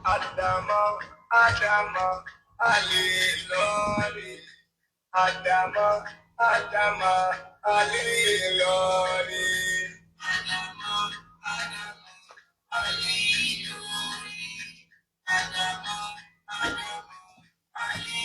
Adama, Adama, Ali Lori. Adama, Adama, Ali Lori. Adama, Adama, Ali Lori. Adama, Adama, Ali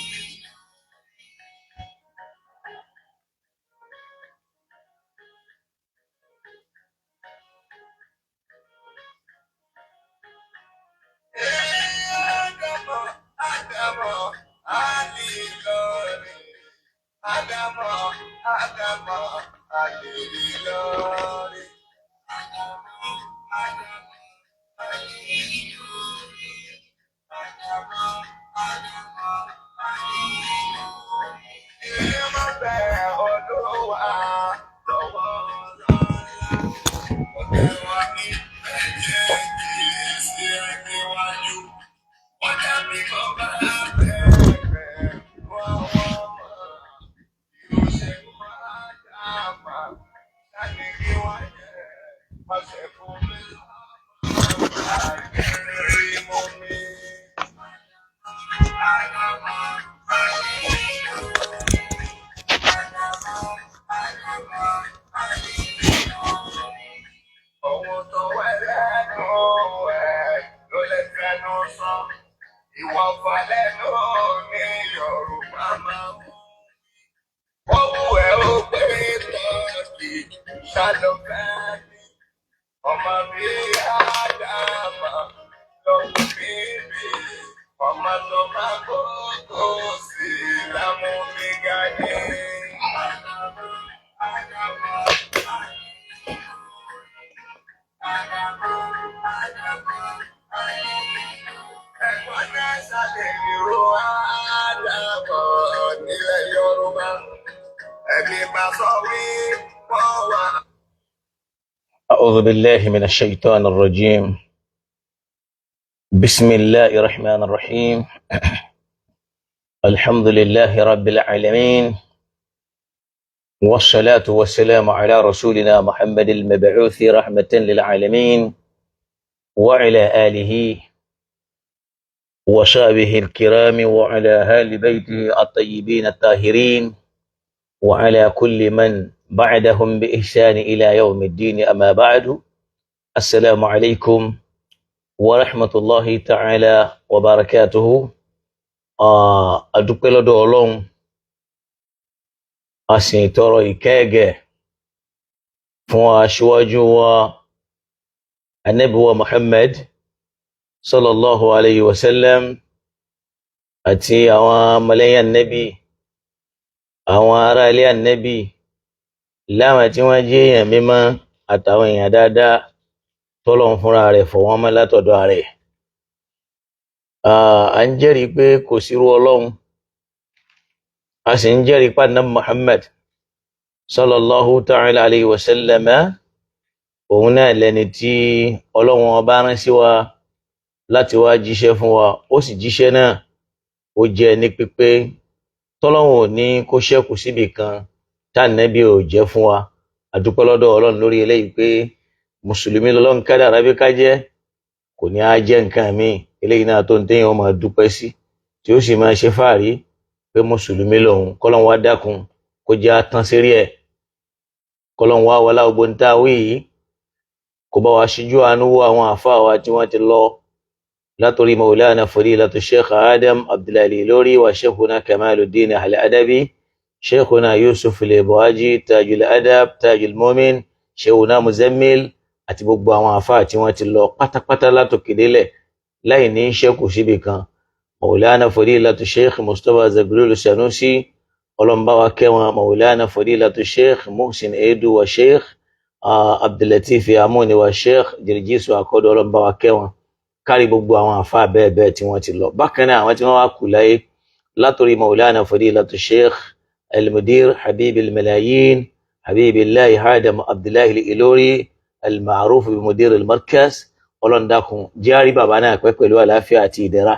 Adama, Adama, Ali Lori. Adama, Adama, Ali Lori. Adama, Adama, Ali Lori. Adama, Adama, Ali Lori. Ìmọ̀ bẹ́ẹ̀ Olúwa lọ́wọ́ lọ́la. Ọ̀tẹ̀ wa ní ẹ̀jẹ̀ kì í sí níwájú. Ọ̀tá mi kọ́ bá bẹ̀rẹ̀ wọ́n wọ́n mọ̀. Yóò ṣe máa dáàmà láti rí wọ́n jẹ́. Wọ́n ṣe fún mi àìrí mú mi. Adama, Adama, ohun tó wẹ́ lẹ́nu ẹ̀ ló lè fẹnu sọ. Ìwọ̀fà lẹ́nu ní Yorùbá máa ń. Ohun ẹ̀ ó pé tọ́sí ṣàlùfẹ́ ní. Ọmọ bí Ádámà ló ń bíbí. Ọmọ tó máa kókó sí lámú mi gàdé. Adama, Adama, Adama, Adama, ẹ̀gbọ́n náà ṣàlẹ̀ ìró Ádámà nílẹ̀ Yorùbá. Ẹ̀mí máa sọ wí wọ́n wà. أعوذ بالله من الشيطان الرجيم. بسم الله الرحمن الرحيم. الحمد لله رب العالمين، والصلاة والسلام على رسولنا محمد المبعوث رحمة للعالمين، وعلى آله وصحبه الكرام، وعلى آل بيته الطيبين الطاهرين، وعلى كل من بعدهم بإحسان إلى يوم الدين. أما بعد، السلام عليكم ورحمة الله تعالى وبركاته. adúpẹ́ lọ́dọ̀ Ọlọ́run, a sì ń tọrọ ìkẹ́gẹ́ fún aṣíwájú wa Ànábì wa Muhammad sallallahu alayhi wa sallam àti àwọn ọmọlẹ́yìn Ànábì, àwọn ará ilé Ànábì, láwọn tí wọ́n jẹ́ èèyàn mímọ́ àtàwọn èèyàn dáadáa tọ́lọ́run fúnra rẹ̀ fọ̀ wọ́n mọ́ látọ̀dọ̀ rẹ̀. À ń jẹ́rìí pé kò sírú Ọlọ́run, a sì ń jẹ́rìí pé Ànábì Muhammad sallallahu ta'ala alayhi wa sallam òun náà lẹni tí Ọlọ́run ọba rán sí wa láti wá jíṣẹ́ fún wa. Ó sì jíṣẹ́ náà, ó jẹ́ ní pípé tọ́lọ́run ò ní kó ṣẹ́kù síbì kan tánàbí ò jẹ́ fún wa. A dúpẹ́ lọ́dọ̀ Ọlọ́run lórí eléyìí pé mùsùlùmí lọ́lọ́run kádàrá bí ká jẹ́, kò ní á jẹ́ nǹkan míì. Eléyìí náà tó ń téèyàn máa dúpẹ́ sí, tí ó sì máa ṣe fáàrí pé mùsùlùmí lòun. Kọ́lọ́run wá dákun kó jẹ́ á tán sérí ẹ̀. Kọ́lọ́run wá wọlá gbogbo ń tá a wí yìí, kó bá wa ṣíjú àánú wo àwọn àfáà wa tí wọ́n ti lọ látòrí Maulana Fadilatu Sheikh Adam Abdullahi Al-Ilori wa Sheikhuna Kamaluddin Al-Adabi, Sheikhuna Yusuf Al-Ibuaji, Tajul Adab, Tajul Mumin, Sheikhuna Muzammil àti gbogbo àwọn àfáà tí wọ́n ti lọ pátápátá látòkè délẹ̀ láì ní ṣẹ́kù síbì kan. Maulana Fadilatu Sheikh Mustapha Zagrul Sanusi, Ọlọ́run bá wa kẹ́ wọn. Maulana Fadilatu Sheikh Muhsin Edu wa Sheikh Abdulatif Amuni wa Sheikh Jirjisu Akodo, Ọlọ́run bá wa kẹ́ wọn. Kárí gbogbo àwọn àfáà bẹ́ẹ̀ bẹ́ẹ̀ tí wọ́n ti lọ. Bákan náà àwọn tí wọ́n wá kù láyé látòrí Maulana Fadilatu Sheikh Al-Mudir Habib Al-Malayin, Habibillahi Adam Abdullahi Al-Ilori Al-Ma'ruf bi Mudir Al-Markaz. Ọlọ́run dákun jẹ́ á rí bàbá náà pẹ́ pẹ̀lú àlàáfíà àti ìdẹ̀ra,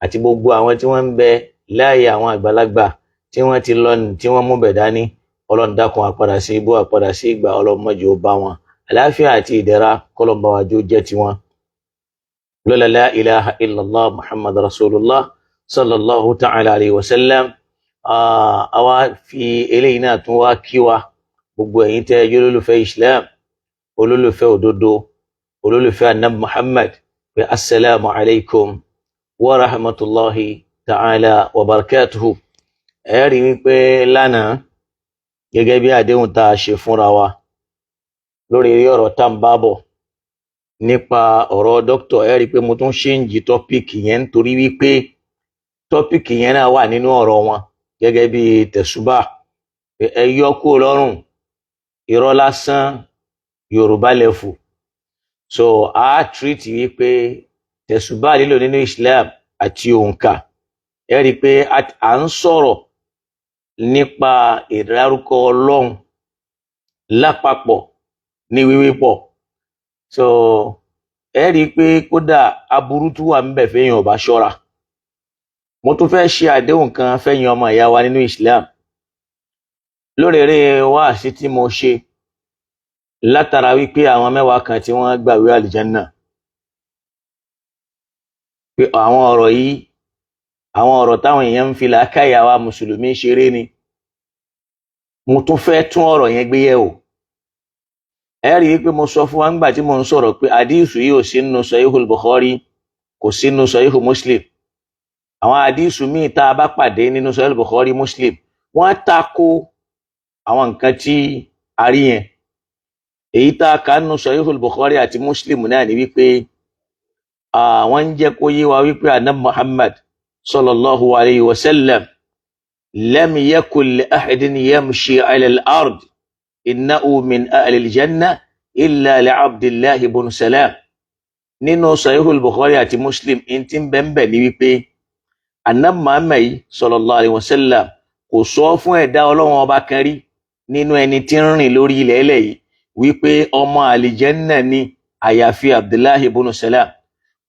àti gbogbo àwọn tí wọ́n ń bẹ láàyè àwọn àgbàlagbà tí wọ́n ti lọ tí wọ́n mú bẹ̀ dání. Ọlọ́run dákun àpadà sí ibú, àpadà sí ìgbà, Ọlọ́run má jẹ́ ó bá wọn. Àlàáfíà àti ìdẹ̀ra kọ́lọ́run bá wa jó jẹ́ tiwọn. lọ́la la ilaha illallah muhammad rasulullah sallallahu ta'ala alayhi wa sallam. Àwa fi eléyìí náà tún wá kí wa gbogbo ẹ̀yin tẹ́ jẹ́ olólùfẹ́ islam, olólùfẹ́ òdodo, olólùfẹ́ annabi muhammad, pé assalamu alaikum wa rahmatullahi ta'ala wa barakatuhu. Ẹ rí wípé lánàá gẹ́gẹ́ bí àdéhùn tá a ṣe fúnra wa lórí ọ̀rọ̀ tá ń bá bọ̀ nípa ọ̀rọ̀ dókítà, ẹ rí pé mo tún ṣéǹjì tọ́píìkì yẹn nítorí wípé tọ́píìkì yẹn náà wà nínú ọ̀rọ̀ wọn gẹ́gẹ́ bí tẹ̀sùbà. Ẹ yọ kúrò lọ́rùn, irọ́ lásán, yorùbá lẹ́fù. So a tírìtì wípé tẹ̀sùbà lílò nínú islam àti òǹkà, ẹ rí pé à ń sọ̀rọ̀ nípa ìdárúkọ ọlọ́run lápapọ̀ ní wíwípọ̀. So ẹ rí pé kódà aburú tún wà ńbẹ̀ fẹ́yìn ọba ṣọ́ra. Mo tún fẹ́ ṣe àdéhùn kan fẹ́yìn ọmọ ìyá wa nínú islam lórí eré wáàsí tí mo ṣe látara wípé àwọn mẹ́wàá kan tí wọ́n gbàwé àlìjánná, pé àwọn ọ̀rọ̀ yìí, àwọn ọ̀rọ̀ táwọn èèyàn ń fi làákàyè àwa mùsùlùmí ṣeré ni. Mo tún fẹ́ tún ọ̀rọ̀ yẹn gbé yẹ̀wò. Ẹ rí i pé mo sọ fún wa nígbà tí mo ń sọ̀rọ̀ pé àdíìsù yìí ò sí nínú Sahihul Bukhari, kò sí nínú Sahihu Muslim. Àwọn àdíìsù míì tá a bá pàdé nínú Sahihul Bukhari, Muslim, wọ́n tako àwọn nǹkan tí a rí yẹn. Èyí tá a kà nínú Sahihul Bukhari àti Muslim náà ni wípé wọ́n ń jẹ́ kó yé wa wípé Ànábì Muhammad sallallahu alayhi wa sallam lam yakun li ahadin yamshi ala al-ard innahu min ahli al-janna illa li abdillahi ibn salam. Nínú Sahihul Bukhari àti Muslim in ti ń bẹ́ẹ̀ ní wípé Ànábì Muhammad sallallahu alayhi wa sallam kò sọ fún ẹ̀dá ọlọ́run ọba kan rí nínú ẹni tí ń rìn lórí ilẹ̀ ẹlẹ̀ yìí wípé ọmọ àlìjẹ́nnà ni àyàfi abdullahi ibn salam.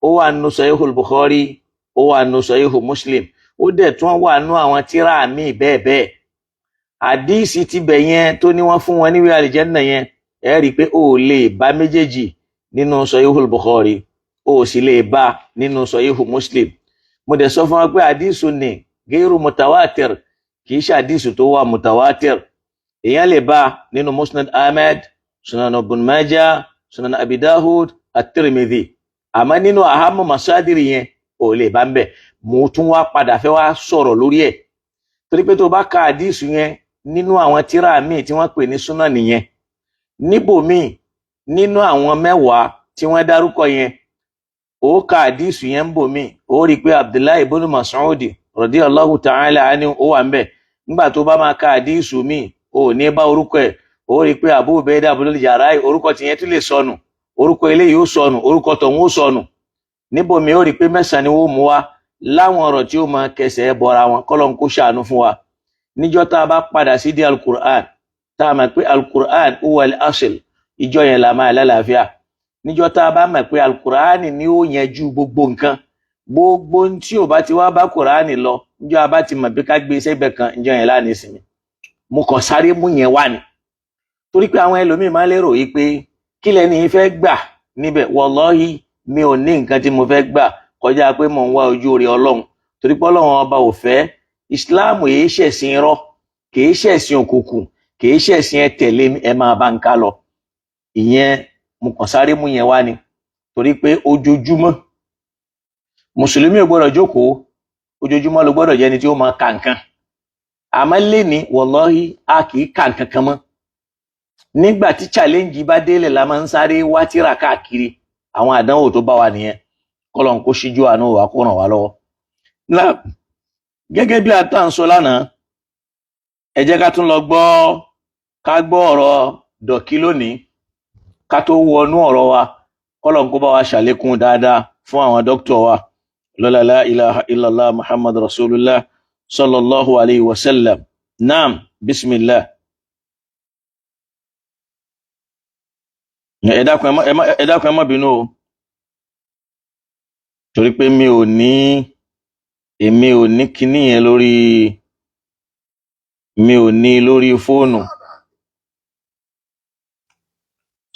Ó wà nínú Sahihul Bukhari, ó wà nínú Sahihu Muslim, ó dẹ̀ tún wà nínú àwọn tírà míì bẹ́ẹ̀ bẹ́ẹ̀. Àdíìsì ti bẹ̀ yẹn tó ní wọ́n fún wọn níwé àlìjẹ́nnà yẹn, ẹ rí i pé ó lè bá méjèèjì nínú Sahihul Bukhari, ó sì lè bá nínú Sahihu Muslim. Mo dẹ̀ sọ fún wa pé àdíìsù ni gairu mutawatir, kì í ṣe àdíìsù tó wà mutawatir. Èèyàn lè bá nínú Musnad Ahmad, Sunan Ibn Majah, Sunan Abi Dawud, At-Tirmidhi. Àmọ́ nínú ahamu masadiri yẹn ò lè bá ń bẹ̀. Mo tún wá padà fẹ́ wá sọ̀rọ̀ lórí ẹ̀ torí pé tó bá ka àdíìsù yẹn nínú àwọn tírà míì tí wọ́n pè ní súnà nìyẹn, níbòmíì nínú àwọn mẹ́wàá tí wọ́n dárúkọ yẹn, ó ka àdíìsù yẹn ń bòmíì, ó rí i pé Abdullahi ibn Mas'ud radiyallahu ta'ala anhu ó wà ń bẹ̀. Nígbà tó bá máa ka àdíìsù míì, ó ní bá orúkọ ẹ̀, ó rí i pé Abu Ubaida ibn Jarrah orúkọ tìyẹn tún lè sọnù, orúkọ eléyìí ó sọnù, orúkọ tọ̀hún ó sọnù. Níbòmíì ó rí i pé mẹ́sàn-án ni wọ́n mú wa láwọn ọ̀rọ̀ tí ó máa kẹsẹ̀ bọ́ra wọn. Kọ́lọ́n kó ṣàánú fún wa. Níjọ́ tá a bá padà sí di alukur'an, tá a mọ̀ pé alukur'an huwa al-asl, ìjọ yẹn la máa lálàáfíà. Níjọ́ tá a bá mọ̀ pé alukur'an ni ó yanjú gbogbo nǹkan, gbogbo tí ò bá ti wá bá kur'an lọ, níjọ́ a bá ti mọ̀ pé ká gbé sẹ́gbẹ̀ẹ́ kan, ìjọ yẹn láàánú ìsinmi. Mo kàn sáré mú yẹn wá ni torí pé àwọn ẹlòmíì máa lérò yìí pé kí lẹni fẹ́ gbà níbẹ̀. Wallahi mi ò ní nǹkan tí mo fẹ́ gbà kọjá pé mò ń wá ojú orí ọlọ́run, torí pé ọlọ́run ọba ò fẹ́. Ìsìláàmù yìí ṣẹ̀sìn irọ́, kìí ṣẹ̀sìn òkùnkùn, kìí ṣẹ̀sìn ẹ tẹ̀lé ẹ máa bá ń ká lọ. Ìyẹn mo kàn sáré mú yẹn wá ni torí pé ojoojúmọ́ mùsùlùmí ò gbọ́dọ̀ jókòó, ojoojúmọ́ ló gbọ́dọ̀ jẹ́ ẹni tí ó máa ka nǹkan. Àmọ́ léni wallahi a kìí ka nǹkan kan mọ́. Nígbà tí challenge bá délẹ̀ la máa ń sáré wá tírà káàkiri. Àwọn àdánwò tó bá wa nìyẹn. Kọ́lọ́n kó ṣíjú àánú wa kó ràn wá lọ́wọ́. Náà gẹ́gẹ́ bí a tà ń sọ lánàá, ẹ jẹ́ ká tún lọ ká gbọ́ ọ̀rọ̀ dọ̀kí lónìí ká tó wọnú ọ̀rọ̀ wa. Kọ́lọ́n kó bá wa ṣàlékún dáadáa fún àwọn dókítà wa. Lọ́lá la ilaha illallah Muhammad Rasulullah sallallahu alayhi wa sallam. Naam, bismillah. Ẹ dákun ẹ má bínú o torí pé èmi ò ní kíní yẹn lórí fóònù.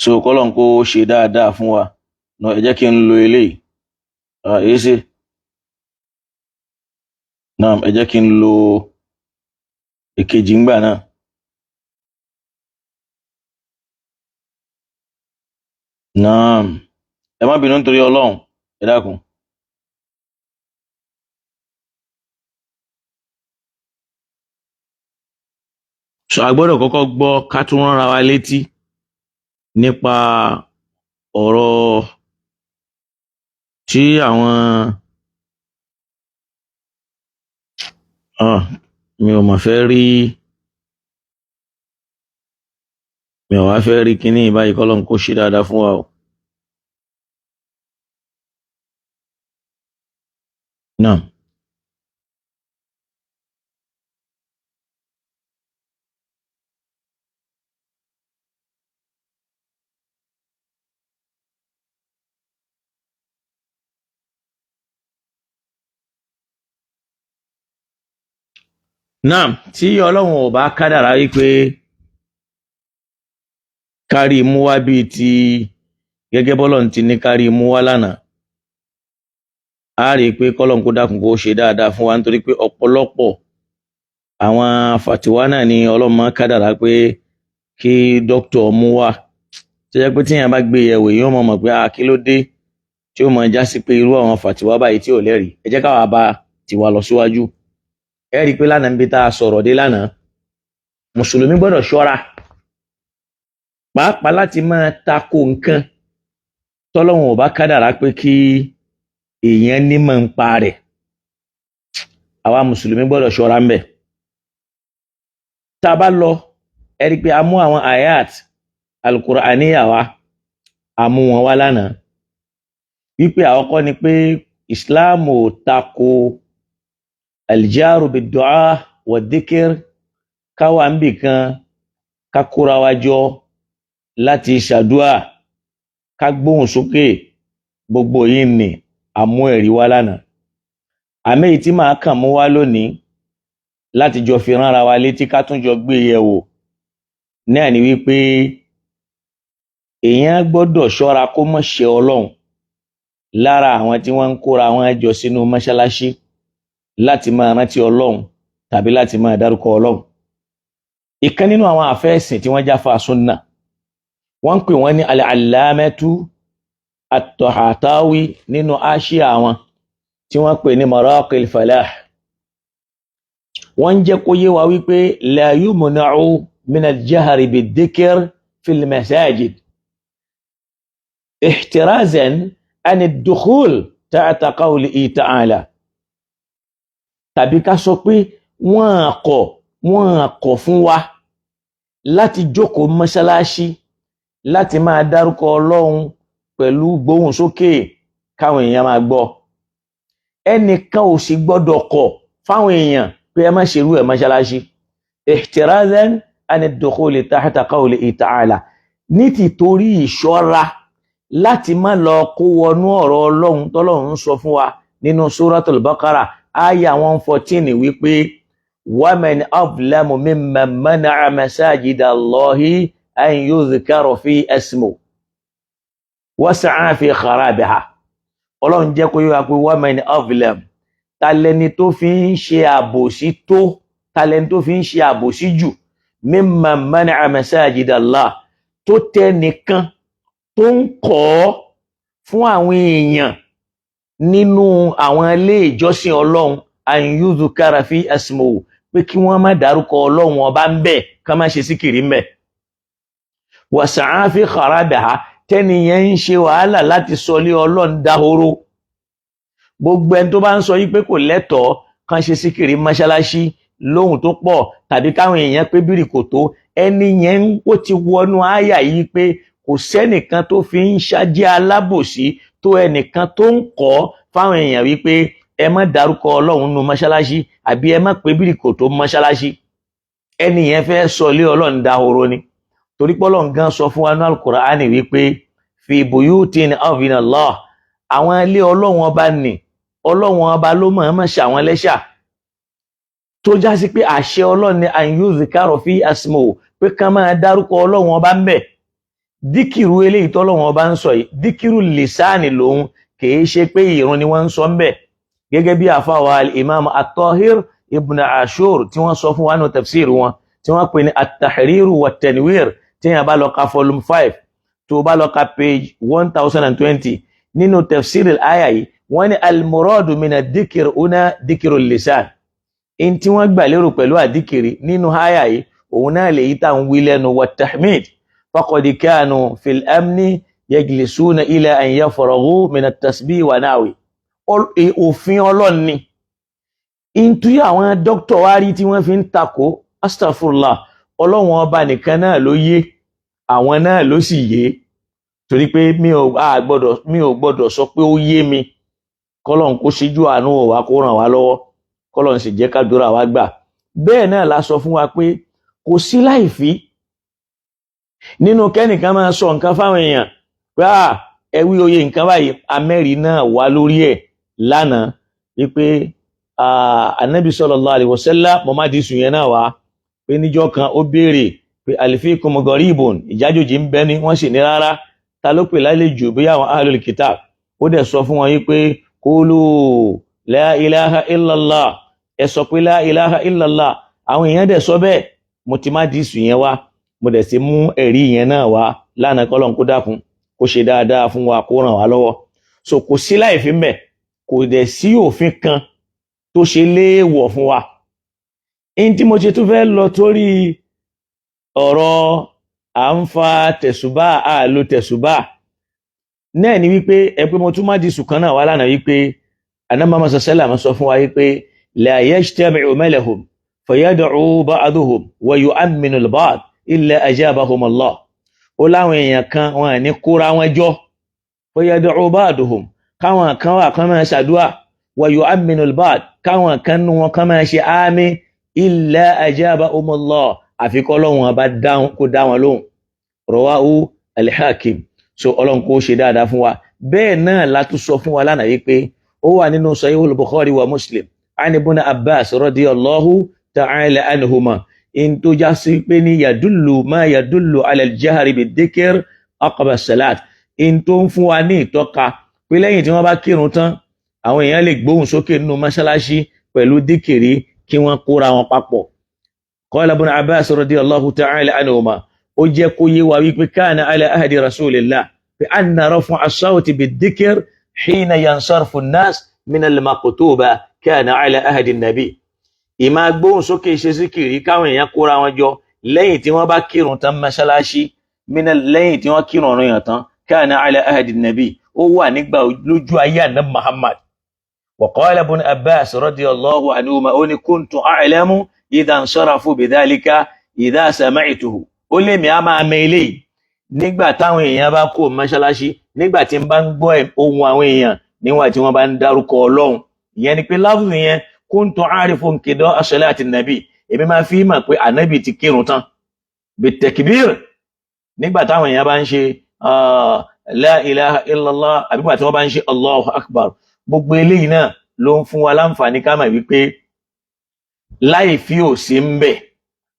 So kọ́lọ́n kó ṣe dáadáa fún wa. No, ẹ jẹ́ kí n lo eléyìí. èyí ṣe náà ẹ jẹ́ kí n lo èkejì ńgbà náà. náà ẹ má bínú nítorí Ọlọ́run ẹ dákun. So a gbọ́dọ̀ kọ́kọ́ gbọ́ ká tún ránra wa létí nípa ọ̀rọ̀ tí àwọn mi ò wá fẹ́ rí kíní báyìí kọ́lọ́n kó ṣe dáadáa fún wa o. náà tí Ọlọ́run ò bá kádàrá wípé kárí mú wá bíi ti gẹ́gẹ́ bọ́lọ́run ti ní kárí mú wá lánàá, a rí i pé kọ́lọ́run kó dákun kó ṣe dáadáa fún wa, nítorí pé ọ̀pọ̀lọpọ̀ àwọn fàtiwá náà ni Ọlọ́run máa kádàrá pé kí dókítà mú wá, tó jẹ́ pé tíyẹn bá gbé yẹ̀wò yóò mọ̀ pé kí ló dé tí ó máa já sí pé irú àwọn fàtiwá báyìí tí ò lẹ́rìí. ẹ jẹ́ káwa bá tiwa lọ síwájú. ẹ rí i pé lánàá níbi tá a sọ̀rọ̀ dé lánàá, mùsùlùmí gbọ́dọ̀ ṣọ́ra pàápàá láti máa tako nǹkan tọ́lọ́run ò bá kádàrá pé kí èèyàn nímọ̀ ń pa rẹ̀. àwa mùsùlùmí gbọ́dọ̀ ṣọ́ra ńbẹ̀. tá a bá lọ ẹ rí i pé a mú àwọn ayat al-Qur'aniyya wa, a mú wọn wá lánàá wípé àkọ́kọ́ ni pé Islam ò tako aljaru bid-du'a wa dhikr, káwa ń bì kan ká kóra wa jọ láti ṣàdúà ká gbóhùn sókè, gbogbo yìí ni àmú ẹ̀rí wá lánàá. àmì èyí tí màá kàn mú wá lónìí láti jọ fi ránra wa létí ká tún jọ gbé yẹ̀wò náà ni wípé èèyàn gbọ́dọ̀ ṣọ́ra kó má ṣe Ọlọ́run lára àwọn tí wọ́n ń kóra wọn jọ sínú mọ́ṣáláṣí láti máa rántí Ọlọ́run tàbí láti máa dárúkọ Ọlọ́run. ìkan nínú àwọn àfẹ́ẹ̀sìn tí wọ́n jáfa súnnà, wọ́n ń pè wọ́n ní al-allamatu at-Tahatawi nínú àṣíà wọn tí wọ́n pè ní maraqil falah. wọ́n ń jẹ́ kó yé wa wípé la yumna'u min al-jahri bid-dhikr fil masajid ihtirazan an ad-dukhul ta'ta qawlihi ta'ala. tàbí ká sọ pé wọ́n kọ̀ fún wa láti jókòó mọ́ṣáláṣí láti máa dárúkọ Ọlọ́run pẹ̀lú gbóhùn sókè káwọn èèyàn máa gbọ́. ẹnìkan ò sì gbọ́dọ̀ kọ̀ fáwọn èèyàn pé ẹ má ṣerú ẹ̀ mọ́ṣáláṣí ihtirazan an ad-dukhuli tahta qawlihi ta'ala, ní tìtorí ìṣọ́ra láti má lọ kó wọnú ọ̀rọ̀ Ọlọ́run tọ́lọ́run sọ fún wa nínú Suratul Baqara àyà 114 wípé waman azlamu mimman mana'a masajida Allahi an yudhkara fi ismuhu wa sa'a fi kharabiha. Ọlọ́run jẹ́ kó yé wa pé waman azlamu, talẹni tó fi ń ṣe àbòsí jù mimman mana'a masajida Allah, tó tẹ́ nìkan tó ń kọ̀ fún àwọn èèyàn nínú àwọn ilé ìjọsìn Ọlọ́run an yudhkara fi ismuhu, pé kí wọ́n má dárúkọ Ọlọ́run ọba ń bẹ̀, ká má ṣe síkìrí ń bẹ̀. wa sa'a fi kharabiha, tẹ́niyẹn ń ṣe wàhálà láti sọlé Ọlọ́run dahoro. gbogbo ẹni tó bá ń sọ yí pé kò lẹ́tọ̀ọ́ kán ṣe síkìrí mọ́ṣáláṣí lóhùn tó pọ̀ tàbí káwọn èèyàn pé bírì kò tó, ẹni yẹn ó ti wọnú àyà yìí pé kò sẹ́nìkan tó fi ń ṣájẹ́ alábòsí tó ẹnìkan tó ń kọ́ fáwọn èèyàn wípé ẹ má dárúkọ Ọlọ́run nínú mọ́ṣáláṣí àbí ẹ má pé bírì kò tó mọ́ṣáláṣí. ẹni yẹn fẹ́ sọlé Ọlọ́run dahoro ni, torí pé Ọlọ́run gan sọ fún wa ní Al-Qur'ani wípé fi buyutin adhina Allah, àwọn ilé Ọlọ́run ọba nì, Ọlọ́run ọba ló mọ̀ ṣe àwọn lẹ́ṣà, tó já sí pé àṣẹ Ọlọ́run ni an yudhkara fi ismuhu, pé ká máa dárúkọ Ọlọ́run ọba ń bẹ̀. díkìrú eléyìí tọ́lọ́run ọba ń sọ yìí díkìrú lìsáàni lòun, kìí ṣe pé ìrun ni wọ́n ń sọ ń bẹ̀ gẹ́gẹ́ bí àfáwà al-imam at-Tahir ibn Ashur tí wọ́n sọ fún wa nínú tafsir wọn tí wọ́n pè ní at-Tahrir wa at-Tanwir tí yẹn bá lọ ka volume 5 tó bá lọ ka page 1020 nínú tafsir al-aya yìí wọ́n ní al-muradu min ad-dhikr una dhikru al-lisan in tí wọ́n gbà lérò pẹ̀lú àdíkìrì nínú aya yìí òun náà lè yí tá ń wí lẹ́nu wa tahmid faqad kanu fil amni yajlisuna ila an yafraghu min at-tasbih wa nawi òfin Ọlọ́run ni intú àwọn dókítà wá rí tí wọ́n fi ń takò astaghfirullah Ọlọ́run ọba nìkan náà ló yé àwọn náà ló sì yé torí pé mi ò gbọ́dọ̀ sọ pé ó yé mi kọ́lọ́n kó ṣíjú àánú wa kó ràn wá lọ́wọ́ kọ́lọ́n sì jẹ́ kádùúrà wa gbà bẹ́ẹ̀ náà la sọ fún wa pé kò sí láìfí nínú kẹ́nìkan máa sọ nǹkan fáwọn èèyàn pé ẹ wí oyè nǹkan báyìí amẹ́rì náà wá lórí ẹ̀ lánàá wípé anabi sallallahu alaihi wasallam mọ́mádìí sùn yẹn náà wá pé níjọ́ kan ó béèrè pé alifikum gharibun ìjájòjì ń bẹ ní wọ́n sì ní rárá ta ló pè lálejò bí àwọn ahlul kitab ó dẹ̀ sọ fún wọn wípé qulu la ilaha illallah ẹ sọ pé la ilaha illallah àwọn èèyàn dẹ̀ sọ bẹ́ẹ̀ mo ti má dìísù yẹn wá mo dẹ̀ sí mú ẹ̀rí yẹn náà wá lánàá kọ́lọ́n kó dákun kó ṣe dáadáa fún wa kó ràn wá lọ́wọ́ so kò sí láìfí mbẹ̀ kò dẹ̀ sí òfin kan tó ṣe léèwọ̀ fún wa in tí mo ṣe tún fẹ́ lọ torí ọ̀rọ̀ à ń fa tẹ̀sùbá àlò tẹ̀sùbá náà ni wípé ẹgbẹ́ mo tún má dìísù kan náà wá lánàá wípé anamama sallama sọ fún wa wípé la yajtami'u malahum fayad'u ba'duhum wa yu'minu al-ba'd illa ajabahum Allah ó láwọn èèyàn kan wọn ní kóra wọn jọ fayad'u ba'duhum káwọn kan wà kan máa ṣàdúà wa yu'minu al-ba'd káwọn kan nu wọn kan máa ṣe àmín illa ajabahum Allah àfi k'Ọlọ́hun bá dáhùn kó dá wọn lóhùn rawahu al-Hakim so Ọlọ́hun kó ṣe dáadáa fún wa bẹ́ẹ̀ náà la tún sọ fún wa lánàá yìí pé ó wà nínú Sahihul Bukhari wa Muslim an ibn Abbas radiyallahu ta'ala anhuma in tó já sí pé ní yadullu ma yadullu ala al-jahri bid-dhikr aqba as-salat in tó ń fún wa ní ìtọ́ka pé lẹ́yìn tí wọ́n bá kírun tán àwọn èèyàn lè gbóhùn sókè nínú mọ́ṣáláṣí pẹ̀lú díkìrí kí wọ́n kóra wọn papọ̀ qala ibn Abbas radiyallahu ta'ala anhuma ó jẹ́ kó yé wa wípé kana ala ahdi rasulillah bi anna raf'a as-sawti bid-dhikr hina yansarfu an-nas min al-maktuba kana ala ahdi an-nabi ìmá gbóhùn sókè ṣe síkìrí káwọn èèyàn kóra wọn jọ lẹ́yìn tí wọ́n bá kírun tán mọ́ṣáláṣí lẹ́yìn tí wọ́n kírun ọ̀run yàn tán kana ala ahdi an-nabi ó wà nígbà lójú ayé ànábì Muhammad wa qala ibn Abbas radiyallahu anhuma ó ní kuntu a'lamu idha ansarafu bidhalika idha sami'tuhu ó lè mi á máa mẹ́lẹ̀ nígbà táwọn èèyàn bá kó mọ́ṣáláṣí nígbà tí ń bá ń gbọ́ ohun àwọn èèyàn níwà tí wọ́n bá ń dárúkọ Ọlọ́run ìyẹn ni pé láfùú yẹn kuntu arifu nkidọ́ as-salati an-nabi èmi máa fi mọ̀ pé ànábì ti kírun tán bit-takbir nígbà táwọn èèyàn bá ń ṣe la ilaha illallah àbígbà tí wọ́n bá ń ṣe Allahu akbar gbogbo eléyìí náà ló ń fún wa láǹfààní ká mọ̀ wípé láì fi ò sí ń bẹ̀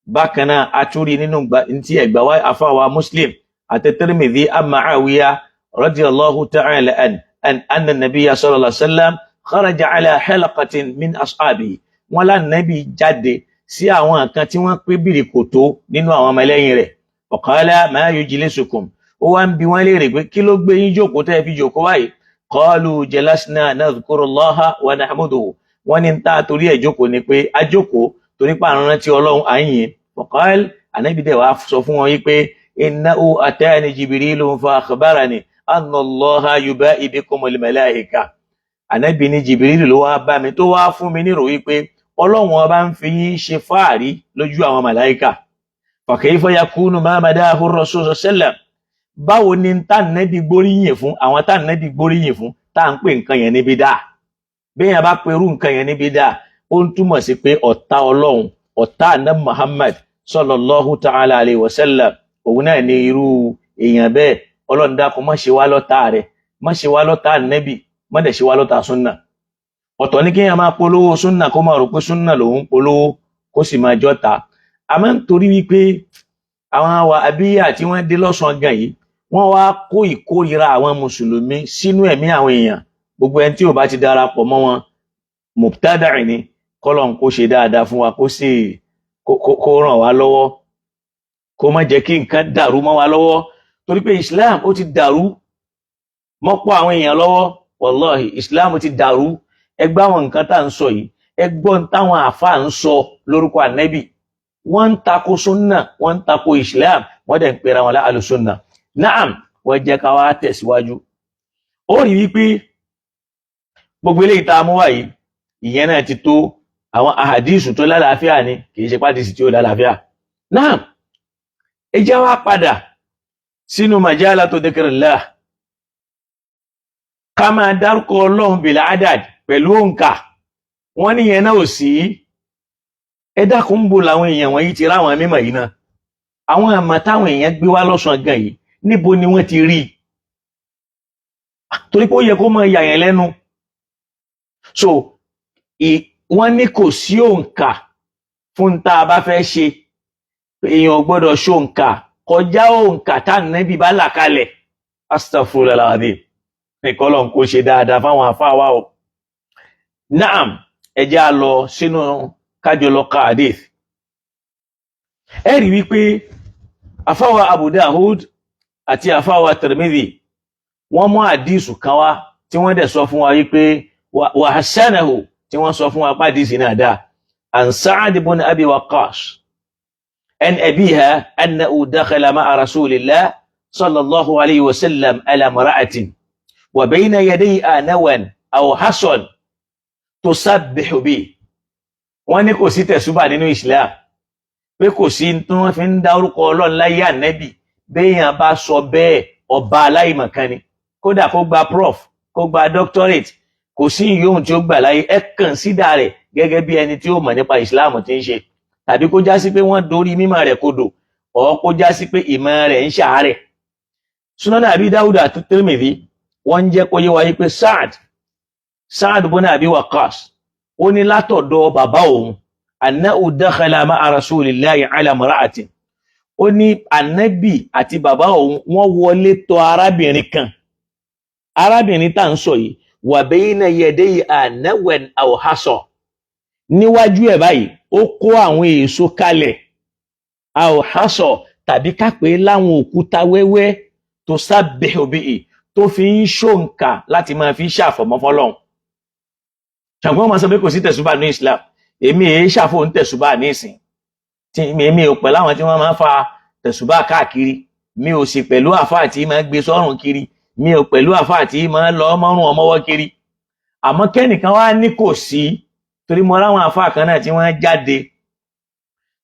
bákan náà a tún rí nínú tí ẹgbà wá àfáwà Muslim àti Tirmidhi Muawiya radiyallahu ta'ala an anna nabiyya sallallahu alaihi wasallam kharaja ala halaqatin min ashabihi wọ́n lá nàbí jáde sí àwọn kan tí wọ́n pé bìrì kò tó nínú àwọn ọmọ ẹlẹ́yìn rẹ̀ wa qala ma yujlisukum ó wá ń bi wọ́n léèrè pé kí ló gbé yín jókòó tẹ́ fi jókòó báyìí qalu jalasna nadhkurullaha wa nahmaduhu wọ́n ní ta torí ẹ̀ jókòó ni pé a jókòó torí pa rántí Ọlọ́run àyìn wa qala ànábì dẹ̀ wá sọ fún wọn wípé innahu atani jibrilun fa akhbarani anna Allaha yuba'i bikumul malaika ànábì ní Jibril ló wá bá mi tó wá fún mi nírò wípé Ọlọ́run ọba ń fi yín ṣe fáàrí lójú àwọn màláíkà fa kayfa yakunu ma madahu ar-rasul sallam báwo ni tá nàbí gbóríyìn fún àwọn tá nàbí gbóríyìn fún tá ń pè nǹkan yẹn ní bídà béèyàn bá pe irú nǹkan yẹn ní bídà ó ń túmọ̀ sí pé ọ̀tá Ọlọ́run ọ̀tá ànábì Muhammad sallallahu ta'ala alayhi wa sallam òun náà ní irú èèyàn bẹ́ẹ̀ Ọlọ́run dákun má ṣe wá lọ́tá rẹ̀ má ṣe wá lọ́tá nàbí má dẹ̀ ṣe wá lọ́tá súnnà ọ̀tọ̀ ní kíyàn máa polówó súnnà kó máa rò pé súnnà lòun polówó kó sì máa jọ́ta àmọ́ nítorí wípé àwọn Wàhábíyà tí wọ́n dé lọ́sàn gan yìí wọ́n wá kó ìkórìíra àwọn mùsùlùmí sínú ẹ̀mí àwọn èèyàn gbogbo ẹni tí ò bá ti darapọ̀ mọ́ wọn mubtada'i ni, kọ́lọ̀n kó ṣe dáadáa fún wa, kó sì kó ràn wá lọ́wọ́, kó má jẹ́ kí nǹkan dàrú mọ́ wa lọ́wọ́, torí pé Islam ó ti dàrú mọ́pọ̀ àwọn èèyàn lọ́wọ́. Wallahi Islam ti dàrú. Ẹgbẹ́ àwọn nǹkan tá ń sọ yìí, ẹgbọ́n táwọn àfáà ń sọ lórúkọ Ànábì, wọ́n ń tako súnnà, wọ́n ń tako Islam, wọ́n dẹ̀ ń pera wọn láàlù súnnà. Naam, wọ́n jẹ́ ká wá tẹ̀síwájú. Ó rí wípé gbogbo eléyìí tá a mú wá yìí, ìyẹn náà ti tó. Àwọn ahadisu tó lálàáfíà ni, kìí ṣe pàdísì tí ó lálàáfíà. Naam, ẹ jẹ́ wá padà sínú majalatu dhikrillah, ká máa dárúkọ Ọlọ́run bil adad, pẹ̀lú òǹkà. Wọ́n ní yẹn náà ò sí. Ẹ dákun bò làwọn èèyàn wọ̀nyí ti ráwọn mímọ̀ yìí náà. Àwọn àmọ́ táwọn èèyàn gbé wá lọ́sàn gan yìí, níbo ni wọ́n ti rí? Torí pé ó yẹ kó mọ ìyà yẹn lẹ́nu. So wọ́n ní kò sí òǹkà fún tá a bá fẹ́ ṣe. Èèyàn gbọ́dọ̀ ṣòǹkà kọjá òǹkà tá Ànábì bá là kalẹ̀. Astaghfirullah alazim. Kọ́lọ́run kó ṣe dáadáa fáwọn àfáà wa o. Naam, ẹ jẹ́ á lọ sínú kájọ lọ ka hadith. Ẹ rí wípé àfáwà Abu Dawud àti àfáwà Tirmidhi wọ́n mú hadith kan wá tí wọ́n dẹ̀ sọ fún wa wípé wa hasanahu, tí wọ́n sọ fún wa pé hadith náà dáa. An Sa'd ibn Abi Waqqas an abiha annahu dakhala ma'a rasulillah sallallahu alayhi wa sallam ala imra'atin wa bayna yadayha nawan aw hasan tusabbihu bi. Wọ́n ní kò sí tẹ̀súbà nínú Islam, pé kò sí tí wọ́n fi ń dá orúkọ Ọlọ́run láyé Ànábì. Béèyàn bá sọ bẹ́ẹ̀, ọba aláìmọ̀kan ni. Kódà kó gba prof, kó gba doctorate, kò sí ìyóhun tí ó gbà láyé. Ẹ kọ̀nsídà rẹ̀ gẹ́gẹ́ bí ẹni tí ó mọ̀ nípa Islam tí ń ṣe, tàbí kó já sí pé wọ́n dorí mímọ̀ rẹ̀ kodò, ọ̀ kó já sí pé ìmọ̀ rẹ̀ ń ṣàárẹ̀. Sunan Abi Dawud àti Tirmidhi wọ́n jẹ́ kó yé wa yí pé Sa'd ibn Abi Waqqas ó ní látọ̀dọ̀ bàbá òun, annahu dakhala ma'a rasulillahi ala imra'atin. Ó ní Ànábì àti bàbá òun wọ́n wọlé tọ̀ arábìnrin kan. Arábìnrin tá ń sọ yìí, wa bayna yadayha nawan aw hasa. Níwájú ẹ̀ báyìí, ó kó àwọn èso kalẹ̀, aw hasa, tàbí ká pè láwọn òkúta wẹ́wẹ́, tusabbihu bihi, tó fi ń ṣòǹkà láti máa fi ṣàfọ̀mọ́ fọ́lọ́run. Ṣàgbọ́n máa sọ pé kò sí tẹ̀sùbà ní Islam. Èmi èé ṣàfò ń tẹ̀sùbà ní ìsìn. Èmi ò pẹ̀lú àwọn tí wọ́n máa ń fa tẹ̀sùbà káàkiri. Mi ò sì pẹ̀lú àfáà tí máa gbé sọ́rùn kiri. Mi ò pẹ̀lú àfáà tí máa lọ mọ́rùn ọmọwọ́ kiri. Àmọ́ kẹ́nìkan wá ní kò sí, torí mo ráwọn àfáà kan náà tí wọ́n jáde,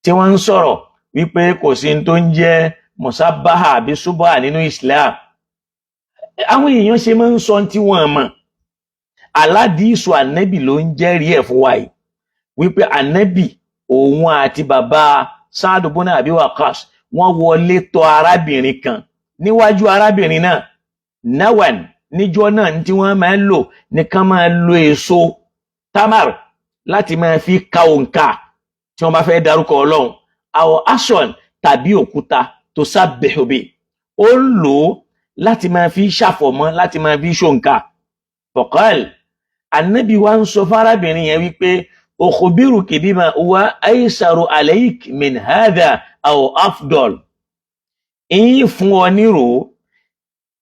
tí wọ́n ń sọ̀rọ̀ wípé kò sí tó ń jẹ́ musabaha àbí subaha nínú Islam. Àwọn èèyàn ṣe máa ń sọ tí wọ́n mọ̀. Aládìísù Ànábì ló ń jẹ́rìí ẹ̀ fún wa yìí, wípé Ànábì òun àti bàbá Sa'd ibn Abi Waqqas wọ́n wọlé tọ̀ arábìnrin kan. Níwájú arábìnrin náà, nawan, níjọ́ náà tí wọ́n máa ń lò nìkan máa lo èso tamar láti máa fi ka òǹkà tí wọ́n bá fẹ́ dárúkọ Ọlọ́run, aw ason, tàbí òkúta, tusabbihu bi. Ó lò láti máa fi ṣàfọ̀mọ́, láti máa fi ṣòǹkà. Faqal, Ànábì wa ń sọ fárábìnrin yẹn wípé ukhbiruki bima huwa aysaru alayk min hadha aw afdal. Ìyí fún ọ nírò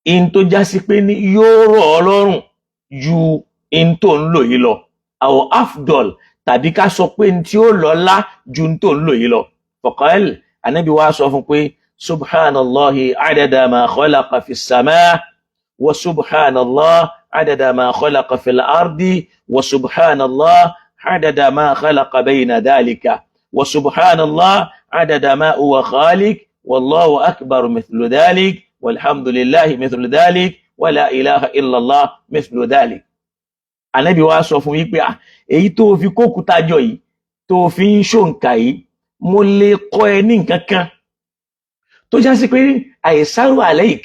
in tó já sí pé ní yóò rọ̀ ọ́ lọ́rùn ju in tó ń lò yìí lọ, aw afdal, tàbí ká sọ pé in tí ó lọ́lá ju in tó ń lò yìí lọ. Faqal, Ànábì wa sọ fún pé subhanallahi adada ma khalaqa fis samaa wa subhanallah عدد ما خلق في الأرض وسبحان الله عدد ما خلق بين ذلك وسبحان الله عدد ما هو خالق والله أكبر مثل ذلك والحمد لله مثل ذلك ولا إله إلا الله مثل ذلك. Ànábì wa sọ fún yín pé èyí tó fi kókúta jọ yìí, tó fi ń ṣòǹkà yìí, mo lè kọ́ ẹ ní nǹkan kan tó já sí pé àìsàrò àlẹ́ìk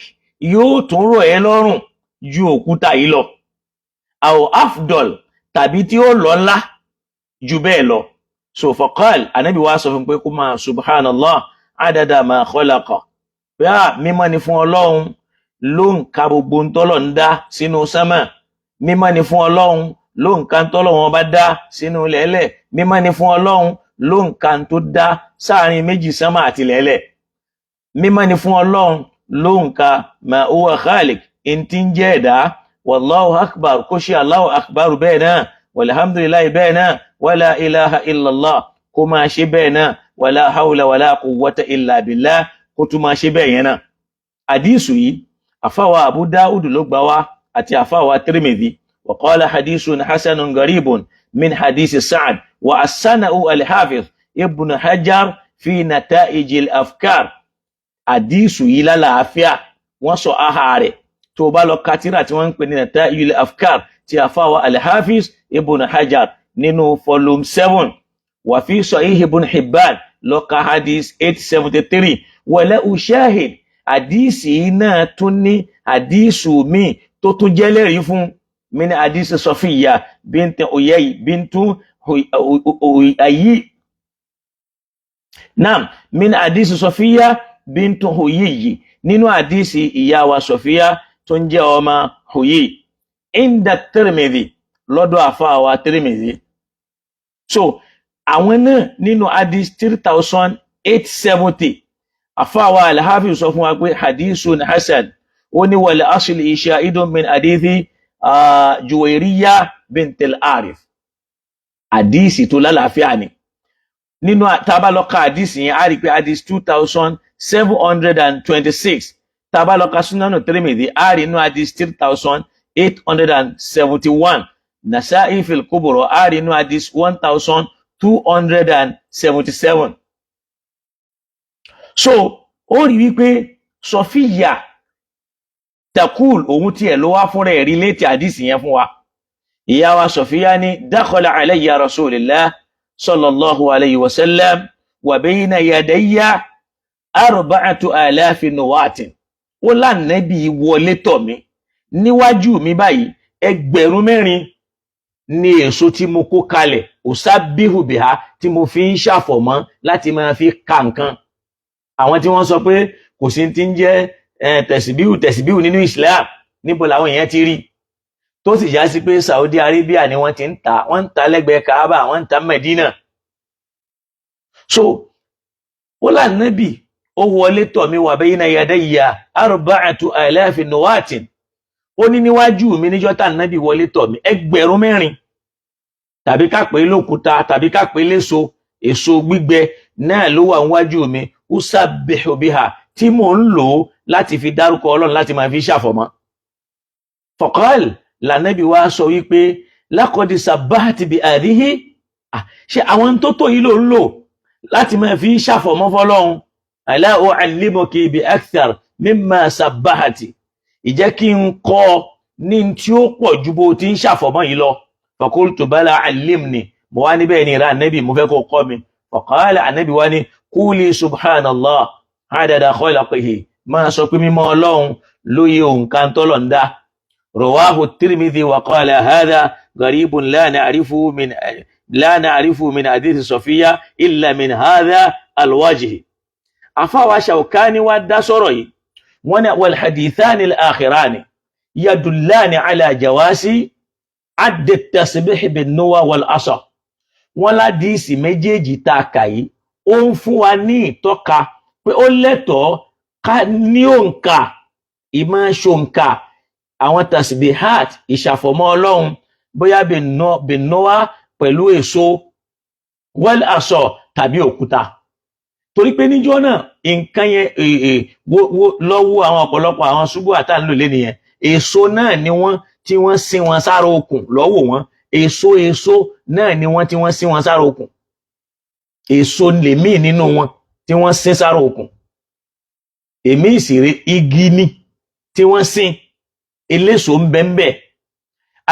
yóò tún rọ̀ ẹ́ lọ́rùn ju òkúta yìí lọ, aw afdal, tàbí tí ó lọ́lá ju bẹ́ẹ̀ lọ. So faqal, Ànábì wa sọ fún pé kó máa subhanallah adada ma khalaqa, pé mímọ́ ni fún Ọlọ́run ló ń ka gbogbo ń tọ́lọ̀ ń dá sínú sánmà, mímọ́ ni fún Ọlọ́run ló nǹkan tọ́lọ́run bá dá sínú lẹ́lẹ̀, mímọ́ ni fún Ọlọ́run ló nǹkan tó dá sáàrin méjì sánmà àti lẹ́lẹ̀, mímọ́ ni fún Ọlọ́run ló nǹkan ma huwa khaliq in tí ń jẹ́ ẹ̀dá, wallahu akbar kó ṣe Allahu akbar bẹ́ẹ̀ náà, walhamdulillahi bẹ́ẹ̀ náà, wala ilaha illallah kó máa ṣe bẹ́ẹ̀ náà, wala hawla wala quwwata illa billah kó tún máa ṣe bẹ́ẹ̀ yẹn náà. Hadithu yìí àfáwà Abu Dawud ló gbà wá àti àfáwà Tirmidhi, wa qala hadithun hasanun gharibun min hadisi Sa'd wa as-sana'u al-Hafiz Ibn Hajar fi nata'ij al-afkar. Hadithu yìí lálàáfíà, wọ́n sọ aha rẹ̀ tó bá lọ katira tí wọ́n ń pè ní nata'ij al-afkar tí àfáwà al-Hafiz Ibn Hajar nínú volume 7, wa fi Sahih Ibn Hibban lọ ka hadith 873, wa lahu shahid. Hadisi náà tún ní hadisu mi tó tún jẹ́ lẹ́rìí fún min hadisi Safiyya bint Huyay bintu Huyay. Naam, min hadisi Safiyya bintu Huyay, nínú hadisi ìyá wa Safiyya tó ń jẹ́ ọmọ Huyay, inda Tirmidhi lọ́dọ̀ àfáà Tirmidhi. So àwọn náà nínú hadith 3870 àfáà al-Hafiz sọ fún wa pé hadithun hasan, ó ní wal asli shahidun min hadithi Juwayriyya bint al-Harith. Hadisi tó lálàáfíà ni. Nínú tabalọ́ka hadisi yẹn a rí pé hadith 2726, tabalọ́ka Sunanu Tirmidhi a rí inú hadith 3871, Nasa'i fil Kubra a rí inú hadith 1277. So ó rí wípé Safiyya takul ohun tí ẹ̀ ló wá fún rẹ̀ relate hadith yẹn fún wa. Ìyá wa Safiyya ní dakhala alayya Rasulullah sallallahu alayhi wa sallam wa bayna yadayya 4000 nuwatin. Ó l'Ànábì wọlé tọ̀ mí, níwájú mi báyìí 4,000 ní èso tí mo kó kalẹ̀, usabbihu biha tí mo fi ń ṣàfọ̀mọ́ láti máa fi ka nǹkan. Àwọn tí wọ́n sọ pé kò sí tí ń jẹ́ tẹ̀sìbíhù nínú Islam, níbo làwọn èèyàn ti rí? Tó sì já sí pé Saudi Arabia ni wọ́n ti ń ta, wọ́n ń ta lẹ́gbẹ̀ẹ́ Kaaba, wọ́n ń ta Medina. So ó l'Ànábì ó wọlé tọ̀ mí wa bayna yadayya 4000 nuwatin. Ó ní níwájú mi níjọ́ tá Ànábì wọlé tọ̀ mí 4,000, tàbí ká pè lókúta tàbí ká pè léso, èso gbígbẹ náà ló wà níwájú mi, usabbihu biha tí mò ń lò láti fi dárúkọ Ọlọ́run, láti máa fi ṣàfọ̀mọ́. Faqal, l'Ànábì wá sọ wípé laqad sabbahti bi hadhihi, ṣe àwọn tó tó yìí ló ń lò láti máa fi ṣàfọ̀mọ́ fọ́lọ́run. Ala u'allimuki bi akthar mimma sabbahti, ìjẹ́ kí n kọ́ ní tí ó pọ̀ ju bó ti ń ṣàfọ̀mọ́ yìí lọ. Faqultu bala allimni, mo wá níbẹ̀ ní ra Ànábì, mo fẹ́ kó kọ́ mi. Faqala, Ànábì wá ní quli subhanallah adada khalqihi, máa sọ pé mímọ́ Ọlọ́run lóye nǹkan tọ́lọ̀ ń dá. Rawahu Tirmidhi wa qala hadha gharibun la na'rifu min hadith Safiyya illa min hadha alwajh. Àfáà Shawkani wá dá sọ̀rọ̀ yìí, wọ́n ní wal hadithani al-akhirani yadullani ala jawasi add at-tasbih bin-nuwa wal-asa. Wọ́n ládìísì méjèèjì tá a kà yìí ó ń fún wa ní ìtọ́ka pé ó lẹ́tọ̀ọ́ ká ní òǹkà, ìmọ̀ ṣòǹkà àwọn tasbihat, ìṣàfọ̀mọ́ Ọlọ́run, bóyá bin-nuwa pẹ̀lú èso, wal-asa tàbí òkúta. Torí pé níjọ́ náà nǹkan yẹn lọ́wọ́ àwọn ọ̀pọ̀lọpọ̀ àwọn ṣubú àtàlù lé nìyẹn, èso náà ni wọ́n tí wọ́n sin wọn sára okùn lọ́wọ́ wọn, èso náà ni wọ́n tí wọ́n sin wọn sára okùn, èso lèmí nínú wọn tí wọ́n sin sára okùn, èmi ìsìrí igi ni tí wọ́n sin, eléso ń bẹ́ẹ̀.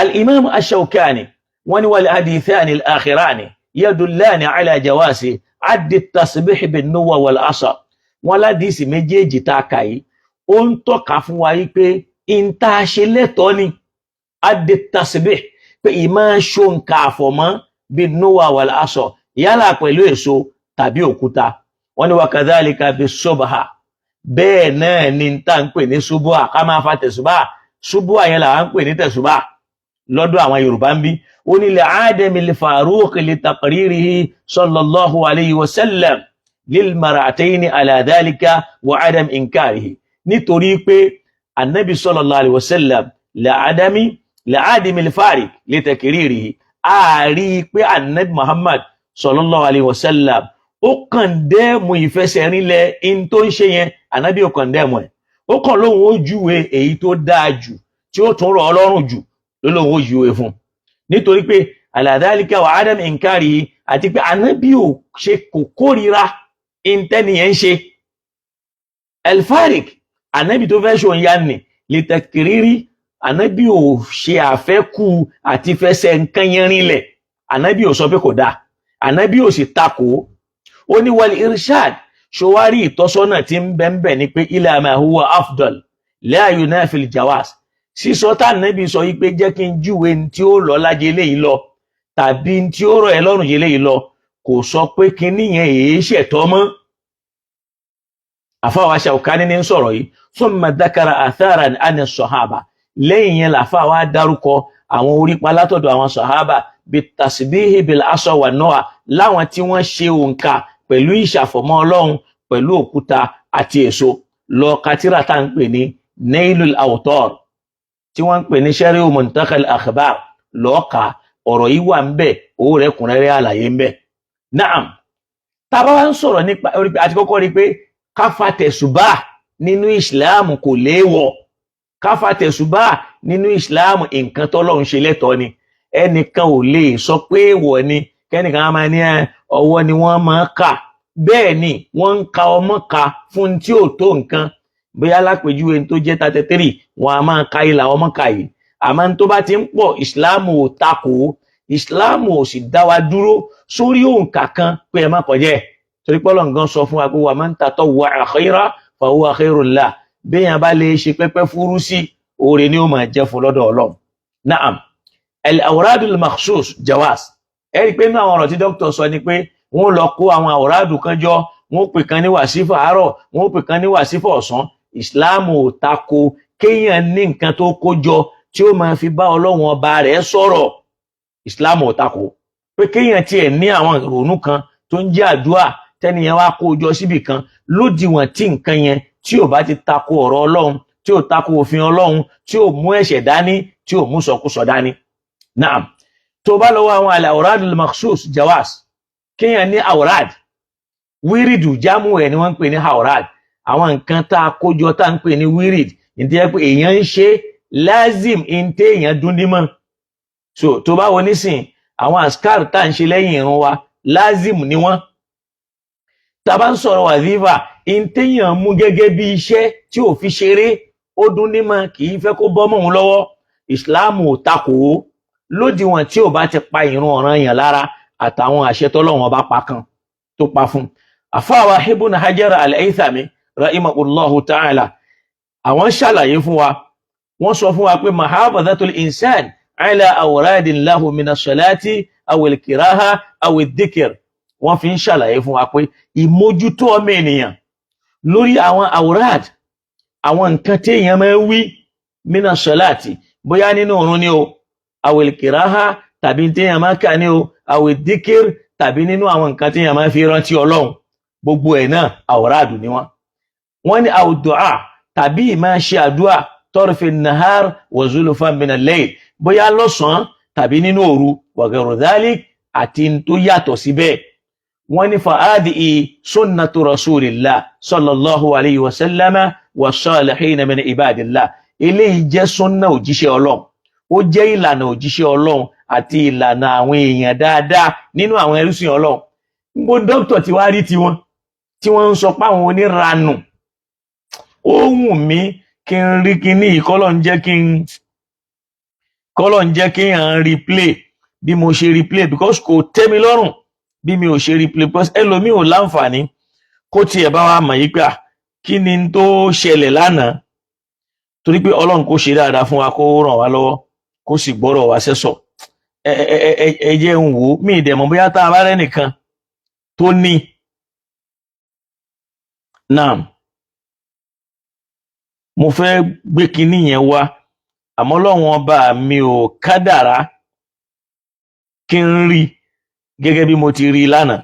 Al-Imam Ash-Shawkani wọ́n ní wal hadithani al-akhirani yadullani ala jawasi addi tasbih bin-nuwa wal-asa. Wọ́n ládìísì méjèèjì tá a kà yìí ó ń tọ́ka fún wa yìí pé ìta ṣe lẹ́tọ̀ọ́ ni addi tasbih, pé ìmọ̀ ṣòǹkà àfọ̀mọ́ bin-nuwa wal-asa, yálà pẹ̀lú èso tàbí òkúta. Wọ́n ní wa kadhalika bis-subha, bẹ́ẹ̀ náà ni tá ń pè ní subha, ká máa fa tẹ̀sùbá, subha yẹn là ń pè ní tẹ̀sùbá. lọ́dọ̀ àwọn Yorùbá ń bí ó ní li adami al-faruq li taqririhi sallallahu alayhi wa sallam lil mar'atayn ala dhalika wa adam inkarihi nítorí pé annabi sallallahu alayhi wa sallam li adami al-fariq li taqririhi a rí pé annabi Muhammad sallallahu alayhi wa sallam ó kọ̀ndẹ́mù ìfẹsẹ̀rinlẹ̀ in tó ń ṣe yẹn annabi ó kọ̀ndẹ́mù ẹ̀ ó kàn lóhun ó júwe èyí tó dáa jù tí ó tún rọ̀ ọlọ́run jù lóhun ó júwe fún nítorí pé aladhalika wa adam inkari àti pé anábì ò ṣe kò kórìíra intẹ́niyẹn ṣe elfarik anábì tó fẹ́ ṣòun yá nì lè tẹ̀kìrírí anábì ò ṣe àfẹ́kù àti fẹsẹ̀ nǹkan yẹn rinlẹ̀ anábì ò sọ pé kò dáa anábì ò sì takò ó ní wal irshad ṣòwárí ìtọ́sọ́nà tí ń bẹ́ẹ̀ ní pé ila ma huwa afdal la yunafil jawaz sísọ tá nẹ́bí sọ yí pé jẹ́ kí n júwe tí ó lọ lájẹ eléyìí lọ tàbí tí ó rọ̀ ẹ́ lọ́rùn jẹ eléyìí lọ kò sọ pé kinní yẹn èé ṣẹ̀tọ́ mọ́ àfáwà Ṣaukani ní sọ̀rọ̀ yìí thumma dhakara atharan an as-sahaba lẹ́yìn yẹn làfáwà dárúkọ àwọn orípa látọ̀dọ̀ àwọn sahaba bitasbihi bil asa wa noa láwọn tí wọ́n ṣe òǹkà pẹ̀lú ìṣàfọ̀mọ́ ọlọ́run pẹ̀lú òkúta àti èso lọ katira tá ń pè ní nailul awtar tí wọ́n ń pè ní sharhu muntakha al-akhbar lọ́ọ̀ka ọ̀rọ̀ yìí wà ń bẹ̀ owó rẹ̀ kúnrẹ́rẹ́ àlàyé ń bẹ̀. Naam tàbá wá ń sọ̀rọ̀ nípa àti kọ́kọ́ rí pé káfà tẹ̀sùbá nínú ìsìláàmù kò léèwọ̀ káfà tẹ̀sùbá nínú ìsìláàmù nǹkan tọ́lọ́run ṣe lẹ́tọ̀ọ́ ni ẹnìkan ò lè sọ pé èèwọ̀ ni kẹ́nìkan á máa ní ọwọ́ ni wọ́n máa kà bẹ́ẹ̀ ni wọ́n ń ka ọmọ ka fún tí ò tó nǹkan bóyá lápèjúwe tó jẹ́ 33 wọn a máa ka ìlà ọmọ ka yìí àmọ́ tó bá ti ń pọ̀ ìsìláàmù ò takò ìsìláàmù ò sì dá wa dúró sórí òǹkà kan pé ẹ má kọjá ẹ̀ torí pé Ọlọ́run gan sọ fún wa pé wa man tatawwa'a khayran fa huwa khayrun lah béèyàn bá lè ṣe pẹ́pẹ́ fúrú sí oore ni ó máa jẹ́ fún lọ́dọ̀ Ọlọ́run. Naam al-awradul makhsus jawaz ẹ rí pé inú àwọn ọ̀rọ̀ tí dókítà sọ ni pé wọ́n lọ kó àwọn àwòrádù kan jọ wọ́n pè kan ní wàsífà àárọ̀ wọ́n pè kan ní wàsífà ọ̀sán ìsìláàmù ò tako kéèyàn ní nǹkan tó kó jọ tí ó máa fi bá Ọlọ́run ọba rẹ̀ sọ̀rọ̀ ìsìláàmù ò tako pé kéèyàn tiẹ̀ ní àwọn ìrònú kan tó ń jẹ́ àdúrà tẹ́niyẹn wá kó jọ síbì kan lódiwọ̀n tí nǹkan yẹn tí ò bá ti tako ọ̀rọ̀ Ọlọ́run tí ò tako òfin Ọlọ́run tí ò mú ẹ̀ṣẹ̀ dání tí ò mú sọkúsọ dání. Naam tó bá lọ́wọ́ àwọn al-awradul makhsus jawaz kéèyàn ní awrad wíìrìdù jámù ẹ̀ ni wọ́n ń pè ní awrad àwọn nǹkan tá a kójọ tá ń pè ní wíìrìd ìdí ẹ pé èèyàn ń ṣe lázìm ìntẹ́ èèyàn dún nímọ̀ so tó bá wọ nísìn àwọn askar tá ń ṣe lẹ́yìn ìrun wa lázìm ni wọ́n tá bá ń sọ̀rọ̀ wàzífà ìntẹ́ èèyàn mú gẹ́gẹ́ bí iṣẹ́ tí ò fi ṣeré ó dún nímọ̀ kì í fẹ́ kó bọ́ mọ́ òun lọ́wọ́ ìsìláàmù ò takò ó lódiwọ̀n tí ò bá ti pa ìrun ọ̀ranyàn lára àtàwọn àṣẹ tọ́lọ́run ọba pa kan tó pa fún àfáwà Ibn Hajar al-Haythami rahimahullahu ta'ala àwọn ṣàlàyé fún wa wọ́n sọ fún wa pé mahabadatul insan ala awradin lahu min as-salati aw al-kiraha aw ad-dhikr wọ́n fi ń ṣàlàyé fún wa pé ìmójútó ọmọ ènìyàn lórí àwọn awrad àwọn nǹkan tí èèyàn máa ń wí min as-salati bóyá nínú òrun ni o aw al-kiraha tàbí tí èèyàn máa kà ní o aw ad-dhikr tàbí nínú àwọn nǹkan tí èèyàn máa fi rántí Ọlọ́run gbogbo ẹ̀ náà awradu ni wọ́n ní àwùdùá tàbí ìmá ṣe àdúà tọ́rọfẹ́ nahar wa zulufan min al-layl bóyá lọ́sàn tàbí nínú òru wa ghayru dhalik àti tó yàtọ̀ síbẹ̀ wọ́n ní fa'adi'i sunnatu rasulillah sallallahu alayhi wa sallama wa salihin min ibadillah eléyìí jẹ́ sunna òjíṣẹ́ Ọlọ́run ó jẹ́ ìlànà òjíṣẹ́ Ọlọ́run àti ìlànà àwọn èèyàn dáadáa nínú àwọn ẹrúsìn Ọlọ́run gbogbo dókítà tí wá rí tiwọn tí wọ́n ń sọ pé àwọn oníranù ó wù mí kí n rí kíní kọ́lọ̀ ń jẹ́ kí n replay bí mo ṣe replay because kò tẹ́ mi lọ́rùn bí mi ò ṣe replay because ẹlòmíì ò láǹfààní kó tiẹ̀ bá wa mọ̀ yí pé kí ni tó ṣẹlẹ̀ lánàá torí pé Ọlọ́run kó ṣe dáadáa fún wa kó ràn wá lọ́wọ́ kó sì gbọ́rọ̀ wá sẹ́sọ̀ ẹ jẹ́ ń wò ó mí ìdẹ̀mọ̀ bóyá tá a bá rẹ́ nìkan tó ní naam mo fẹ́ gbé kinní yẹn wá àmọ́ Ọlọ́run ọba mi ò kádàrá kí n rí gẹ́gẹ́ bí mo ti rí lánàá,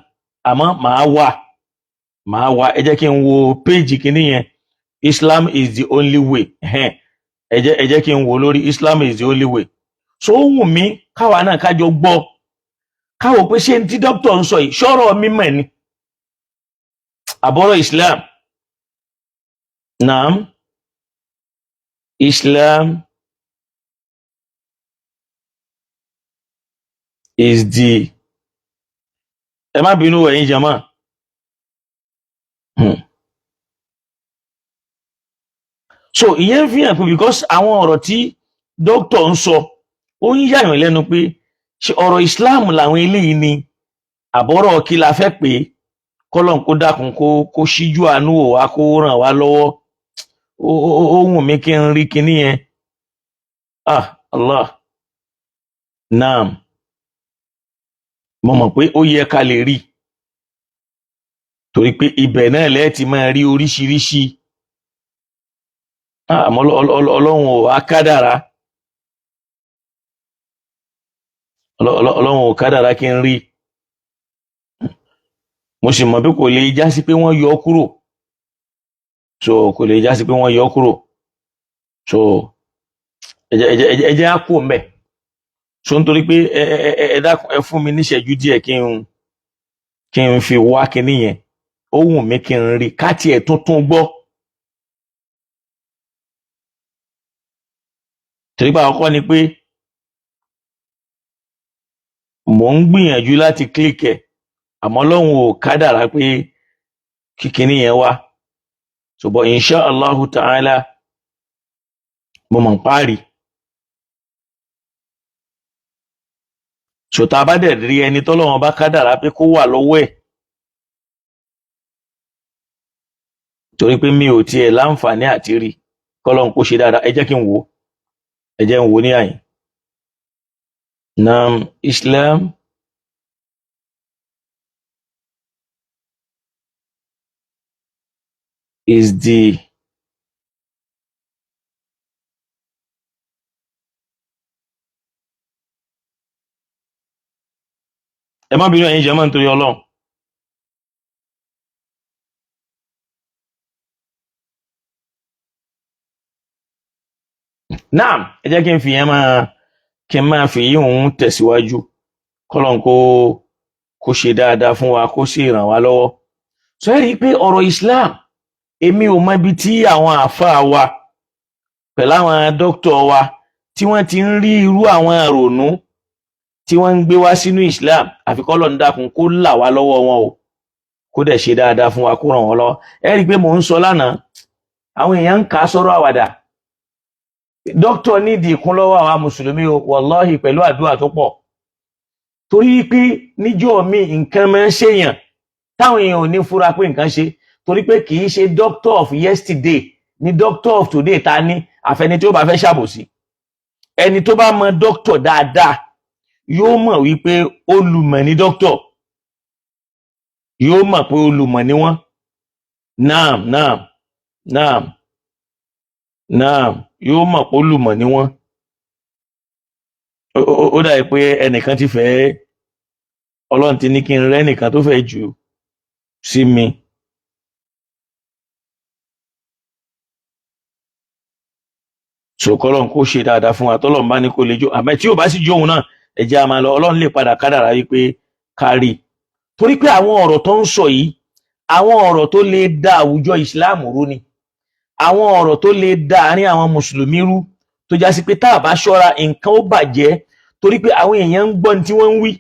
àmọ́ màá wà ẹ jẹ́ kí n wo péjì kìíní yẹn, Islam is the only way. Ẹ jẹ́ kí n wò lórí Islam is the only way. So ó wù mí káwa náà kájọ gbọ́, káwò pé ṣé tí dókítà ń sọ yìí ṣọ́rọ̀ mímọ̀ ni àbọ̀rọ̀ Islam. Naam, Islam is the, ẹ má bínú ẹ̀yin jama. So ìyẹn fi hàn pé because àwọn ọ̀rọ̀ tí dókítà ń sọ ó ń yàyàn lẹ́nu pé ṣe ọ̀rọ̀ Islam làwọn eléyìí ni àbọ̀rọ̀ kí la fẹ́ pé kọ́lọ́n kó dákun kó ṣíjú àánú wò wá kó ràn wá lọ́wọ́. Ó wù mí kí n rí kinní yẹn. Allah, naam, mo mọ̀ pé ó yẹ ká lè rí torí pé ibẹ̀ náà lẹ́ẹ̀tì máa rí oríṣiríṣi. Àmọ́ Ọlọ́run ò wá kádàrá, Ọlọ́run ò kádàrá kí n rí. Mo sì mọ̀ pé kò lè já sí pé wọ́n yọ kúrò, so kò lè já sí pé wọ́n yọ kúrò, so ẹ jẹ́ á kú mbẹ̀. So nítorí pé ẹ dákun ẹ fún mi níṣẹ́jú díẹ̀ kí n fi wá kinní yẹn, ó wù mí kí n rí ká tiẹ̀ tuntun gbọ́. Torí pé àkọ́kọ́ ni pé mò ń gbìyànjú láti click ẹ̀, àmọ́ Ọlọ́run ò kádàrá pé kíkiní yẹn wá. So but insha Allahu ta'ala mo mọ̀ ń parí. So tá a bá dẹ̀ rí ẹni tọ́lọ́run bá kádàrá pé kó wà lọ́wọ́ ẹ̀, torí pé mi ò tiẹ̀ láǹfààní àti rí, kọ́lọ́run kó ṣe dáadáa. Ẹ jẹ́ kí n wò ó, ẹ jẹ́ n wò ó ní àyìn. Naam, Islam is the ẹ má bínú ẹ̀yin jàmáà nítorí Ọlọ́run. Naam, ẹ jẹ́ kí n fi yẹn kí n máa fi yíhun tẹ̀síwájú, kọ́lọ́n kó ṣe dáadáa fún wa, kó sì ràn wá lọ́wọ́. So ẹ rí i pé ọ̀rọ̀ Islam, èmi ò mọ ibi tí àwọn àáfàá wa pẹ̀lú àwọn dókítà wa tí wọ́n ti ń rí irú àwọn àrònú tí wọ́n ń gbé wá sínú Islam, àfi kọ́lọ́n dákun kó là wá lọ́wọ́ wọn o, kó dẹ̀ ṣe dáadáa fún wa, kó ràn wọ́n lọ́wọ́. Ẹ rí i pé mò ń sọ lánàá, àwọn èèyàn ń kà á sọ̀rọ̀ àwàdà. Dókítà nídìí ìkún lọ́wọ́ àwa mùsùlùmí o, wàláhì, pẹ̀lú àdúrà tó pọ̀. Torí pé níjọ́ mi nǹkan máa ń ṣèyàn táwọn èèyàn ò ní fura pé nǹkan ṣe, torí pé kì í ṣe doctor of yesterday ni doctor of today ta ní, àfẹni tí ó bá fẹ́ ṣàbòsí. Ẹni tó bá mọ dókítà dáadáa yóò mọ̀ wípé olùmọ̀ ni dókítà, yóò mọ̀ pé olùmọ̀ ni wọ́n. Naam, yóò mọ̀ pé olùmọ̀ ni wọ́n. Ó dàbí pé ẹnìkan ti fẹ́, Ọlọ́run ti ní kí n rẹ́ nìkan tó fẹ́ jù sí mi. Ṣòkọ́lọ́n kó ṣe dáadáa fún wa, tọ́lọ́run bá ní kó lè jó, àmọ́ tí ò bá sì jó òun náà, ẹ jẹ́ a máa lọ, Ọlọ́run lè padà kádàrá wípé kárí. Torí pé àwọn ọ̀rọ̀ tó ń sọ yìí, àwọn ọ̀rọ̀ tó lè dá àwùjọ ìsìláàmù rú ni, àwọn ọ̀rọ̀ tó lè dá àárín àwọn mùsùlùmí rú, tó já sí pé tá a bá ṣọ́ra nǹkan ó bàjẹ́, torí pé àwọn èèyàn ń gbọ́ ní tí wọ́n ń wí,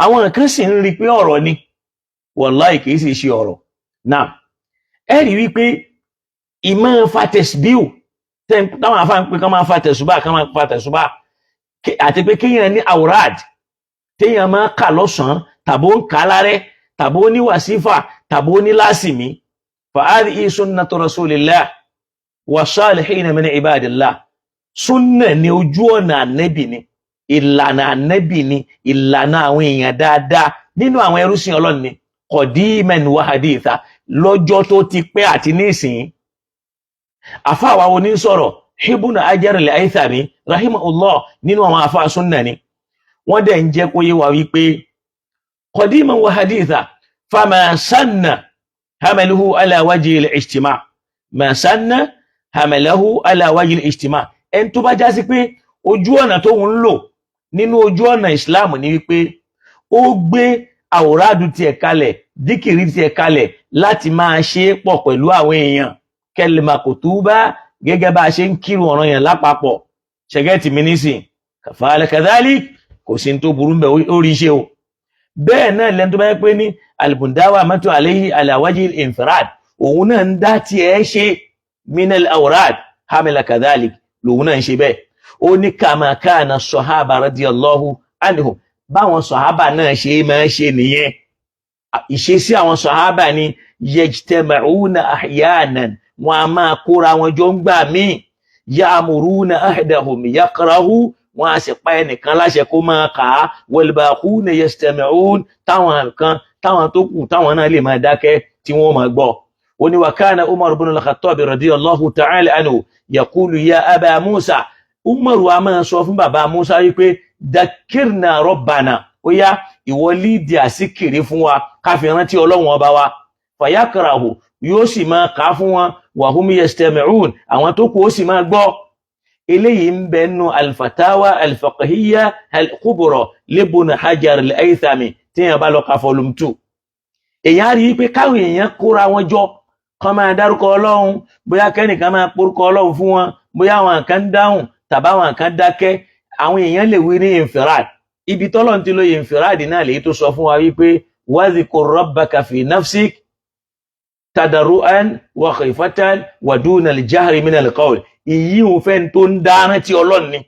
àwọn nǹkan sì ń rí pé ọ̀rọ̀ ni, wàláì kìí sì ṣe ọ̀rọ̀. Náà ẹ rí wípé ìmọ̀ fa tẹ̀síbíù táwọn afá ń pè kán máa fa tẹ̀sùbá àti pé kéèyàn ní àwòrán téèyàn máa kà lọ́sàn-án tàbó ń kà lárẹ́ tàbó ní wàsífà tàbó ní lásìmí. فهذه سنة رسول الله والصالحين من عباد الله. Súnnà ni, ojú ọ̀nà ànábì ni, ìlànà ànábì ni, ìlànà àwọn èèyàn dáadáa nínú àwọn ẹrúsìn Ọlọ́run ni, qadiman wa haditha, lọ́jọ́ tó ti pẹ́ àti nísìnyí. Àfáà wa wo ní sọ̀rọ̀? Ibn Hajar al-Haythami rahimahullah nínú àwọn àfáà súnnà ni wọ́n dẹ̀ ń jẹ́ kó yé wa wípé qadiman wa haditha fama sanna hamaluhu ala wajhi al-ijtima' ma sanna hamalahu ala wajhi al-ijtima' ẹni tó bá já sí pé ojú ọ̀nà tó ń lò nínú ojú ọ̀nà Islam ni wípé ó gbé àwòrádù tiẹ̀ kalẹ̀ díkìrí tiẹ̀ kalẹ̀ láti máa ṣe pọ̀ pẹ̀lú àwọn èèyàn kẹlìmà kutuba gẹ́gẹ́ bá ṣe ń kírun ọ̀ranyàn lápapọ̀ ṣẹgẹ́tì mínísìn kàfàlẹ̀ kadhalik kò sí tó burú bẹ̀ orí iṣẹ́ o bẹ́ẹ̀ náà lẹ́nu tó bá yẹ pé ní al-mudawamatu alayhi ala wajhi al-infirad òun náà ń dá tiẹ̀ ṣe minal awrad hamila kadhalik lòun náà ń ṣe bẹ́ẹ̀ ó ní kama kana sahaba radiyallahu anhum báwọn sahaba náà ṣe máa ṣe nìyẹn ìṣesí àwọn sahaba ni yajtama'una ahyanan wọn a máa kóra wọn jọ ń gbà míì ya'muruna ahdahum yaqra'u wọn a sì pa ẹnìkan láṣẹ kó máa kà á wal baquna yastami'un táwọn tó kù táwọn náà lè máa dákẹ́ tí wọ́n máa gbọ́ ó ní wa kana Umar ibn al-Khattab radiyallahu ta'ala anhu yaqulu ya aba Musa Umaru a máa sọ fún bàbá Musa wípé dakirna rabbana ó yá ìwọ lídìí àsíkiri fún wa ká fi rántí Ọlọ́run ọba wa fayakrahu yóò sì máa kà fún wọn wa hum yastami'un àwọn tó kù ó sì máa gbọ́ eléyìí ń bẹ nínú al-fatawa al-fiqhiyya al-kubra libn Hajar al-Haythami tí yẹn bá lọ ka volume 2 èyàn rí pé káwọn èèyàn kóra wọn jọ kán máa dárúkọ Ọlọ́run bóyá kẹ́nìkan máa porúkọ Ọlọ́run fún wọn bóyá àwọn kan dáhùn tàbáwọn kan dákẹ́ àwọn èèyàn lè wí ní infirad ibi tọ́lọ́run ti lo infirad náà lèyí tó sọ fún wa wípé wadhkur rabbaka fi nafsik tadarru'an wa khifatan wa duna al-jahri min al-qawl ìyí òun fẹ́ tó ń dá rántí Ọlọ́run ni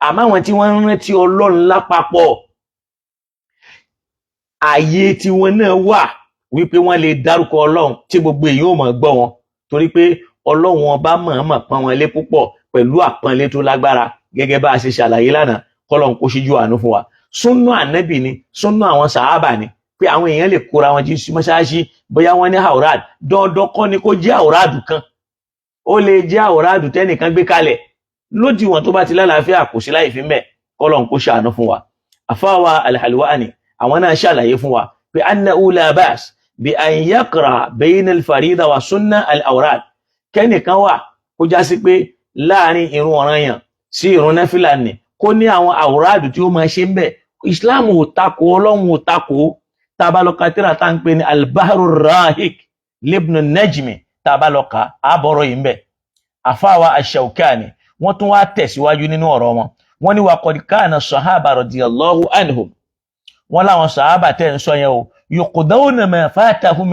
àmọ́ àwọn tí wọ́n ń rántí Ọlọ́run lápapọ̀ ààyè tí wọ́n náà wà wípé wọ́n lè dárúkọ Ọlọ́run tí gbogbo èyí ò mọ̀ gbọ́ wọn torí pé Ọlọ́run ọba mọ̀ọ́mọ̀ pọ́n wọn lé púpọ̀ pẹ̀lú àpọ́nlé tó lágbára gẹ́gẹ́ bá a ṣe ṣàlàyé lánàá kọ́lọ́n kó ṣíjú àánú fún wa súnnà ànábì ni súnnà àwọn sàhábà ni pé àwọn èèyàn lè kóra wọn jí mọ́ṣáláṣí bóyá wọ́n ní àwòrán dandan kọ́ ni kó jẹ́ àwòrán kan ó lè jẹ́ àwòrán tẹ́nìkan gbé kalẹ̀ lódiwọ̀n tó bá ti lálàáfíà kò sí láì fi mẹ́ kọ́lọ́n kó ṣàánú fún wa àfáwà al-Halwani àwọn náà ṣàlàyé fún wa pé annahu la bas bi an yaqra bayna al-farida wa sunna al-awrad kẹ́nìkan wà kó já sí pé láàrin ìrun ọ̀ranyàn sí ìrun náfìlà ni kó ní àwọn àwòrádù tí ó máa ṣe ń bẹ̀ Islam ò takò Ọlọ́run ò takò tabalọ́ka tíra tá ń pè ní al-Bahru ar-Rahiq libn an-Najmi tabalọ́ka àbọ̀rọ̀ yìí ń bẹ̀ àfáwà ash-Shawkani wọ́n tún wá tẹ̀síwájú nínú ọ̀rọ̀ wọn wọ́n ní wa qad kana sahaba radiyallahu anhum wọ́n láwọn sahaba tẹ́ ń sọ yẹn o yuqdawna ma fatahum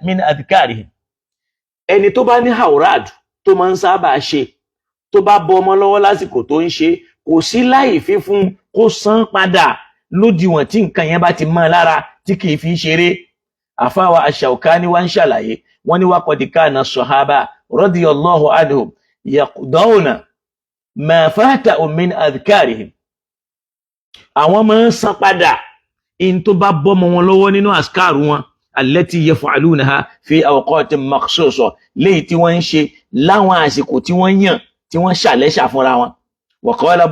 min adhkarihim ẹni tó bá ní àwòrádù tó máa ń sábà ṣe tó bá bọ́ ọmọ lọ́wọ́ lásìkò tó ń ṣe kò sí láì fi fún kó san padà lódiwọ̀n tí nǹkan yẹn bá ti mọ́ lára tí kìí fi ṣeré àfáwà ash-Shawkani wá ń ṣàlàyé wọ́n ní wa qad kana sahaba radiyallahu anhum yaqdawna ma fatahum min adhkarihim àwọn máa ń san padà in tó bá bọ́ ọmọ wọn lọ́wọ́ nínú àsìkáàrù wọn allati yaf'alunaha fi awqatin makhsusa léyìí tí wọ́n ń ṣe láwọn àsìkò tí wọ́n yàn tí wọ́n ṣàlẹ́ṣà fúnra wọn wa qala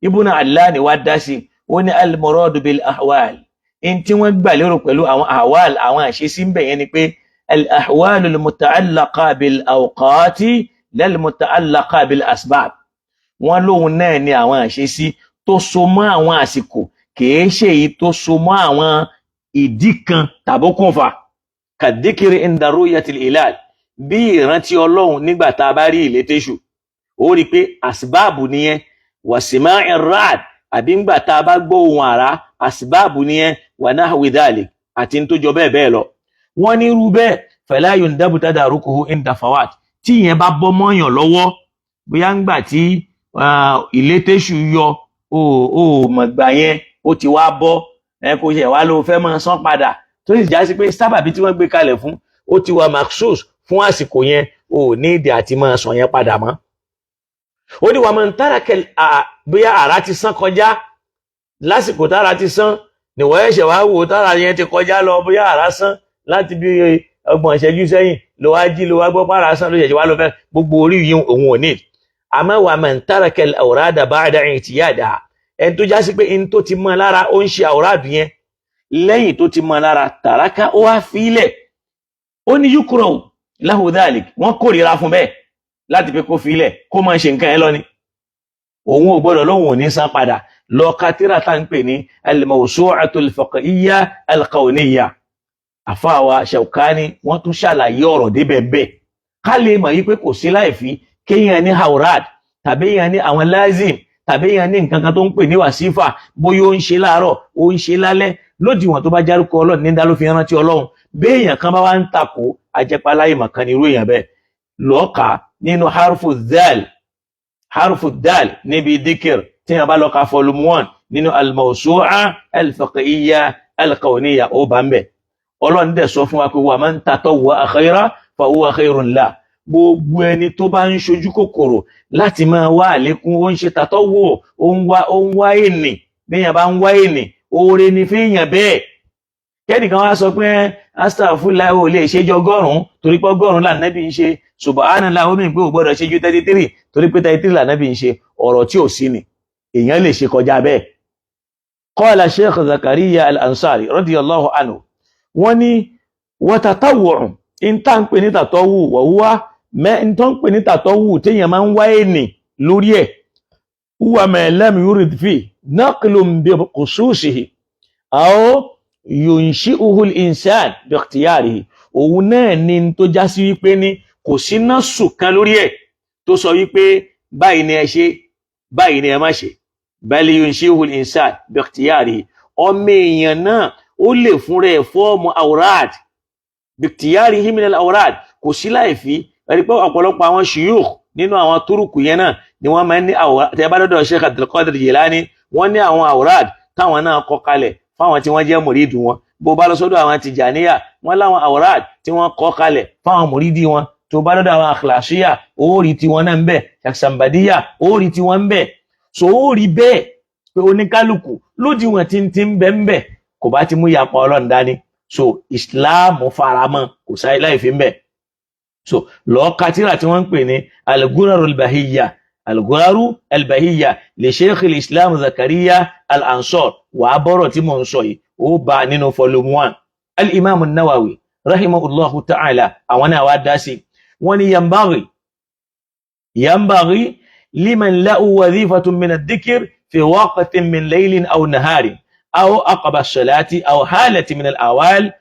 ibn Adlan wá dá sí ó ní al-muradu bil ahwal in tí wọ́n gbà lérò pẹ̀lú àwọn ahwal àwọn àṣesí ń bẹ̀ yẹn ni pé al-ahwal al-muta'allaqa bil awqati lal-muta'allaqa bil asbab wọ́n lóhun náà ni àwọn àṣesí tó so mọ́ àwọn àsìkò kìí ṣe èyí tó so mọ́ àwọn ìdí kan tàbókùnfà kàdíkiri inda ru'yatil hilal bí ìrántí Ọlọ́run nígbà tá a bá rí ìlétésù ó rí pé àsìbáàbù nìyẹn wàsímáì rad àbí ńgbà tá a bá gbọ́ ohùn àrá àsìbáàbù nìyẹn wa nahwi dhalik àti tó jọ bẹ́ẹ̀ bẹ́ẹ̀ lọ wọ́n ní irú bẹ́ẹ̀ fala yundabu tadarukuhu inda fawat tí ìyẹn bá bọ́ mọ́yàn lọ́wọ́ bóyá ńgbà tí ìlétésù yọ ó mọ̀gbà yẹn ó ti wá bọ́ kò ṣe wá ló fẹ́ máa san padà tó sì já sí pé sábàbí tí wọ́n gbé kalẹ̀ fún ó ti wà maxus fún àsìkò yẹn ò ní ìdí àti máa san yẹn padà mọ́ ó ní wà máa ń tára bóyá àrá ti sán kọjá lásìkò tára ti sán ni wọ́n ẹ̀ṣẹ̀ wá wò tára yẹn ti kọjá lọ bóyá àrá sán láti bí ọgbọ̀n ìṣẹ́jú sẹ́yìn ló wá jí ló wá gbọ́ pàrọ̀ asán ló ṣẹ̀ṣẹ̀ wá lọ fẹ́ gbogbo orí yìí òun ò ní. àmọ́ wà man taraka al-awrada ba'da i'tiyadaha ẹni tó já sí pé in tó ti mọ́ lára ó ń ṣe àwòrádù yẹn lẹ́yìn tó ti mọ́ lára tàrákà ó wá fílẹ̀ ó ní yukrahu lahu dhalik wọ́n kórìíra fún bẹ́ẹ̀ láti pé kó fílẹ̀ kó máa ṣe nǹkan ẹ lọ ni òun ò gbọ́dọ̀ lóhun ò ní san padà lọ ka tírà tá ń pè ní al-mawsu'atul fiqhiyya al-qawniyya àfáàwà Shawkani wọ́n tún ṣàlàyé ọ̀rọ̀ débẹ̀ bẹ́ẹ̀ ká lè mọ̀ yí pé kò sí láìfí kéèyàn ní haurad tàbí èèyàn ní àwọn lazim tàbí èèyàn ní nǹkan kan tó ń pè ní wàsífà bóyá ó ń ṣe láàárọ̀ ó ń ṣe lálẹ́ lódiwọ̀n tó bá járúkọ Ọlọ́run ní dá ló fi rántí Ọlọ́run béèyàn kan bá wá ń takò ajẹpaláyé mọ̀kan ní irú èèyàn bẹ́ẹ̀ lọ́ọ̀ka nínú harfu dal níbi díkìr tí wọ́n bá lọ́ka volume 1 nínú al-mawsu'a al-fiqhiyya al-qawniyya ó bá ń bẹ̀ Ọlọ́run dẹ̀ sọ fún wa pé wa man tatawwa'a khayran fa huwa khayrun lahu gbogbo ẹni tó bá ń ṣojú kòkòrò láti máa wá àlékún ó ń ṣe tàtọ́wò ó ń wá ènì béèyàn bá ń wá ènì oore ni fẹ́yàn bẹ́ẹ̀ kẹ́nìkan wá sọ pé astaghfirullah ò lè ṣe ju 100 torí pé 100 lànàbí ń ṣe subhanallah ó mìí pé ò gbọ́dọ̀ ṣe ju 33 torí pé 33 lànàbí ń ṣe ọ̀rọ̀ tí ò sí ni èèyàn lè ṣe kọjá bẹ́ẹ̀. qala Sheikh Zakaria al-Ansari radiyallahu anhu wọ́n ní wa tatawwu in tá ń pè ní tàtọ́wù wọ̀wúwá mẹ́ tó ń pè ní tàtọ́wù téèyàn máa ń wá ènì lórí ẹ̀ wúwa mẹ́lẹ́m yurid fi naqlun bi khususihi aw yunshi'uhu al-insan bi ikhtiyarihi òun náà ni tó já sí wípé ní kò sí násù kan lórí ẹ̀ tó sọ wípé báyìí ni ẹ ṣe báyìí ni ẹ má ṣe bal yunshi'uhu al-insan bi ikhtiyarihi ọmọ èèyàn náà ó lè fúnra ẹ̀ fọ́ọ̀mù awrad bìtìyàrí min al-awrad kò sí láìfí ẹ̀rí pé ọ̀pọ̀lọpọ̀ àwọn shuyukh nínú àwọn túrùkù yẹn náà ni wọ́n máa ń ní awrad tẹ́ bá dọ́dọ̀ Sheikh Abdul Qadir Jilani wọ́n ní àwọn awrad táwọn náà kọ kalẹ̀ fáwọn tí wọ́n jẹ́ mùrídù wọn bó bá lọ sọ́dọ̀ àwọn Tijaniya wọ́n láwọn awrad tí wọ́n kọ kalẹ̀ fáwọn mùrídì wọn tó bá dọ́dọ̀ àwọn Akhlashiya orí tí wọ́n náà ń bẹ Shaksambadiya orí tí wọ́n ń bẹ so orí bẹ́ẹ̀ pé oníkálukú lódiwọ̀n tí ń bẹ ń bẹ kò bá ti mú yapa Ọlọ́run dání so Islam faramọ́ kò sáyé láìfí ń bẹ̀ so lọ katira tí wọ́n ń pè ní al-Ghuraru al-Bahiyya li Sheikh al-Islam Zakaria al-Ansari wà bọ́rọ̀ tí mo ń sọ yìí ó bá nínú volume 1 al-Imam an-Nawawi rahimahullahu ta'ala àwọn náà wá dá sí wọ́n ní yanbaghi liman lahu wadhifatun min ad-dhikr fi waqtin min laylin aw naharin أو عقب الصلاة أو حالة من الأحوال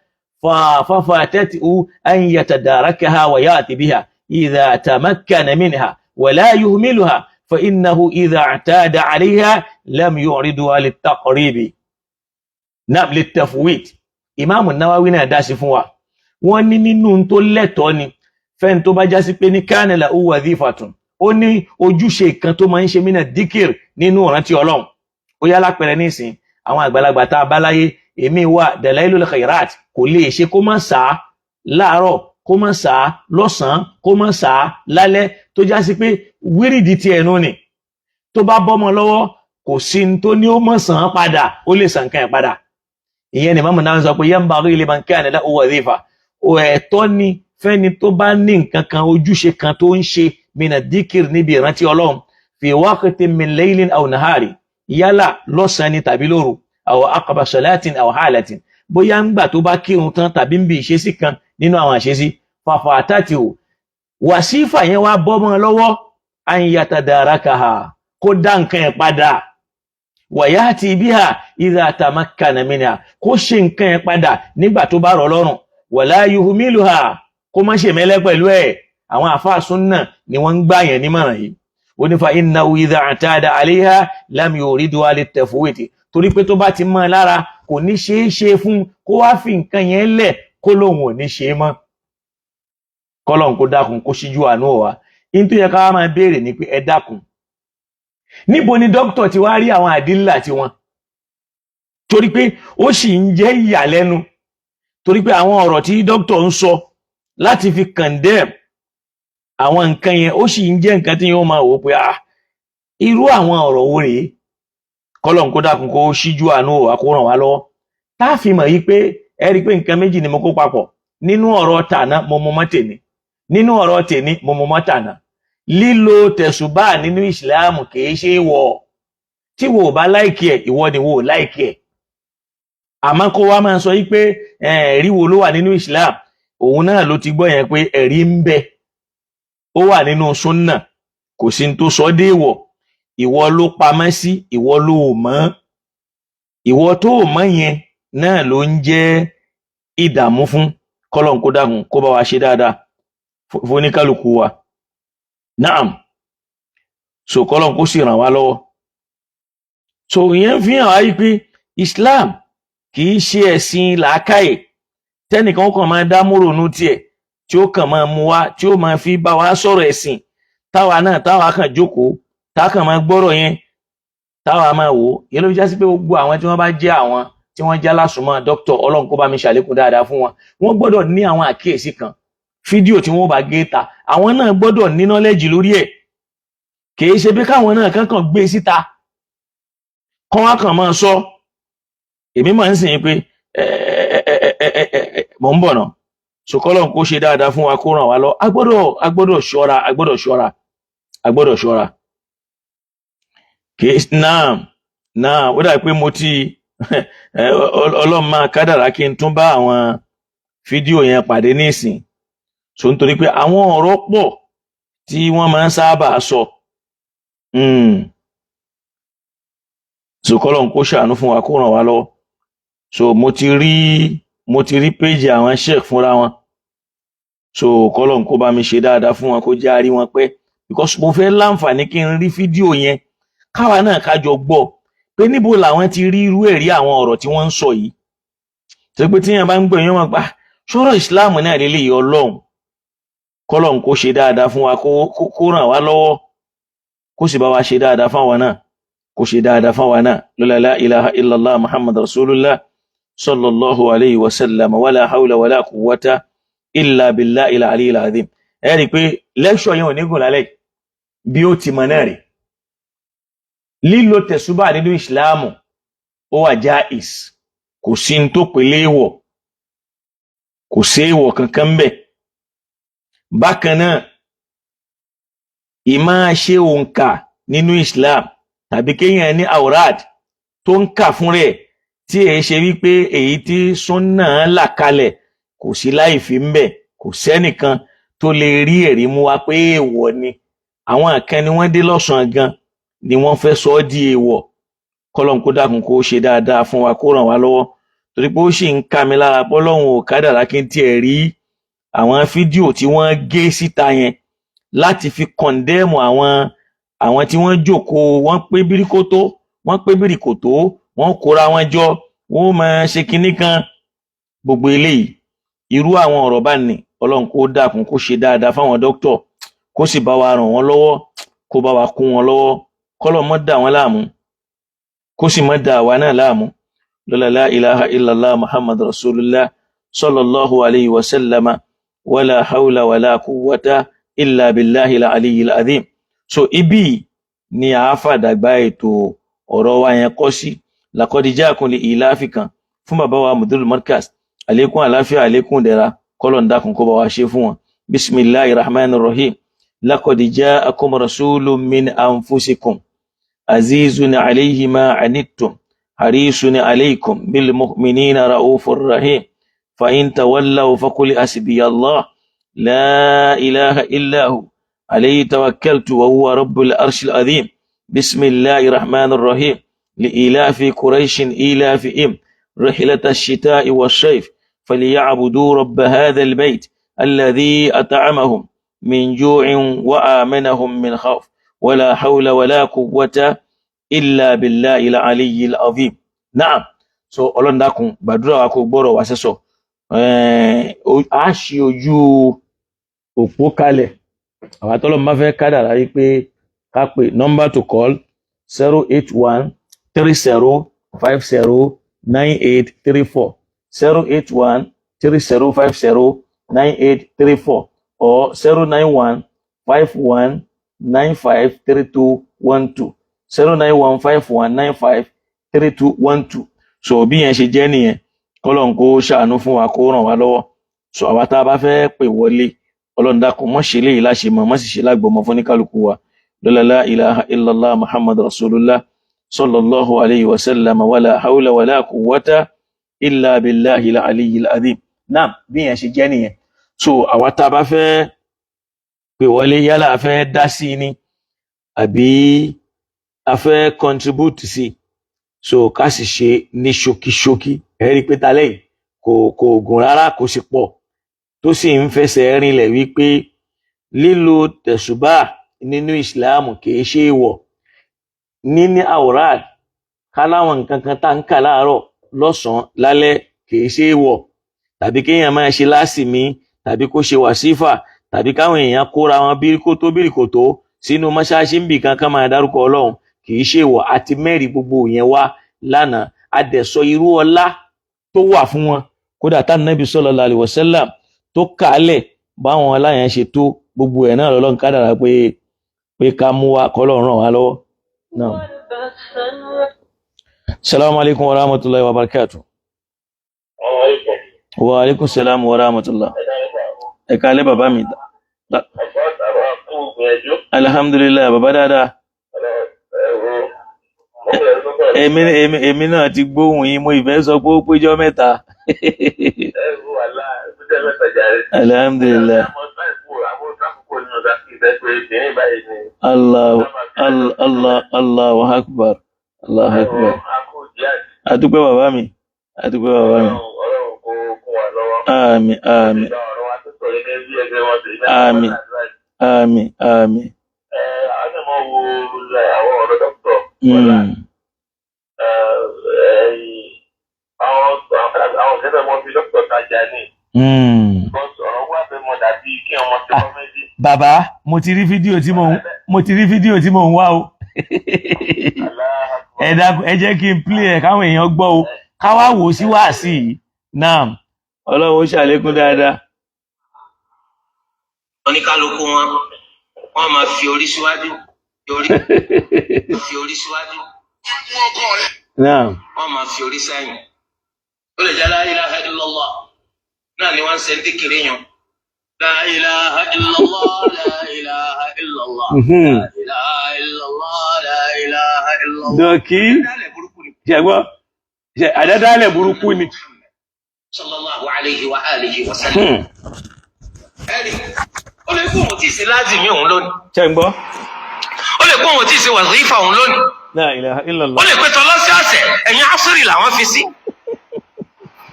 ففاتته أن يتداركها ويأتي بها إذا تمكن منها ولا يهملها فإنه إذا اعتاد عليها لم يعرضها للتقريب نعم للتفويت إمام النووي ناداس فوا وأن ننون تلتوني فإن تبجاس بني كان له وظيفة أني أجوشي كنتو منشي من الذكر ننو رانتي أولون ويالا كبيرانيسي àwọn àgbàlagbà tá bá láyé èmi wà dalailul khairat kò lè ṣe kó má sá láàárọ̀ kó má sá lọ́sàn kó má sá lálẹ́ tó já sí pé wírìdì tí ẹnu ni tó bá bọ́mọ lọ́wọ́ kò sí tó ní ó mọ̀ sàn padà ó lè sàn kan padà ìyẹn ni Imam Nawawi sọ pé yanbaghi liman kana lahu wadhifa ó ẹ̀tọ́ ni fẹ́ni tó bá ní nǹkan kan ojúṣe kan tó ń ṣe mina dhikr níbi ìrántí Ọlọ́run fi waqtin min laylin aw nahari yálà lọ́sàn ni tàbí lóru aw aqaba salatin aw halatin bóyá ń gbà tó bá kírun tán tàbí ń bí ìṣesí kan nínú àwọn àṣesí fafatati o wàsífà yẹn wá bọ́ mọ́ lọ́wọ́ an yatadarakaha kó dá nǹkan ẹ̀ padà wa yati biha idha tamakkana minha kó ṣe nǹkan ẹ̀ padà nígbà tó bá rọ̀ lọ́rùn wala yuhmiluha kó má ṣe mẹ́lẹ́ pẹ̀lú ẹ̀ àwọn àfáà súnnà ni wọ́n ń gbà yẹn nímọ̀ràn yìí onífa innahu idha i'tada 'alayha lam yuriduha lit-tafwit torí pé tó bá ti mọ́ lára kò ní ṣe fún kó wá fi nǹkan yẹn lẹ̀ kó lóhun ò ní ṣe mọ́ kọ́lọ̀n kó dákun kó ṣíjú àánú wa in tó yẹ ká máa béèrè ní pé ẹ dákun níbo ni dókítà ti wá rí àwọn àdílà tí wọn torí pé ó sì ń jẹ́ ìyàlẹ́nu torí pé àwọn ọ̀rọ̀ tí dókítà ń sọ láti fi condemn àwọn nǹkan yẹn ó sì ń jẹ́ nǹkan tí yóò máa wò pé irú àwọn ọ̀rọ̀ wo rèé kọ́lọ̀n kó dákun kó ṣíjú àánú wa kó ràn wá lọ́wọ́ tá a fi mọ̀ yí pé ẹ rí pé nǹkan méjì ni mo kó papọ̀ nínú ọ̀rọ̀ tàná mo mú mọ́ tèmi, nínú ọ̀rọ̀ tèmi mo mú mọ́ tàná. Lílo tẹ̀sùbá nínú ìsìláàmù kìí ṣe wọ̀. Tí wo bá láìkí ẹ̀, ìwọ ni wo láìkí ẹ̀. Àmọ́ kó wá máa sọ wípé ẹ̀rí wo ló wà nínú ìsìláàmù, òun náà ló ti gbọ́ yẹn pé ẹ̀rí ń bẹ, ó wà nínú súnnà, kò sí tó sọ déèwọ̀. Ìwọ ló pamọ́ sí, ìwọ ló mọ̀. Ìwọ tó mọ̀ yẹn náà ló ń jẹ́ ìdààmú fún. Kọ́lọ́n kó dákun kó bá wa ṣe dáadáa fún oníkálukú wa. Naam. So kọ́lọ́n kó sì ràn wá lọ́wọ́. So ìyẹn fi hàn wáyé pé Islam kìí ṣe ẹ̀sìn làákàyè tẹ́nìkan kàn máa dá mórònú tiẹ̀ tí ó kàn máa mú wá, tí ó máa fi bá wa sọ̀rọ̀ ẹ̀sìn, táwa kàn jókòó, táwa kàn máa gbọ́rọ̀ yẹn, táwa máa wò ó. Ìyẹn ló fi já sí pé gbogbo àwọn tí wọ́n bá jẹ́ àwọn tí wọ́n já lásùnmọ́ dókítà, Ọlọ́run kó bá mi ṣàlékún dáadáa fún wọn, wọ́n gbọ́dọ̀ ní àwọn àkíyèsí kan. Fídíò tí wọ́n bá gé ta, àwọn náà gbọ́dọ̀ ní nọ́lẹ́jì lórí ẹ̀. Kìí ṣe bí káwọn náà kàn gbé síta kán wá kàn máa sọ. Èmi máa ń sìn pé mò ń bọ̀ náà. So kọ́lọ́run kó ṣe dáadáa fún wa, kó ràn wá lọ. A gbọ́dọ̀ ṣọ́ra. Náà ó dà pé mo ti Ọlọ́run máa kádàrá kí n tún bá àwọn fídíò yẹn pàdé nísìn. So nítorí pé àwọn ọ̀rọ̀ pọ̀ tí wọ́n máa ń sábà sọ. So kọ́lọ́run kó ṣàánú fún wa, kó ràn wá lọ́wọ́. So mo ti rí péjì àwọn sheikh fúnra wọn. So kọ́lọ́run kó bá mi ṣe dáadáa fún wọn, kó jẹ́ àrí wọn pẹ́, because mo fẹ́ láǹfààní kí n rí fídíò yẹn káwa náà kájọ gbọ́ pé níbo làwọn ti rí irú ẹ̀rí àwọn ọ̀rọ̀ tí wọ́n ń sọ yìí. Tó pé tí yẹn bá ń gbọ́ yẹn wọn gbà sọ̀rọ̀ ìsìláàmù náà lélẹ́yìí. Ọlọ́run kọ́lọ́run kó ṣe dáadáa fún wa, kó ràn wá lọ́wọ́, kó sì bá wa ṣe dáadáa fáwọn náà, kó ṣe dáadáa fáwọn náà. La ilaha illallah muhammad rasulullah sallallahu alayhi wa sallam, wala hawla wala quwwata illa billahi al-aliyyil azim. Ẹ rí pé lẹ́kṣọ̀ yẹn ò ní gùn lálẹ́ bí ó ti mọ̀ náà rí. Lílo tẹ̀sùbá nínú ìsìláàmù ó wà jáìs, kò sí ní tó pè léèwọ̀, kò sí èèwọ̀ kankan ń bẹ. Bákan náà, ìmáa ṣe òǹkà nínú Islam tàbí kéèyàn ní àwòrán tó ń kà fún rẹ̀ tí èyí ṣe wípé èyí tí súnnà là kalẹ̀, kò sí láì fi ń bẹ. Kò sẹ́nìkan tó lè rí ẹ̀rí mú wa pé èèwọ̀ ni. Àwọn kan ni wọ́n dé lọ́sàn-án gan ni wọ́n fẹ́ sọ ọ́ di èèwọ̀. Kọ́lọ́run kó dákun kó ṣe dáadáa fún wa, kó ràn wá lọ́wọ́. Torí pé ó sì ń ká mi lára pọ́lọ́run ò kádàrá kí n tiẹ̀ rí àwọn fídíò tí wọ́n gé síta yẹn láti fi kọ̀ndẹ́mù àwọn tí wọ́n jókòó, wọ́n pé bíríkòtó, wọ́n kóra wọn jọ, wọ́n máa ṣe kinní kan. Gbogbo eléyìí, irú àwọn ọ̀rọ̀ bá ní Ọlọ́run kó dákun kó ṣe dáadáa fáwọn dókítà, kó sì bá wa ràn wọ́n lọ́wọ́, kó bá wa kún wọn lọ́wọ́. Kọ́lọ́run má dà wọ́n láàmú, kó sì má dà àwa náà láàmú. La ilaha illallah muhammad rasulullah sallallahu alayhi wa sallam, wala hawla wala quwwata illa billahi al-aliyyil azim. So ibi ni a fàdàgbà ètò ọ̀rọ̀ wa yẹn kọ́ sí. Laqad ja'akum li ilafi kan fún bàbá wa mudirul markaz, àlékún àláfíà, àlékún dẹ̀ra, kọ́lọ́run dákun kó bá wa ṣe fún wọn. Bismillahir rahmanir rahim. Laqad ja'akum rasulun min anfusikum azizun alayhi ma anittum harisun alaykum bil mu'minina raufur rahim. Fa in tawallaw faqul hasbiyallah la ilaha illa hu alayhi tawakkaltu wa huwa rabbul arshil azim. Bismillahir rahmanir rahim. لإلاف قريش إلافهم رحلة الشتاء والصيف فليعبدوا رب هذا البيت الذي أطعمهم من جوع وآمنهم من خوف ولا حول ولا قوة إلا بالله العلي العظيم. نعم. So Ọlọ́run dákun gbàdúrà wa kó gbọ́rọ̀ wa sẹ́sọ. A ṣí ojú òpó kalẹ̀. Àwọn tọ́lọ́run bá fẹ́ kádàrá yí pé ká pè number to call 081 30509834 081 30509834 or 091 51953212 091 51953212. So bí yẹn ṣe jẹ́ nìyẹn. Kọ́lọ́run kó ṣàánú fún wa, kó ràn wá lọ́wọ́. so àwa tá a bá fẹ́ pè wọlé Ọlọ́run dákun mọ́ ṣe léyìí láṣẹ mọ́ mọ́ sì ṣe lágbọ̀mọ́ fún ní kálukú wa la ilaha illallah muhammad rasulullah sallallahu alayhi wa sallam wala hawla wala quwwata illa billahi al-aliyyil azim. Náà bí yẹn ṣe jẹ́ nìyẹn. So àwa tá a bá fẹ́ pè wọlé yálà a fẹ́ dá sí ni àbí a fẹ́ contribute sí, so ká sì ṣe ní ṣókíṣókí. Ẹ rí i pé talẹ́ yìí kò gùn rárá, kò sì pọ̀, tó sì ń fẹsẹ̀ rinlẹ̀ wípé lílo tẹ̀sùbá nínú ìsìláàmù kìí ṣe èèwọ̀. Níní àwòrán káláwọn nǹkan kan tá ń kà láàárọ̀ lọ́sàn-án lálẹ́ kìí ṣe èèwọ̀, tàbí kéèyàn máa ṣe lásìmí, tàbí kó ṣe wàsífà, tàbí káwọn èèyàn kóra wọn bíríkótó sínú mọ́ṣáláṣí ń bì kan máa dárúkọ Ọlọ́run kìí ṣe èèwọ̀. Àti mẹ́rin gbogbo yẹn wá lánàá, adẹ̀sọ irú ọlá tó wà fún wọn, kódà tá Nábì sallallahu alaihi wasallam tó kàálẹ̀ báwọn aláyàn ṣe tó, gbogbo ẹ̀ náà lọ́lọ́run kádàrá pé ká mú wa kọ́lọ́run ràn wá lọ́wọ́. Naam. Assalamu alaikum wa rahmatullahi wa barakatuh. Wa alaikum salam wa rahmatullah. Ẹ káalẹ́ bàbá mi. Alhamdulillah bàbá dáadáa. Èmi náà ti gbóhùn yín, mo ìfẹ́ sọ pé ó péjọ mẹ́ta. Alhamdulillah. Allahu akbar. Allahu akbar. Adúpẹ́ bàbá mi. Adúpẹ́ bàbá mi. Àmín àmín. Àmín àmín àmín. Bàbá, mo ti rí fídíò tí mo ń wá o. Ẹ dákun, ẹ jẹ́ kí n play ẹ̀ káwọn èèyàn gbọ́ o, ká wá wò ó sí wáàsí yìí. Naam, Ọlọ́run ó ṣàlékún dáadáa. Oníkálukú wọn máa fi orí síwájú, fi orí síwájú. Naam. Wọ́n máa fi orí sẹ́yìn. Ó lè jẹ́ la ilaha illallah náà ni wọ́n ń ṣe ń díkìrì yàn. La ilaha illallah, la ilaha illallah, la ilaha illallah, la ilaha illallah. Dọ̀kí, ṣẹ̀gbọ́, àdádálẹ̀ burúkú ni. Sallallahu alayhi wa alihi wa sallam. Ẹ̀rí, ó lè kó òun tí ì ṣe lázìmí òun lónìí. Ṣẹ̀gbọ́. Ó lè kó òun tí ì ṣe wàzífà òun lónìí. La ilaha illallah. Ó lè pẹ́ tọ́ lọ́sí ọ̀sẹ̀, ẹ̀yìn asúrì làwọn fi sí.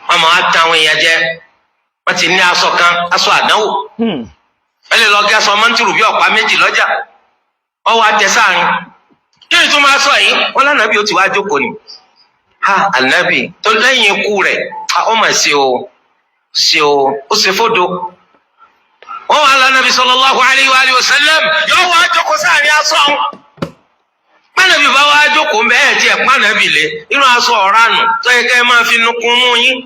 Wọ́n máa ta àwọn èèyàn jẹ. Wọ́n ti ní aṣọ kan, aṣọ àdánwò. Ẹ lè lọ gé aṣọ mọ́ntìrù bí ọ̀pá méjì lọ́jà. Wọ́n wá tẹ sáàrin. Kí ni tó máa sọ yìí? Wọ́n lánàá bí ó ti wá jókòó ni. Ha ànábì tó lẹ́yìn ikú rẹ̀, ó mà ṣe o, ó ṣe fódo. Wọ́n wá lánàbì sallallahu alayhi wa sallam, yóò wá jókòó sáàrin aṣọ. Pánàbì bá wá jókòó bẹ́ẹ̀ tí ẹ̀ pánàbì lé inú aṣọ ọ̀ránù tó yẹ kẹ́ máa fi nukun mú yín.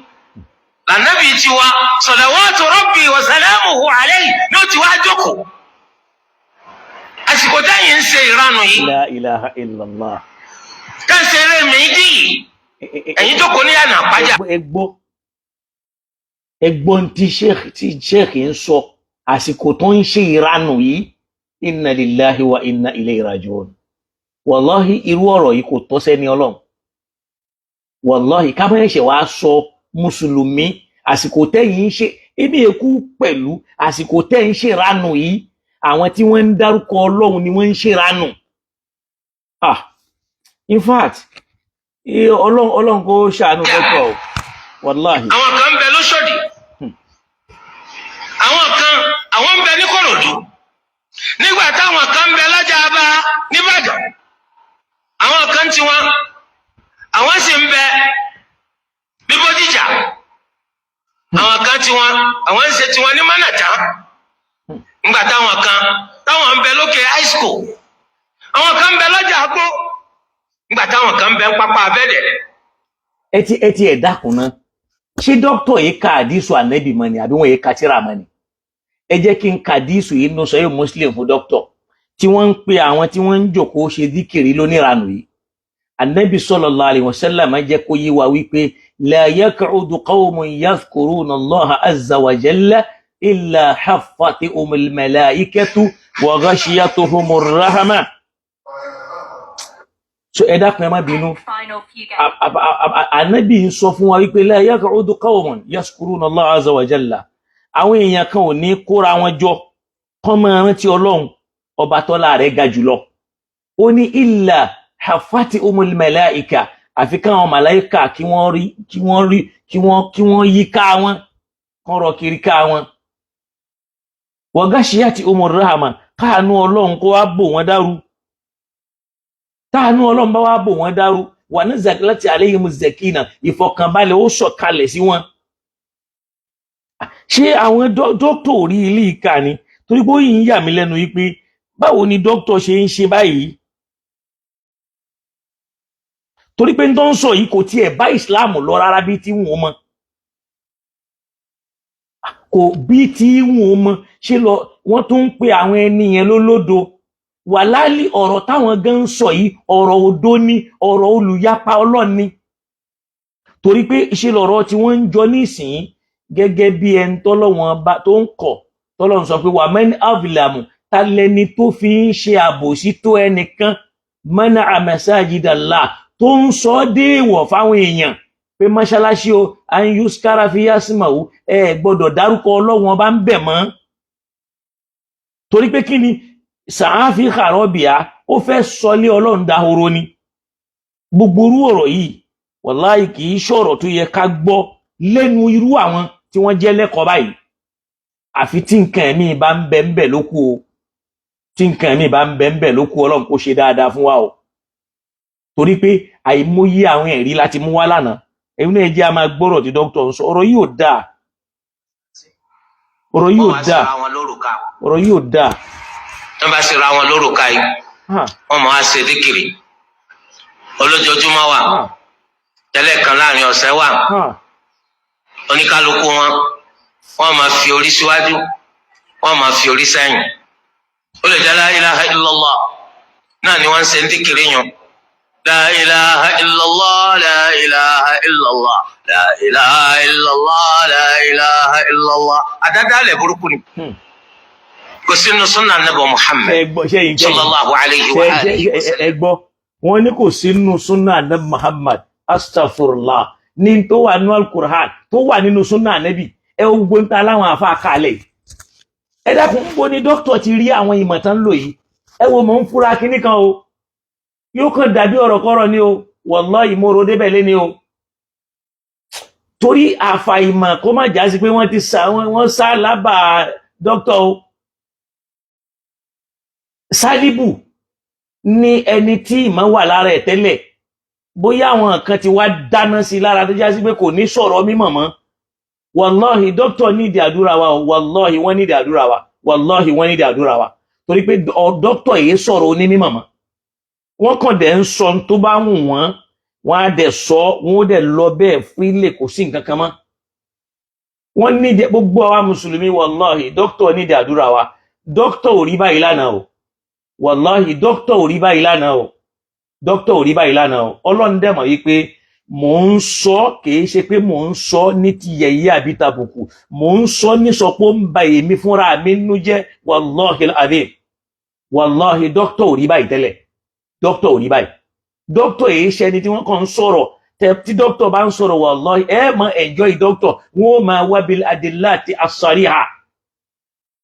Lànàbì ti wá salawatu rabbi wa salamuhu alayhi ní ó ti wá jókòó. Àsìkò táyìn ń ṣe ìranù yìí. La ilaha illallah. Káṣe eré méjì yìí. Ẹ̀yin jókòó ní àná àpájà. Ẹgbọ́n tí sheikh ń sọ àsìkò tó ń ṣe ìranù yìí. Inna lillahi wa inna ilayhi raji'un. Wallahi irú ọ̀rọ̀ yìí kò tọ́ sẹ́ni Ọlọ́run. Wallahi ká bẹ́ẹ̀ ṣe wá sọ mùsùlùmí àsìkò tẹ́yìn ń ṣe ebi èkú pẹ̀lú àsìkò tẹ́ ń ṣe ìranù yìí, àwọn tí wọ́n ń dárúkọ Ọlọ́run ni wọ́n ń ṣe ìranù. In fact, Ọlọ́run kò ṣàánú dọ́kítọ̀ o. Wallahi. Àwọn kan ń bẹ lóṣòdì. Àwọn ń bẹ ní Kòròdú. Nígbà táwọn kan ń bẹ lọ́jà Aba nìbàdàn. Àwọn kan tí àwọn sì ń bẹ ní Bódìjà. Àwọn kan tí àwọn ń ṣe tí ní Mánàtà. Nígbà táwọn ń bẹ lókè high school. Àwọn kan ń bẹ lọ́jà Agbó. Nígbà táwọn kan ń bẹ ń pápá abẹ́dẹ̀. Ẹ ti ẹ̀ dákun náà. Ṣé dókítà yìí ka àdísù ànẹ́bì mọ́ ni àbí wọ́n yìí ka tírà mọ́ ni? Ẹ jẹ́ kí n ka àdísù yìí nù sọ́yọ́ Muslim fún dókítà tí wọ́n ń pe àwọn tí wọ́n ń jòkó ṣe díkìrì lóníranù yìí. Ànábì sallallahu alaihi wasallam jẹ́ kó yé wa wípé la yaq'udu qawmun yadhkuruna Allaha azza wa jalla illa haffathumul malaikatu wa ghashiyatuhumur rahmah. So ẹ dákun ẹ má bínú. Ànábì ń sọ fún wa wípé la yaq'udu qawmun yadhkuruna Allaha azza wa jalla. Àwọn èèyàn kan ò ní kóra wọn jọ kán máa rántí Ọlọ́run ọba tọ́lá rẹ̀ ga jùlọ. Ó ní illa haffathumul malaika, àfi káwọn màláíkà kí wọ́n yí ká wọn, kán rọ kiri ká wọn. Wa ghashiyatuhumur rahmah, káànú Ọlọ́run kó wá bò wọ́n dàrú. Táànú Ọlọ́run bá wá bò wọ́n dàrú, wa nazalat alayhimuz sakina, ìfọ̀kànbalẹ̀ ó sọ̀kalẹ̀ sí wọn. Ṣé àwọn dókítà orí ilé ìka ni? Torí pé ó yìí ń yà mí lẹ́nu wípé báwo ni dókítà ṣe ń ṣe báyìí? Torí pé tó ń sọ yìí kò tiẹ̀ bá ìsìláàmù lọ rárá bí tí wọ́n mọ̀. Kò bí tí wọ́n mọ̀ ṣe lọ wọ́n tún ń pe àwọn ẹni yẹn lólódo. Wàláàlì ọ̀rọ̀ táwọn gan ń sọ yìí ọ̀rọ̀ òdo ni, ọ̀rọ̀ olùyapa Ọlọ́run ni. Torí pé ṣe lọ̀rọ̀ tí wọ́n ń jọ nísìnyí gẹ́gẹ́ bí ẹni tọ́lọ́wọ́n bá tó ń kọ̀ tọ́lọ́run sọ pé wà man azlamu, ta lẹni tó fi ń ṣe àbòsí tó ẹnìkan mana'a masajidallah, tó ń sọ déèwọ̀ fáwọn èèyàn pé mọ́ṣáláṣí o an yuskara fi yasmahu, ẹ gbọ́dọ̀ dárúkọ Ọlọ́run bá ń bẹ̀ mọ́. Torí pé kí ni sàáfì kharabia, ó fẹ́ sọlé Ọlọ́run dahoro ni. Gbogbo irú ọ̀rọ̀ yìí wàláhì kì í ṣọ̀rọ̀ tó yẹ ká gbọ́ lẹ́nu irú àwọn tí wọ́n jẹ́ lẹ́kọ̀ọ́ báyìí. Àfi tí nǹkan ẹ̀mí bá ń bẹ ń bẹ lókù o, tí nǹkan ẹ̀mí bá ń bẹ ń bẹ lókù, Ọlọ́run kó ṣe dáadáa fún wa o. Torí pé àìmọye àwọn ẹ̀rí láti mú wá lánàá, ẹ̀yin náà jẹ́ a máa gbọ́rọ̀ tí dókítà ń sọ. Ọ̀rọ̀ yìí ò dáa, ọ̀rọ̀ yìí ò dáa, ọ̀rọ̀ yìí ò dáa. Wọ́n bá ṣe ra wọn lórúkà yìí, wọ́n máa ṣe díkìrì olójoojúmọ́ wà, tẹ́lẹ̀ kan láàrin ọ̀sẹ̀ wà. Oníkálukú wọ́n máa fi orí síwájú, wọ́n máa fi orí sẹ́yìn. Ó lè jẹ́ la ilaha illallah náà ni wọ́n ń ṣe díkìrì yàn. La ilaha illallah, la ilaha illallah, la ilaha illallah, la ilaha illallah. Àdádálẹ̀ burúkú ni. Kò sínú súnà Ànábì Muhammad sallallahu alayhi wa alihi wa sallam. Ẹ gbọ́, wọ́n ní kò sínú súnà Ànábì Muhammad, astaghfirullah, ní tó wà nínú al-Qur'an, tó wà nínú súnà Ànábì. Ẹ wo gbogbo ń ta láwọn àfa kalẹ̀. Ẹ dákun, bó ni dókítà ti rí àwọn ìmọ̀ tán lò yìí? Ẹ wo mò ń fura kinní kan o, yóò kàn dàbí ọ̀rọ̀ kọ́rọ̀ ni o, wallahi ìmọ̀rọ̀ débẹ̀ lé ni o. Torí àfàìmọ̀ kó má jásí pé wọ́n sá lábà dókítà o. Sálíbù ní ẹni tí ìmọ̀ wà lára ẹ̀ tẹ́lẹ̀, bóyá àwọn kan ti wá dáná sí lára tó jásí pé kò ní sọ̀rọ̀ mímọ̀ mọ́. Wallahi dókítà nídi àdúrà wa, wallahi wọ́n nídi àdúrà wa, wallahi wọ́n nídi àdúrà wa. Torí pé dókítà yìí sọ̀rọ̀ onímọ̀ mọ́. Wọ́n kàn dẹ̀ ń sọ tó bá wù wọ́n, wọ́n á dẹ̀ sọ, wọ́n ó dẹ̀ lọ bẹ́ẹ̀ fílẹ̀, kò sí nǹkan kan mọ́. Wọ́n nídi gbogbo àwa mùsùlùmí, wallahi dókítà nídi àdúrà wa. Dókítà ò rí báyìí lánàá o. Wallahi dókítà ò rí báyìí lánàá o. Dókítà ò rí báyìí lánàá o. Ọlọ́run dẹ̀ mọ̀ wípé mò ń sọ, kìí ṣe pé mò ń sọ ní ti yẹ̀yẹ́ àbí tàbùkù, mò ń sọ ní sọ pé ó ń ba èmi fúnra mi nínú jẹ́. Wallahi al-azim, wallahi dókítà ò rí báyìí tẹ́lẹ̀. Dókítà ò rí báyìí. Dókítà èyí ṣe ẹni tí wọ́n kàn ń sọ̀rọ̀, tí dókítà bá ń sọ̀rọ̀ wallahi ẹ máa enjoy dókítà, wọ́n máa wá bil adillati as-sariha.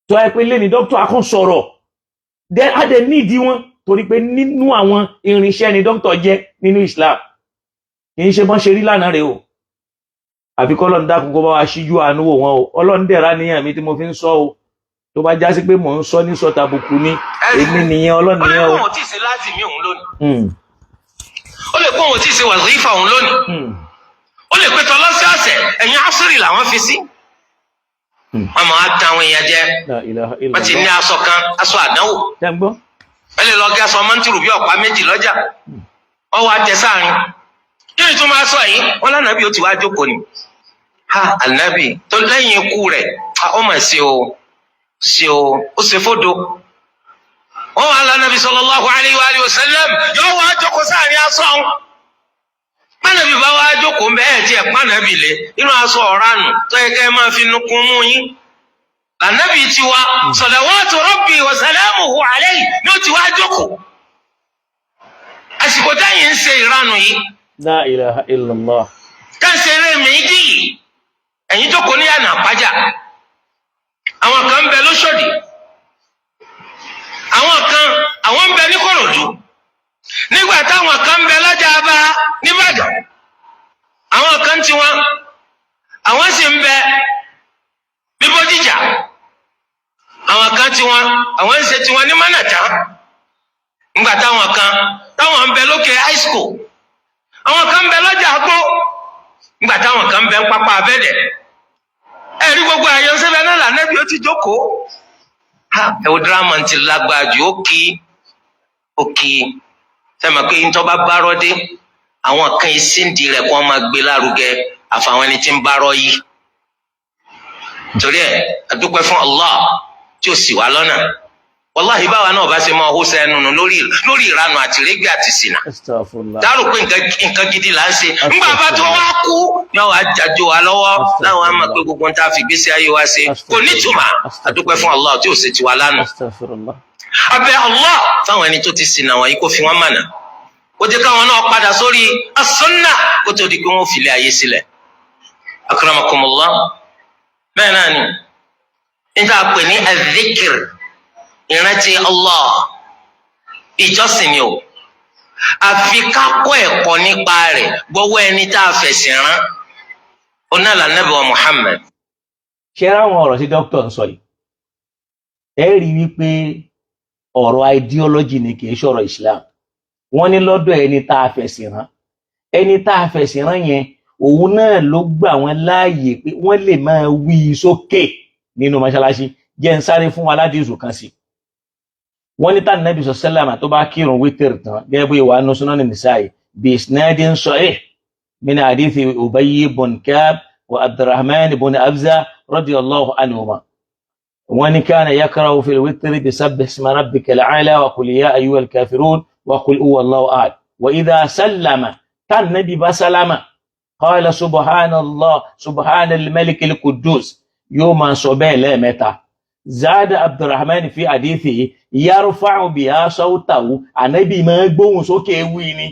Tó ẹ pé lé ní dókítà akọ́ sọ̀rọ̀, á dẹ̀ nídìí wọn, torí pé nínú àwọn irinṣẹ́ ni dókítà jẹ́ nínú Islam. Kì í ṣe bọ́n ṣe rí lánàá rẹ̀ o. Àfi kọ́lọ́n dákun kó bá wa ṣíjú àánú wò wọ́n o. Ọlọ́run dẹ̀ra níyàn mi tí mo fi ń sọ o. Tó bá jásí pé mò ń sọ ní sọ tàbùkù ni, èmi nìyẹn, Ọlọ́run nìyẹn o. Ó lè kó òun tí ì ṣe lázìmí òun lónìí. Ó lè kó òun tí ì ṣe wàzífà òun lónìí. Ó lè pé tọ́lọ́sọ̀ọ̀sẹ̀ ẹ̀yìn asírì làwọn fi sí. Wọ́n máa ta àwọn èèyàn jẹ. Wọ́n ti ní aṣọ kan, aṣọ àdánwò. Ẹ lè lọ gé aṣọ mọ́ntìrù bí ọ̀pá méjì lọ́jà. Wọ́n wá tẹ sáàrin. Kí ni tó máa sọ yìí? Wọ́n lánàá bí ó ti wá jókòó ni. Ha ànábì tó lẹ́yìn ikú rẹ̀, ó mà ṣe o, ó ṣe fódo. Wọ́n wá lánàbì sallallahu alayhi wa sallam, yóò wá jókòó sáàrin aṣọ. pánàbì bá wá jókòó bẹ́ẹ̀ tí ẹ̀ pánàbì lé inú aṣọ ọ̀ránù tó yẹ kẹ́ ẹ máa fi nukun mú yín lànàbì tiwa salawatu rabbi wa salamuhu alayhi ní ó ti wá jókòó àsìkò táyìn ń ṣe ìranù yìí La ilaha illallah. ká ṣe eré méjì yìí ẹ̀yin jókòó ní àná àpájà àwọn kan ń bẹ lóṣòdì àwọn kan àwọn ń bẹ ní Kòròdú nígbà táwọn kan ń bẹ lọ́jà Aba nìbàdàn àwọn kan tiwọn àwọn sì ń bẹ ní Bódìjà àwọn kan tiwọn àwọn ń ṣe tiwọn ní Mánàtà nígbà táwọn kan táwọn ń bẹ lókè high school àwọn kan ń bẹ lọ́jà Àgbó nígbà táwọn kan ń bẹ ń pápá Abẹ́dẹ̀ ẹ̀rí gbogbo àyọ̀ sẹ́bẹ̀ náà lànàbí ó ti jókòó ẹ̀wọ̀n dírámà ti lágbára jù ó kí sẹ́mi pé ń tọ́ bá bárọ́ dé àwọn kan ìsíǹdì rẹ̀ kó wọ́n máa gbé lárugẹ àfàwọn ẹni tí ń bárọ́ yìí torí ẹ̀ adúpẹ́ fún Allah tí ó sì wá lọ́nà wàláhì báwa náà bá ṣe máa hó sẹ́nu nù lórí ìranù àti rẹ́gbẹ́ àti ṣìnà dárò pé nǹkan gidi là ń ṣe ńgbà bá tó wá kú ni wọ́n á jàjò wá lọ́wọ́ láwọn á máa pé gbogbo ń tá a fi gbèsè ayé wa ṣe kò nítumọ̀ adúpẹ́ fún Allah tí ó ṣe tiwa lánàá abẹ́ Allah fáwọn ẹni tó ti ṣìnà wọ̀nyí kó fi wọ́n mọ̀nà ó jẹ́ káwọn náà padà sórí as-sunnah kó tó di pé wọ́n filẹ̀ ayé sílẹ̀ akramakumullah bẹ́ẹ̀ náà ni níta pè ní adh-dhikr ìrántí Allah ìjọsìn ni o àfi ká kọ́ ẹ̀kọ́ nípa rẹ̀ gbọ́wọ́ ẹni tá a fẹ̀sìn rán onáàlà Ànábì wa Muhammad. ṣé ráwọn ọ̀rọ̀ tí dókítà ń sọ yìí ẹ rí wípé ọ̀rọ̀ ideology ni kì í ṣọ̀rọ̀ Islam wọ́n ní lọ́dọ̀ ẹni tá a fẹ̀sìn rán ẹni tá a fẹ̀sìn rán yẹn òun náà ló gbà wọ́n láàyè pé wọ́n lè máa wí sókè nínú mọ́ṣáláṣí jẹ́ ń sáré fún wa láti ìṣù kan sí wọ́n ní tàn Nabi sọ́sẹ́lámà tó bá kírun wítìrì tán gẹ́gẹ́ bí ìwà Sunan Nisa'i bí isnadin sahih min hadithi Ubayy ibn Ka'b wa Abdurrahman ibn Abza radiyallahu anhuma wọ́n ní kana yakra'u fil witri bi sabbih isma rabbikal a'la wa qul ya ayyuhal kafirun wa qul huwallahu ahad wa idha sallama tàn Nabi bá sálámà qala subhanallah subhanal malikil quddus yóò máa sọ bẹ́ẹ̀ lẹ́ẹ̀mẹ́ta زاد عبد الرحمن في حديثه يرفع بها صوته النبي ما gbóhùn sókè wí ni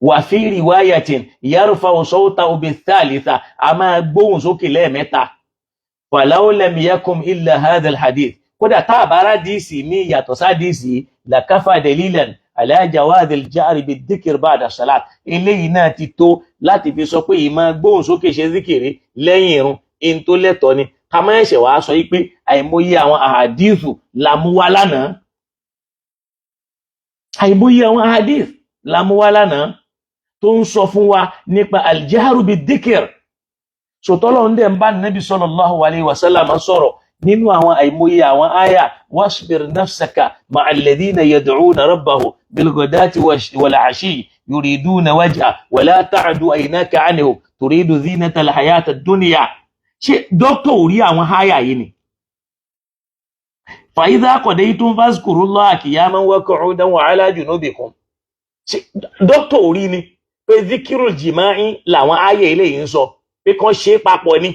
وفي رواية يرفع صوته بالثالثة أما gbóhùn sókè lẹ́ẹ̀mẹ́ta فلو لم يكن إلا هذا الحديث kódà tá bá rí díìsì mi yàtọ̀ sí díìsì لكفى دليلا على جواز الجهر بالذكر بعد الصلاة eléyìí náà ti tó láti fi sọ pé ìmá gbóhùn sókè ṣe zikiri lẹ́yìn ìrun in tó lẹ́tọ̀ọ́ ni ká má ẹ̀ṣẹ̀ wá sọ pé àìmọye àwọn àhàdíìsù làmúwá lánàá àìmọye àwọn àhàdíìsù làmúwá lánàá tó ń sọ fún wa nípa aljaharu bidhikr sọtọ́lọ́ ń dẹ̀ ń bá Nabi sallallahu alayhi wa sallam sọ̀rọ̀ nínú àwọn àìmọye àwọn àyà wasbir nafsaka ma'al ladhina yad'una rabbahum bilghadati wal 'ashi yuriduna wajha wala ta'du aynaka 'anhum turidu zinata al-hayati ad-dunya ṣe dókítà ò rí àwọn háyà yìí ni fa idha qadaytum fazkurullaha qiyaman wa qu'udan wa 'ala junubikum ṣe dókítà ò rí ni pé zikirul jima'i làwọn háyà ilé yìí ń sọ pé kán ṣe papọ̀ ni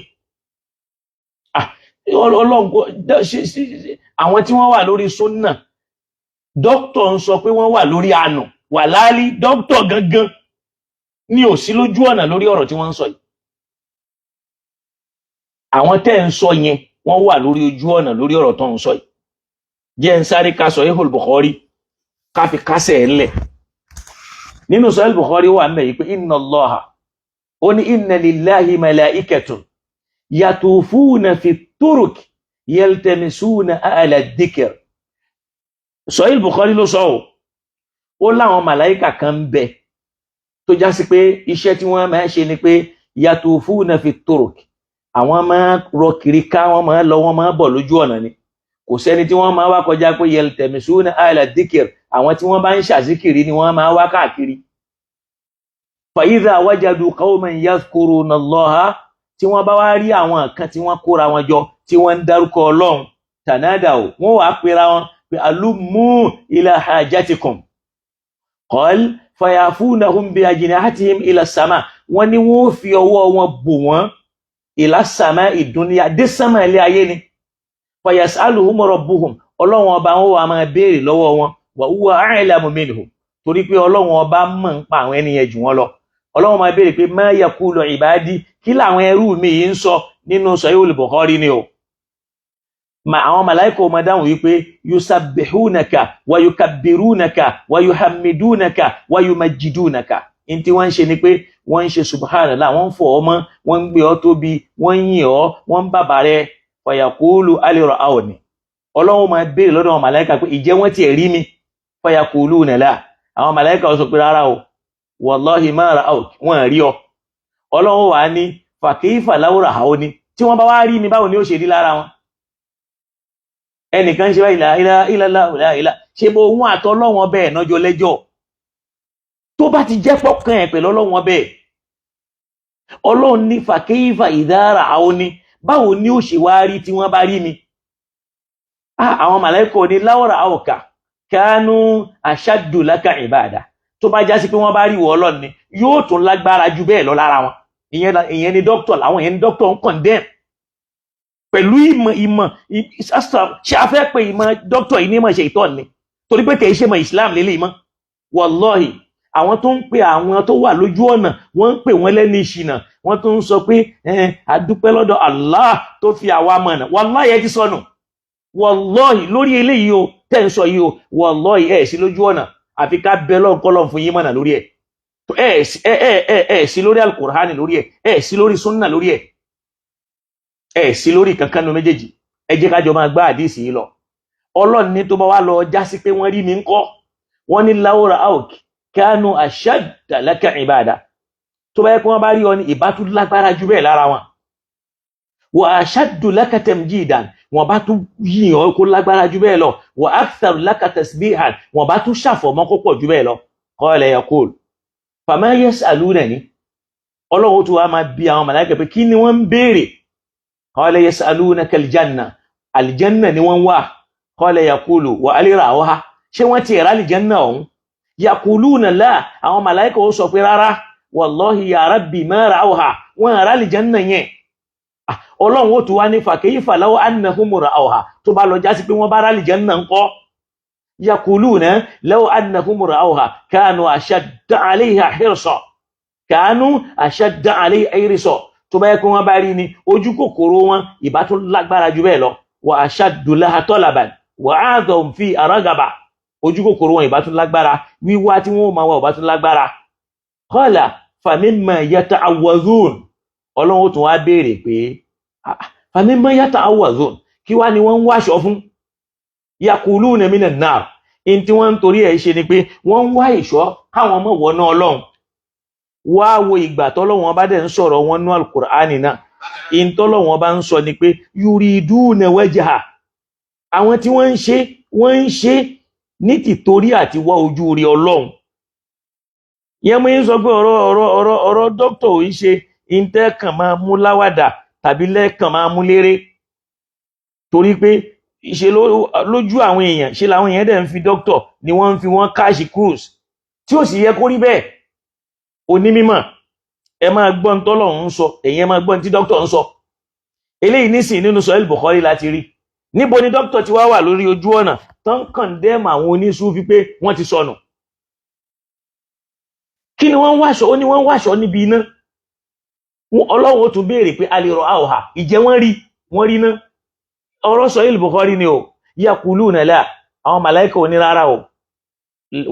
àwọn tí wọ́n wà lórí sunna dókítà ń sọ pé wọ́n wà lórí àánú wà láálí dókítà gangan ní ò sí lójú ọ̀nà lórí ọ̀rọ̀ tí wọ́n ń sọ yìí àwọn tẹ́ ń sọ yẹn wọ́n wà lórí ojú ọ̀nà lórí ọ̀rọ̀ tó ń sọ yìí jẹ́ ń sáré ká Sahihul Bukhari ká fi kásẹ̀ ńlẹ̀ nínú Sahihul Bukhari wà ńbẹ̀ yìí pé inna Allaha ó ní inna lillahi malaikatun yatufuna fi turuq yaltamisuna ahla dhikr Sahihul Bukhari ló sọ ó láwọn màláíkà kan ń bẹ tó já sí pé iṣẹ́ tí wọ́n máa ń ṣe ni pé yatufuna fi turuq àwọn máa rọ kiri ká wọ́n máa lọ wọ́n máa bọ̀ lójú ọ̀nà ni kò sẹ́ni tí wọ́n máa wá kọjá pé yaltamisuna ahla dhikr àwọn tí wọ́n bá ń ṣàzíkiri ni wọ́n máa wá káàkiri fa idha wajadu qauman yadhkuruna Allaha tí wọ́n bá wá rí àwọn kan tí wọ́n kóra wọn jọ tí wọ́n ń dárúkọ Ọlọ́run tanadaw wọ́n wá pera wọn pé alummu ila hajatikum qal fayafunahum bi ajnihatihim ila sama wọ́n ní wọ́n fi ọwọ́ wọn bò wọ́n ila sama idunya dé sama ilé ayé ni fayasaluhum rabbuhum Ọlọ́run ọba wọn wá máa béèrè lọ́wọ́ wọn wa huwa a'lamu minhum torí pé Ọlọ́run ọba mọ̀ ń pa àwọn ènìyàn jù wọ́n lọ Ọlọ́run máa béèrè pé ma yaqulu ibadi kí làwọn ẹrú mi yìí ń sọ nínú Sahihul Bukhari ni o àwọn màláíkà ó máa dáhùn wípé yusabbihunaka wa yukabbirunaka wa yuhammidunaka wa yumajjidunaka in tí wọ́n ń ṣe ni pé wọ́n ń ṣe subhanallah wọ́n ń fọ̀ ọ́ mọ́ wọ́n ń gbé ọ tóbi wọ́n ń yìn ọ́ wọ́n ń bàbà rẹ fa yaqulu hal ra'awni Ọlọ́run máa béèrè lọ́dọ̀ àwọn màláíkà pé ìjẹ́ wọ́n ti rí mi fa yaquluna la àwọn màláíkà ó sọ pé rárá o wallahi ma ra'awk wọ́n rí ọ Ọlọ́run wá ní fa kayfa law ra'awni tí wọ́n bá wá rí mi báwo ni ó ṣe rí lára wọn ẹnìkan ṣe báyìí ìlà ṣe bó ohun àtọlọ́wọ́n bẹ́ẹ̀ nájọ lẹ́jọ́ tó bá ti jẹ́ pọ́kàn ẹ̀ pẹ̀lú ọlọ́wọ́n bẹ́ẹ̀ Ọlọ́run ní fàkíyífà ìdára àwọn ní báwo ni ó ṣe wá rí tí wọ́n bá rí mi àwọn màláíkà ní láwọ́ra àwọ̀ká kánú ashaddu laka ìbádà tó bá já sí pé wọ́n bá rí wọ́ Ọlọ́run ni yóò tún lágbára ju bẹ́ẹ̀ lọ lára wọn ìyẹn ni dókítà láwọn ìyẹn ni dókítà ń condemn pẹ̀lú ìmọ̀ ṣe a fẹ́ pé ìmọ̀ dókítà yìí ní ìmọ̀ ṣe ìtọ́ ni torí pé kìí ṣe mọ̀ Islam lélẹ̀ ìmọ̀ wallahi àwọn tó ń pè àwọn tó wà lójú ọ̀nà wọ́n ń pè wọ́n lẹ́ni ìṣìnà wọ́n tó ń sọ pé adúpẹ́ lọ́dọ̀ Allah tó fi àwa mọ̀nà wallahi ẹ ti sọnù wallahi lórí eléyìí o tẹ́ ń sọ yìí o wallahi ẹ̀ sí lójú ọ̀nà àfi ká bẹ lọ́nkọ́lọ́ fún yín mọ̀nà lórí ẹ̀ sí lórí Al-Qur'ani lórí ẹ̀ sí lórí sunna lórí ẹ̀ sí lórí kankan nu méjèèjì ẹ jẹ́ ká jọ máa gbá àdísì yìí lọ Ọlọ́run ní tó bá wá lọ já sí pé wọ́n rí mi ńkọ́ wọ́n ní láwọ́ra auk kánú ashadda laka ìbádà tó bá yẹ kí wọ́n bá rí ọ ní ìbátú lágbára jù bẹ́ẹ̀ lára wọn wa ashaddu laka tamjidan wọ́n bá tún yìn ọ́ kó lágbára jù bẹ́ẹ̀ lọ wa aktharu laka tasbihan wọ́n bá tún ṣàfọ̀mọ́ kó pọ̀ jù bẹ́ẹ̀ lọ qala yaqul fama yas'alunani Ọlọ́run tó wá máa bi àwọn màláíkà pé kí ni wọ́n ń béèrè qala yas'alunaka aljanna ni wọ́n wà qala yaqulu wa alirawaha ṣé wọ́n ti ra aljanna ọ̀hún yaquluna la àwọn màláíkà ó sọ pé rárá wallahi ya rabbi ma ra'awha wọ́n ra aljanna yẹn Ọlọ́run ó tún wá ní fa kayfa law annahum ra'awha tó bá lọ já sí pé wọ́n bá ra aljanna ńkọ́ yaquluna law annahum ra'awha kanu ashadda 'alayha hirsa kanu ashadda 'alayha hirsa tó bá yẹ kó wọ́n bá rí ni ojú kòkòrò wọn ìbá tún lágbára jù bẹ́ẹ̀ lọ wa ashaddu laha talaban wa a'dham fi aragaba ojú kòkòrò wọn ìbá tún lágbára wíwá tí wọ́n máa wá ìbá tún lágbára qala fa mimma yata'awwadhun Ọlọ́run tún wá béèrè pé fa mimma yata'awwadhun kí wá ni wọ́n ń wáṣọ fún yaquluna minan nar in tí wọ́n ń torí ẹ̀ ṣe ni pé wọ́n ń wá ìṣọ́ káwọn mọ̀ wọ́n náà Ọlọ́run wá wo ìgbà tọ́lọ́wọ́n bá dẹ̀ ń sọ̀rọ̀ wọn ní Al-Qur'ani náà in tọ́lọ́wọ́n bá ń sọ ni pé yuriduna wajha àwọn tí wọ́n ń ṣe ní tìtorí àti wá ojú rí Ọlọ́run yẹn mú yín sọ pé ọ̀rọ̀ dókítà ò ń ṣe intẹ́kàn máa mú láwàdà tàbí lẹ́kàn máa mú léré torí pé ṣe lójú àwọn èèyàn ṣe làwọn èèyàn dẹ̀ ń fi dókítà ni wọ́n ń fi wọ́n káàṣì cruise tí ó sì yẹ kó rí bẹ́ẹ̀ onímímọ̀ ẹ máa gbọ́n tọ́lọ́run ń sọ èyí ẹ máa gbọ́n tí dókítà ń sọ eléyìí nísìn nínú Sahih Bukhari láti rí níbo ni dókítà ti wá wà lórí ojú ọ̀nà tó ń condemn àwọn onísúfí pé wọ́n ti sọnù kí ni wọ́n ń wáṣọ ó ní wọ́n ń wáṣọ níbi iná Ọlọ́run ó tún béèrè pé alèrò àwòhà ìjẹ́ wọ́n rí ná ọ̀rọ̀ Sahih Bukhari ni o yaquluna la àwọn màláíkà ò ní rárá o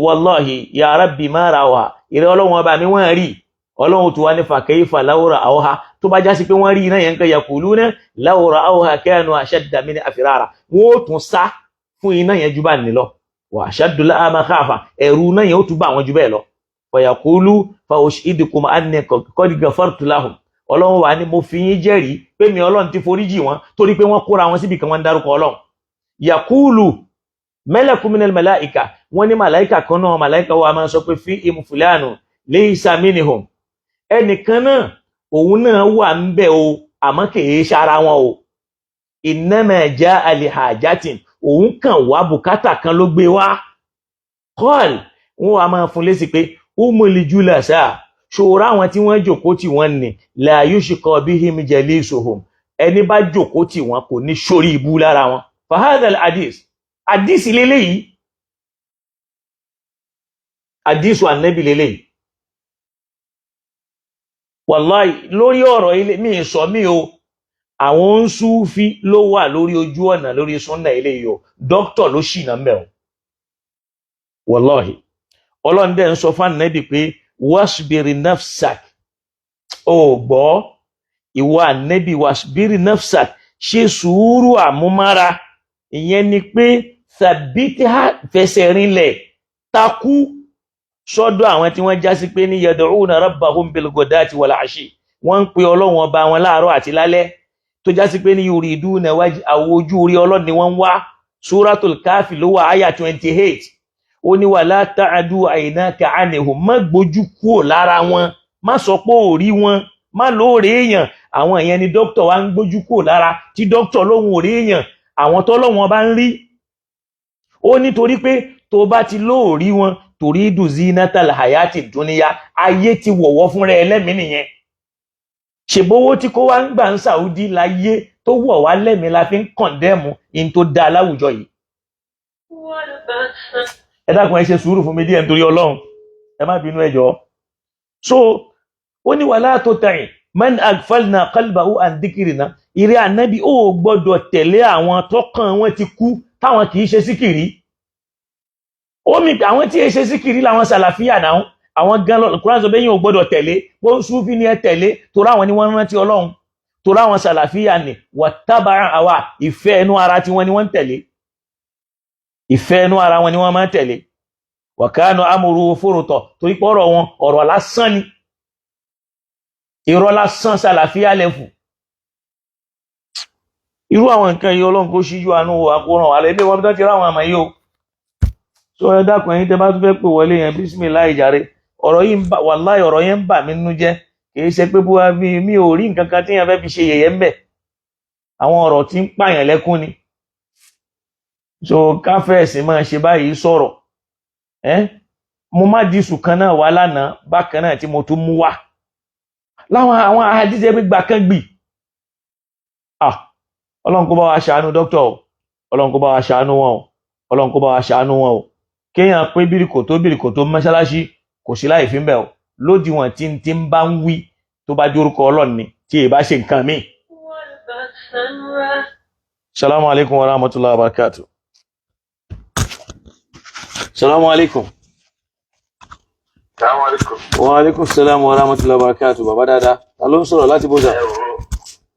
wallahi ya rabbi ma ra'awha ìrẹ́ Ọlọ́run ọba mi wọ́n rí Ọlọ́run tó wá ní fa kayfa law ra'awha tó bá já sí pé wọ́n rí iná yẹn kan yaquluna law ra'awha kanu ashadda min afirara wọ́n tún sá fún iná yẹn jù bá ní lọ wa ashaddu laha makhafa ẹ̀rù iná yẹn ó tún bá wọn jù bẹ́ẹ̀ lọ fa yaqulu fa ushidukum anni qad ghafartu lahum Ọlọ́run wá ní mo fi yín jẹ́rìí pé mi Ọlọ́run ti foríjì wọn torí pé wọ́n kóra wọn síbi kan wọ́n dárúkọ Ọlọ́run yaqulu malakun minal malaika wọ́n ní màláíkà kan náà màláíkà wa máa sọ pé fi imfulanu laysa minhum ẹnìkan náà òun náà wà ń bẹ o àmọ́ kìí ṣara wọn o innama jaa li hajatin òun kàn wá bùkátà kan ló gbé wá qal wọ́n wá máa fún lésì pé umul julasa ṣòro àwọn tí wọ́n jókòó tì wọ́n ní la yushqa bihim jalisuhum ẹni bá jókòó tì wọ́n kò ní sórí ibú lára wọn fahadha hadith lélẹ́yìí hadith Ànábì lélẹ́yìí wàláì lórí ọ̀rọ̀ ilé mi sọ mí o àwọn ń súfí ló wà lórí ojú ọ̀nà lórí súnnà ilé yìí o dókítọ̀ ló ṣìnà mẹ́ o wàláhì ọlọ́ndẹ̀ ń sọ fún Ànábì pé wasbiri nafsak o gbọ́ ìwọ Ànábì wasbiri nafsak ṣe sùúrù àmúmára ìyẹn ni pé thabitha fẹsẹ̀ rinlẹ̀ takú sọ́dọ̀ àwọn tí wọ́n já sí pé ní yad'una rabbahum bil ghadati wal ashi wọ́n ń pe Ọlọ́run ọba wọn láàárọ̀ àti lálẹ́ tó já sí pé ní yuriduna wajhahu ojú orí Ọlọ́run ni wọ́n ń wá Suratul Kahfi ló wà àyà 28 ó ní wala ta'du aynaka anhum má gbójú kúrò lára wọn má sọ pé ò rí wọn má lóore èèyàn àwọn èèyàn ni dókítà wa ń gbójú kúrò lára tí dókítà lóhun ò rí èèyàn àwọn tọ́lọ́wọ́n bá ń rí ó nítorí pé tó bá ti lóòrí wọn torí ìdù zinatal hayati dúníyà ayé ti wọ̀wọ́ fúnra ẹlẹ́mìí nìyẹn ṣèbówó tí kó wá ń gbà ń Saudi láyé tó wọ̀ wá lẹ́mìí la fi ń kọ̀ndẹ́mù in tó dá láwùjọ yìí ẹ dákun ẹ ṣe sùúrù fún mi díẹ̀ nítorí Ọlọ́run ẹ má bínú ẹ jọ̀ọ́ so ó ní wala tuti' man aghfalna qalbahu an dhikrina ìrẹ́ Ànábì ó gbọ́dọ̀ tẹ̀lé àwọn tọ́kàn wọn ti kú táwọn kì í ṣe síkìrí ó mi pé àwọn tí ẹ ṣe síkìrí làwọn sàlàfíà náà àwọn gan lọ Kùránì sọ bẹ́yìn ò gbọ́dọ̀ tẹ̀lé wọ́n súfí ní ẹ tẹ̀lé torí àwọn ni wọ́n rántí Ọlọ́run torí àwọn sàlàfíà ní wattaba'a àwa ìfẹ́ ẹnu ara tí wọ́n ni wọ́n tẹ̀lé ìfẹ́ ẹnu ara wọn ni wọ́n máa tẹ̀lé wa kana amruhu furuta torí pé ọ̀rọ̀ wọn ọ̀rọ̀ lásán ni irọ́ lásán sàlàfíà lẹ́fù irú àwọn nǹkan yìí Ọlọ́run kó ṣíjú àánú àkóràn wà lẹ́lẹ́ wọn bí tán ti ráwọn àmà yìí o so ẹ dákun ẹ̀yin tẹ́ bá tún fẹ́ pè wọlé yẹn bísímìláì jàre ọ̀rọ̀ yìí ń bà wàláhì ọ̀rọ̀ yẹn ń bà mí nínú jẹ́ kìí ṣe pé bóyá mi ò rí nǹkan kan tí yẹn fẹ́ fi ṣe yẹ̀yẹ́ ń bẹ̀ àwọn ọ̀rọ̀ tí ń pààyàn lẹ́kún ni so káfẹ́ẹ̀sì máa ṣe báyìí sọ̀rọ̀ mo má dísù kan náà wá lánàá bákan náà tí mo tún mú wá láwọn àwọn àdíjẹ́ gbígbà kan gbì Ọlọ́run kó bá wa ṣàánú dókítà o Ọlọ́run kó bá wa ṣàánú wọn o Ọlọ́run kó bá wa ṣàánú wọn o kéèyàn pé bíríkò tó mọ́ṣáláṣí kò sí láì fi ń bẹ̀ o lódiwọ̀n tí ń bá ń wí tó bá jórúkọ Ọlọ́run ni tí èyí bá ṣe nǹkan míì. Salamu alaikum wa rahmatullahi wa barakatuh. Salamu alaikum. Salamu alaikum. Wa alaikum salam wa rahmatullahi wa barakatuh. Bàbá dáadáa ta ló ń sọ̀rọ̀ láti bóza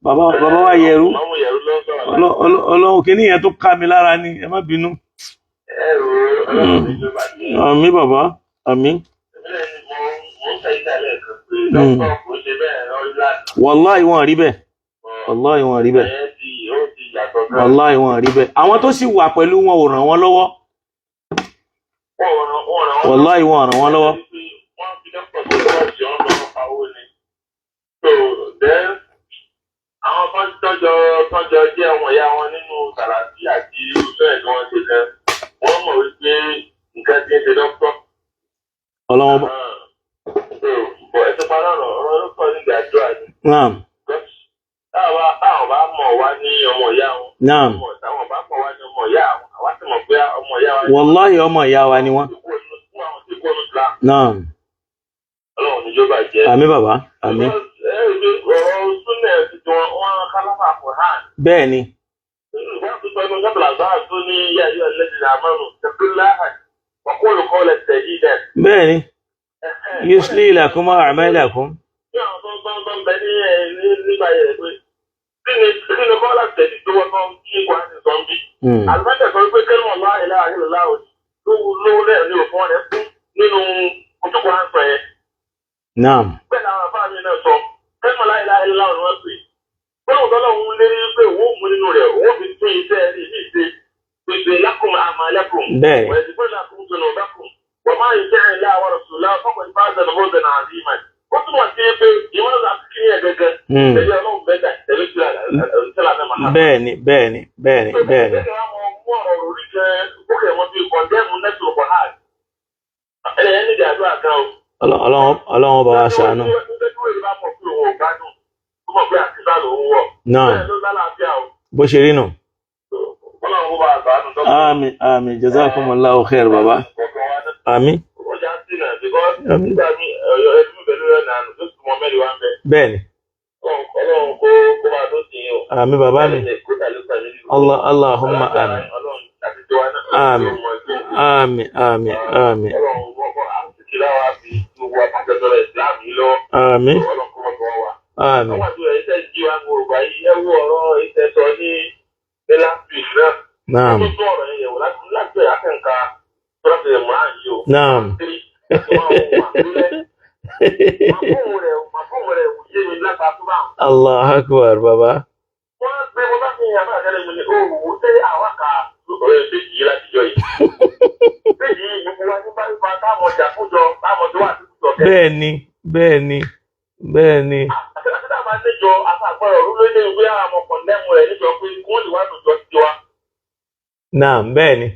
bàbá wa yẹ̀rú Ọlọ́run kìíní yẹn tó ká mi lára ní ẹ má bínú. Àmín bàbá àmín. Wàláhì wọn rí bẹ́ẹ̀ wàláhì wọn rí bẹ́ẹ̀ wàláhì wọn rí bẹ́ẹ̀ àwọn tó sì wà pẹ̀lú wọn ò ràn wọ́n lọ́wọ́ wàláhì wọn ràn wọ́n lọ́wọ́. Àwọn tọ́jọ jẹ́ ọmọ ìyá wọn nínú Sàlàfí àti irúfẹ́ ẹ̀gbọ́n wọn ṣe gan. Wọ́n mọ̀ wípé nǹkan tí ń ṣe dọ́kítọ̀. Ọlọ́wọ́ bá. Ẹ ti parí ọ̀rọ̀ dọ́kítọ̀ nígbà àdúrà ni. Naam. Táwọn bá mọ̀ wá ní ọmọ ìyá wọn. Naam. Táwọn bá mọ̀ wá ní ọmọ ìyá wọn. Àwa sì mọ̀ pé ọmọ ìyá wa. Wàláhì ọmọ ìyá wa ni wọ́n. Naam. Ọlọ́run ní jọba jẹ́. Àmín bàbá àmín. Bẹ́ẹ̀ ni. Bẹ́ẹ̀ ni. Yuslih lakum a'malakum. Naam. Bọ́lá ọ̀dọ́lọ́run lérí pé owó mú nínú rẹ̀, owó fi tún iṣẹ́ rí ní ìṣe, gbèsè lákùn àmàlẹ́kùn. Bẹ́ẹ̀. Wọ́n ti gbọ́dọ̀ lákùn tó nà dákùn. Wọ́n máa ń jẹ́ ilé àwọn Rasulullah fọ́kàn ní báńsẹ̀ ní bóńsẹ̀ náà àti ìmọ̀. Ó túmọ̀ sí pé ìwọ́n lọ sí kí ní ẹ̀gẹ́gẹ́. Ẹ̀jẹ̀ ọlọ́run bẹ́ẹ̀ tẹ̀lé sí bẹ́ẹ̀ni bẹ́ẹ̀ni bẹ́ẹ̀ni bẹ́ẹ̀ni. Ọlọ́run bá wa ṣàánú. Náà bó ṣe rí nù. Àmín àmín jazakumullahu khair bàbá. Àmín. Àmín. Bẹ́ẹ̀ni. Àmín bàbá mi. Allahumma àmín. Àmín àmín àmín àmín. Àmín. Àmín. Naam. Naam. Allah akbar baba. Bẹ́ẹ̀ni bẹ́ẹ̀ni bẹ́ẹ̀ni. Naam bẹ́ẹ̀ni.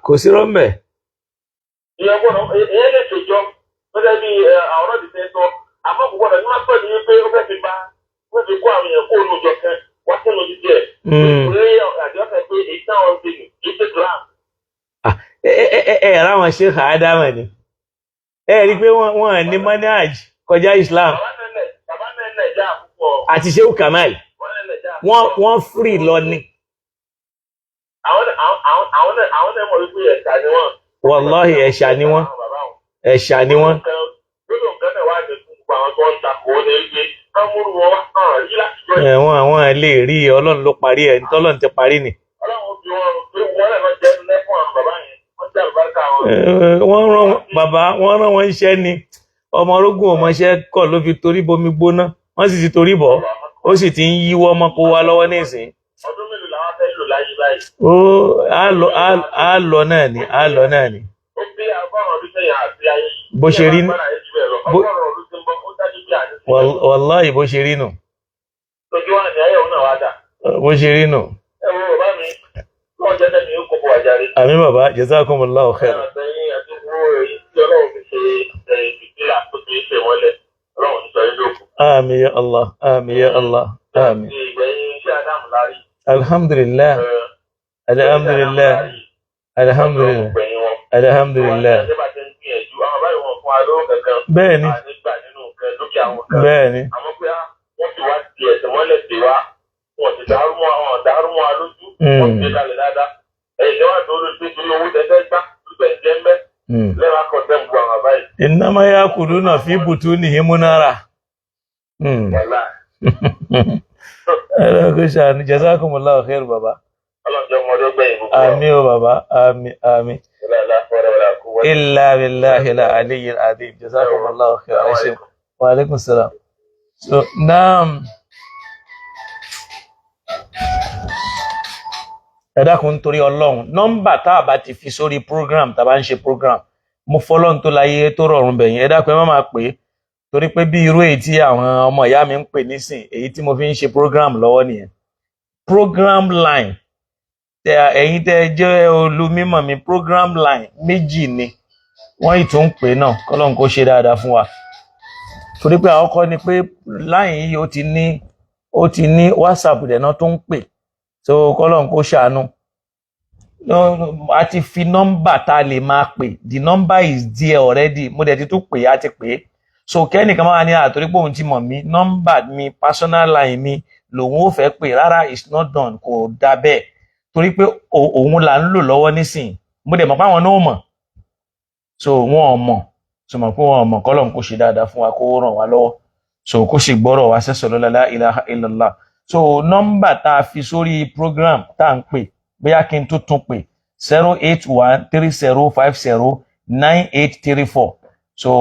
Kò sí rọ́mbẹ̀. Ráwọn Sheikh Adama ni rí pé wọ́n ní manhaj kọjá Islam àti Sheikh Kamal wọ́n free lọ ní. Wallahi ẹ̀ṣà ni wọ́n. Wọ́n lè rí Ọlọ́run ló parí ẹ̀ tọ́lọ́run ti parí ni. Wọ́n rán wọn iṣẹ́ ni ọmọ orógùn ọmọọṣẹ́ kọ̀ ló fi torí bomi gbóná wọ́n sì ti torí bọ̀ ó sì ti ń yíwọ́ ọmọ kó wá lọ́wọ́ nísìn. Ọdún mélòó làwọn fẹ́ lò láyé báyìí? Á lọ náà ni. Ó bí ọgọ́rùn-ún ọdún sẹ́yìn àti ayé. Bó ṣe rí wallahi bó ṣe rí nù. Lójú wa ni ayé òun náà wá dà. Bó ṣe rí nù. Ẹ wo bàbá mi, wọ́n jẹ́ tẹ́lẹ̀ ní kókó àjàre. Àmín bàbá, jazakumullahu khair. Àmín ya Allah, àmín ya Allah, àmín. Alhamdulillah, alhamdulillah, alhamdulillah, alhamdulillah. Bẹ́ẹ̀ni, bẹ́ẹ̀ni. Innama yakuluna fi butunihim nara. Jazakumullahu khair baba. Àmín o baba, àmín àmín. Illa billahi al-aliyyil azim. Jazakumullahu khair. Wa alaikum salam. So naam. Ẹ dákun torí Ọlọ́run nọ́mbà tá bá ti fi sórí program tá bá ń ṣe program mo fọlọ́run tó láyé tó rọrùn bẹ̀yìn ẹ dákun ẹ má máa pè torí pé bí irú èyí tí àwọn ọmọ ìyá mi ń pè nísìn èyí tí mo fi ń ṣe program lọ́wọ́ nìyẹn program line ẹ̀yin tẹ́ jẹ́ olùmímọ̀ mi program line méjì ni wọ́n ì tún ń pè náà kọ́lọ́run kó ṣe dáadáa fún wa torí pé àkọ́kọ́ ni pé line yìí ó ti ní WhatsApp dẹ̀ náà tó ń pè so kọ́lọ́run kó ṣàánú a ti fi nọ́mbà tá a lè máa pè the number is there already mo dẹ̀ ti tún pè á ti pè é so kẹ́nìkan máa ní àtòrí pé òun ti mọ̀ mí nọ́mbà mi personal line mi lòun ò fẹ́ pè rárá it's not done kò dá bẹ́ẹ̀ torí pé òun là ń lò lọ́wọ́ nísìn mo dẹ̀ mọ̀ pé àwọn náà mọ̀ so wọn ò mọ̀ so mọ̀ pé wọn ò mọ̀ kọ́lọ́run kó ṣe dáadáa fún wa kó ràn wá lọ́wọ́ so kó sì gbọ́rọ̀ wá sẹ́sọ̀ la ilaha illallah so nọ́mbà tá a fi sórí program tá à ń pè bóyá kí n tún pè 08130509834 so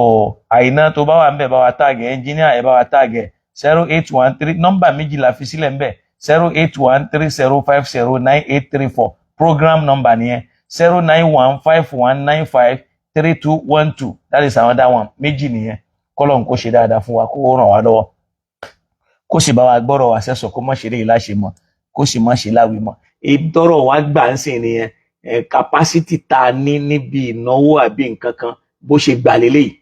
àìná tó bá wà ń bẹ̀ bá wa tààgẹ̀ engineer ẹ̀ bá wa tààgẹ̀ 0813 nọ́mbà méjì la fi sílẹ̀ ń bẹ̀ 08130509834 program number nìyẹn 09151953212 that is another one méjì nìyẹn kọ́lọ́n kó ṣe dáadáa fún wa kó ràn wá lọ́wọ́ kó sì bá wa gbọ́rọ̀ wa sẹ́sọ̀ kó mọ̀ ṣe lè láṣẹ mọ́ kó sì mọ̀ ṣe láwí mọ́ ìtọ́rọ̀ wa gbà ń sìn nìyẹn capacity tá a ní níbi ìnáwó àbí nǹkan kan bó ṣe gbà lélẹ́yìí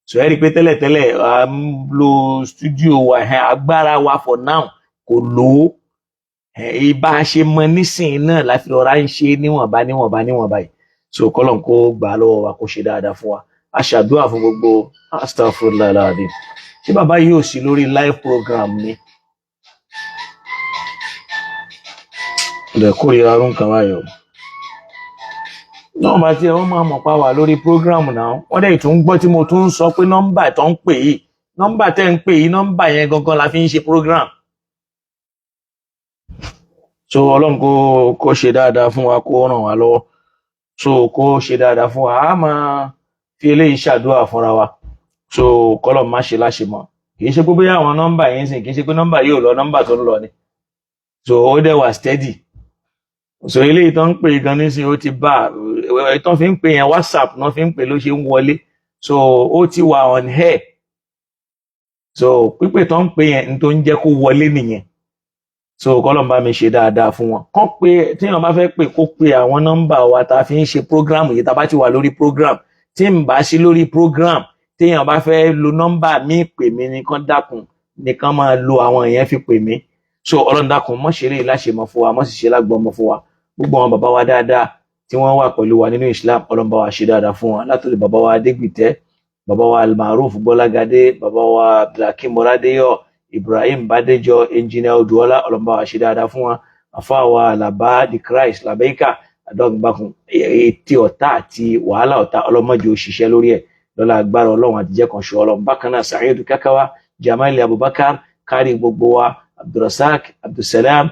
so ẹ rí i pé tẹ́lẹ̀tẹ́lẹ̀ à ń lo studio wa agbára wa for now kò lò ó ìbá ṣe mọ nísìnyí náà láti lọ́ra ń ṣe níwọ̀nba yìí so kọ́lọ̀ kó gbà lọ́wọ́ wa kó ṣe dáadáa fún wa a ṣàdúrà fún gbogbo astaghfirullah alazim ṣé bàbá yìí ò sí lórí live program ni lẹ́kọ̀ọ́ ìra ọdún kan báyọ̀ náà bá tí wọ́n máa mọ̀ pa wà lórí program náà wọ́n dẹ̀ tún gbọ́ tí mo tún sọ pé nọ́mbà tó ń pè yìí nọ́mbà tẹ́ ń pè yìí nọ́mbà yẹn gangan la fi ń ṣe program so ọlọ́run kó ṣe dáadáa fún wa kó ràn wá lọ́wọ́ so kó ṣe dáadáa fún wa a máa fi eléyìí ṣàdúrà fúnra wa so kọ́lọ̀ má ṣe láṣẹ mọ́ kì í ṣe pé bóyá àwọn nọ́mbà yẹn sìn kì í ṣe pé nọ́mbà yóò lọ nọ́mbà tó ń lọ ni so ó dẹ̀ wà steady so eléyìí tó ń pè gan nísìnyí ó ti bá tó fi ń pè yẹn WhatsApp náà fi ń pè ló ṣe ń wọlé so ó ti wà on air so pípè tó ń pè yẹn ní tó ń jẹ́ kó wọlé nìyẹn so kọ́lọ̀ bá mi ṣe dáadáa fún wọn kán pé téèyàn bá fẹ́ pè kó pe àwọn nọ́mbà wa tá a fi ń ṣe program yìí tá a bá ti wà lórí program tí n bá sí lórí program téèyàn bá fẹ́ lo nọ́mbà míì pè mí nìkan dákun nìkan máa lo àwọn èèyàn fi pè mí so ọlọ́run dákun mọ́ ṣeré láṣẹ mọ́ fún wa mọ́ sì ṣe lágbọ́n mọ́ fún wa gbogbo àwọn bàbá wa dáadáa tí wọ́n wà pẹ̀lú wa nínú Islam ọlọ́run bá wa ṣe dáadáa fún wa látòlè bàbá wa Adégbìtẹ́ bàbá wa Almaruf Bọ́lágadé bàbá wa Abdulhakeem Mọ́rádéyọ̀ Ibrahim Bádéjọ engineer Odùọlá ọlọ́run bá wa ṣe dáadáa fún wa àfáà wa Alaba the Christ Labeika adọ́gbàkun etí ọ̀tá àti wàhálà ọ̀tá ọlọ́mọdé òṣìṣẹ́ lórí ẹ̀ lọ́la agbára ọlọ́run àtijẹ́ kan ṣe ọlọ́run bákan náà Saheed Kakawa Jamali Abubakar kárí gbogbo wa Abdulrasaq Abdulsalam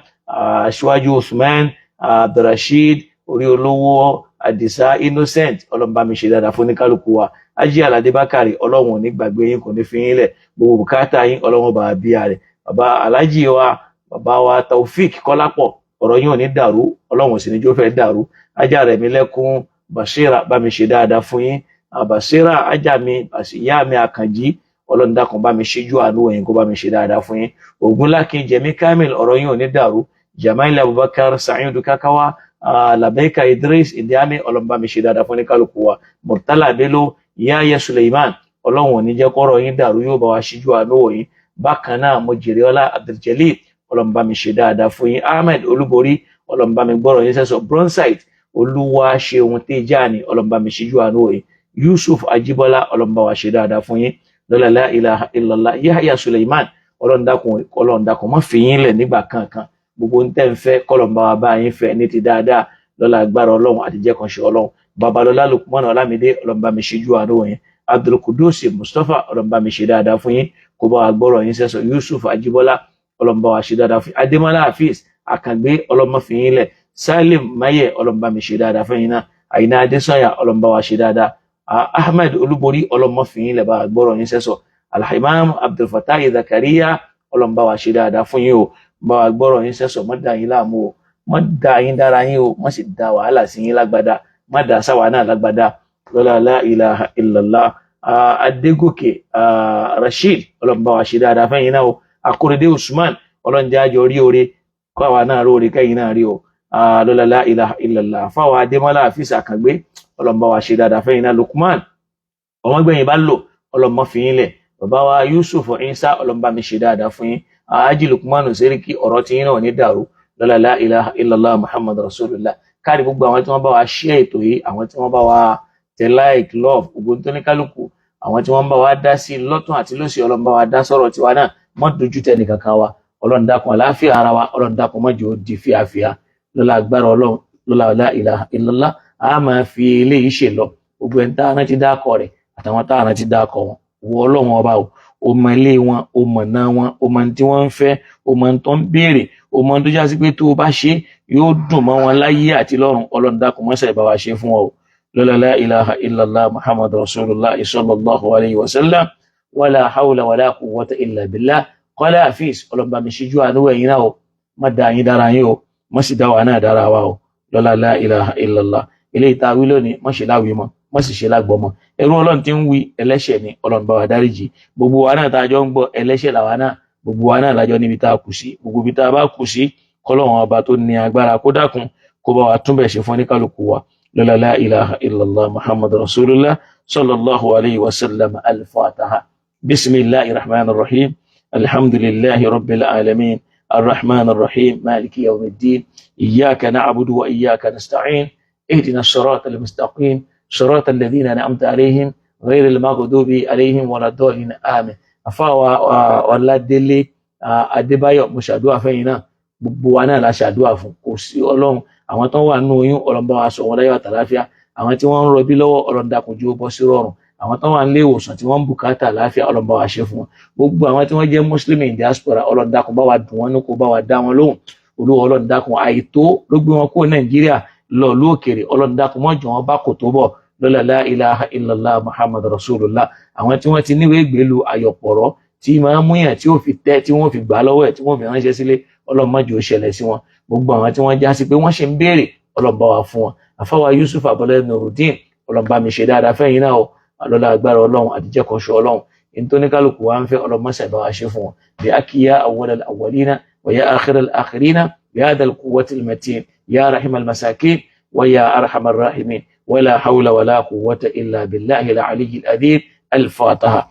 Aṣíwájú Usman Abdulrasheed orí olówó Adisa Innocent ọlọ́run bá mi ṣe dáadáa fún oníkálukú wa Ají Aládé Bákàrí ọlọ́run ò ní gbàgbé yín kò ní fi yín lẹ̀ gbogbo bùkátà yín ọlọ́run bá bí rẹ̀ bàbá Alájì wa bàbá wa Taofik Kọ́lápọ̀ ọ̀rọ̀ yín ò ní dàrú ọlọ́run sì ní jó fẹ́ dàrú Ajá Rẹ̀mílẹ́kún Bashira bá mi ṣe dáadáa fún yín Bashira ajá mi ìyá mi Àkànjí ọlọ́run dákun bá mi ṣíjú àánú ẹ̀yin kó bá mi ṣe dáadáa fún yín Ògúnlákin Jẹ̀mí Kamil ọ̀rọ̀ yín ò ní dàrú Jamali Abubakar Saheed Kakawa Labeika Idris Indiami ọlọ́run bá mi ṣe dáadáa fún ní kálukú wa Murtala Bello Yahya Suleiman ọlọ́run ò ní jẹ́ kọ́rọ̀ yín dàrú yóò bá wa ṣíjú àánú yín bákan náà Mojìrìọlá Abdul-Jalil ọlọ́run bá mi ṣe dáadáa fún yín Ahmed Olúborí ọlọ́run bá mi gbọ́rọ̀ yín sẹ́sọ̀ Bronzite Olúwa Ṣeun Tejani ọlọ́run bá mi ṣíjú àánú yín Yusuf Ajibola ọlọ́run bá wa ṣe dáadáa fún yín lọ́la la ilaha illallah Yahya Suleiman ọlọ́run dákun má fi yín lẹ̀ nígbà kankan gbogbo ń tẹ́ ń fẹ́ kọ́lọ́n bá wa bá yín fẹ́ ní ti dáadáa lọ́la agbára ọlọ́run àtijẹ́ kan ṣe ọlọ́run Babalọ́lá Lukman Ọlámídé ọlọ́run bá mi ṣíjú àánú yín Abdulkudus Mustapha ọlọ́run bá mi ṣe dáadáa fún yín kó bá wa gbọ́rọ̀ yín sẹ́sọ̀ Yusuf Ajibola ọlọ́run bá wa ṣe dáadáa fún yín Adémọ́lá Hafiz Àkàngbé ọlọ́run má fi yín lẹ̀ Salim Maye ọlọ́run bá mi ṣe dáadáa fún yín náà Àyìnà Adésọyà ọlọ́run bá wa ṣe dáadáa Ahmed Olúborí ọlọ́run má fi yín lẹ̀ bá wa gbọ́rọ̀ yín sẹ́sọ̀ Alhaimam Abdulfatai Zakaria ọlọ́run bá wa ṣe dáadáa fún yín o bá wa gbọ́rọ̀ yín sẹ́sọ̀ má dá yín láàmú o má dá yín dára yín o má sì dá wàhálà sí yín lágbádá má dá sáwà náà lágbádá lọ́la la ilaha illallah Adégòkè Rasheed ọlọ́run bá wa ṣe dáadáa fún yín náà o Akóredé Usman ọlọ́run jẹ́ àjọ rí oore kọ́ àwa náà rí oore kẹ́yìn náà rí o lọ́la la ilaha illallah fáwọn Adémọ́lá Hafiz Àkàngbé ọlọ́run bá wa ṣe dáadáa fún yín náà Lukman ọmọgbẹ̀yìn bá lò ọlọ́run má fi yín lẹ̀ bàbá wa Yusuf Isa ọlọ́run bá mi ṣe dáadáa fún yín Haji Lukmanu Seriki ọ̀rọ̀ tí yín náà ní dàrú lọ́la la ilaha illallah Muhammad Rasulullah káàdì gbogbo àwọn tí wọ́n bá wa share ètò yìí àwọn tí wọ́n bá wa tẹ like love gbogbo tó ní kálukú àwọn tí wọ́n bá wa dá sí lọ́tún àti lósì ọlọ́run bá wa dá sọ̀rọ̀ tiwa náà mọ́ dojú tẹ nìkankan wa ọlọ́run dákun àlàáfíà ara wa ọlọ́run dákun mọ́jọ́ ó di fíafíà lọ́la agbára ọlọ́run lọ́la la ilaha illallah a máa fi eléyìí ṣe lọ gbogbo ẹni tá a rántí dákọ rẹ̀ àtàwọn tá a rántí dákọ wọn wọ ọlọ́run ọba o mọ ilé wọn o mọ náà wọn o mọ tí wọ́n ń fẹ́ o mọ tó ń béèrè o mọ tó jásí pé tó o bá ṣe yóò dùn mọ́ wọn láyé àti lọ́run ọlọ́run dákun mọ́sà ìbá wa ṣe fún ọ lọ́la la ilaha illallah Muhammad Rasulullah sallallahu alayhi wa sallam wala hawla wala quwwata illa billah Kọ́lá Hafiz ọlọ́run bá mi ṣíjú àánú ẹ̀yin náà o má dá yín dára yín o má sì dá wa náà dára wa o lọ́la la ilaha illallah ilé ìta wí lónìí má ṣe láwí mọ́ má sì ṣe lágbọ́mọ́ ẹrú ọlọ́run tí ń wí ẹlẹ́ṣẹ̀ ni ọlọ́run bá wa dáríjì gbogbo wa náà tá a jọ ń gbọ́ ẹlẹ́ṣẹ̀ làwa náà gbogbo wa náà lájọ níbi tá a kù sí gbogbo ibi tá a bá kù sí kọ́lọ́run ọba tó ní agbára kó dákun kó bá wa túnbẹ̀ ṣe fún oníkálukú wa la ilaha illallah muhammad rasulullah sallallahu alayhi wa sallam al-fatiha bismillahir rahmanir rahim alhamdulillahi rabbil alamin الرحمن الرحيم مالك يوم الدين إياك نعبد وإياك نستعين اهدنا الصراط المستقيم صراط الذين أنعمت عليهم غير المغضوب عليهم ولا الضالين آمين أفاوى Ọládélé Adébáyọ̀ mo ṣàdúrà fẹ́yìn náà gbogbo wa náà la ṣàdúrà fún kò sí Ọlọ́run àwọn tó wà nínú oyún Ọlọ́run bá wa sọ wọn láyọ̀ àtàláfíà àwọn tí wọ́n ń rọbí lọ́wọ́ Ọlọ́run dákun jẹ́ ó bọ́ sí rọrùn àwọn tó wà nílé ìwòsàn tí wọ́n ń bùkátà àláfíà Ọlọ́run bá wa ṣe fún wọn gbogbo àwọn tí wọ́n jẹ́ muslim in diaspora Ọlọ́run dákun bá wa dùn wọ́n ní kó bá wa dá wọn lóhùn Olúwa Ọlọ́run dákun àìtó ló gbé wọn kúrò Nàìjíríà lọ lóòkèrè Ọlọ́run dákun mọ́ jọ wọn bá kò tó bọ̀ lọ́la la ilaha illallah muhammad rasulullah àwọn tí wọ́n ti níwèé gbèlú ayọ̀pọ̀rọ̀ tí máa ń múyàn tí ó fi tẹ́ tí wọ́n fi gbà lọ́wọ́ ẹ̀ tí wọ́n fi ránṣẹ́ sílé Ọlọ́run má jẹ́ ó ṣẹlẹ̀ sí wọn gbogbo àwọn tí wọ́n já sí pé wọ́n ṣe ń béèrè Ọlọ́run bá wa fún wọn àfáwà Yusuf Abọ́lá Nurudeen Ọlọ́run bá mi ṣe dáadáa fẹ́yìn náà o lọ́la agbára Ọlọ́run àtijọ́ kan ṣe Ọlọ́run in tó ní kálukú wa ń fẹ́ Ọlọ́run má ṣe bá wa ṣe fún wọn bí akiya awwal al-awwalina wa ya akhir al-akhirina bi hadha al-quwwati al-matin ya rahim al-masakin wa ya arham ar-rahimin ولا حول ولا قوة إلا بالله العلي العظيم الفاتحة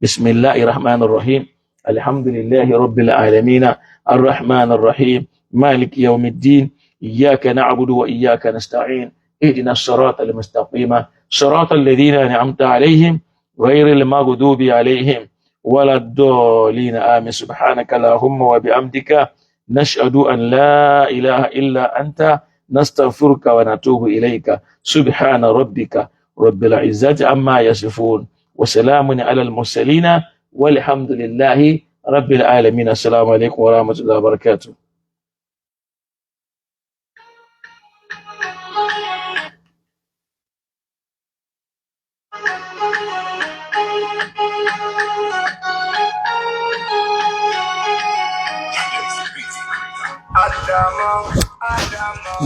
بسم الله الرحمن الرحيم الحمد لله رب العالمين الرحمن الرحيم مالك يوم الدين إياك نعبد وإياك نستعين اهدنا الصراط المستقيم صراط الذين أنعمت عليهم غير المغضوب عليهم ولا الضالين آمين سبحانك اللهم وبحمدك نشهد أن لا إله إلا أنت نستغفرك ونتوب إليك سبحان ربك رب العزة عما يصفون وسلام على المرسلين والحمد لله رب العالمين السلام عليكم ورحمة الله وبركاته Adamo, Hallelujah.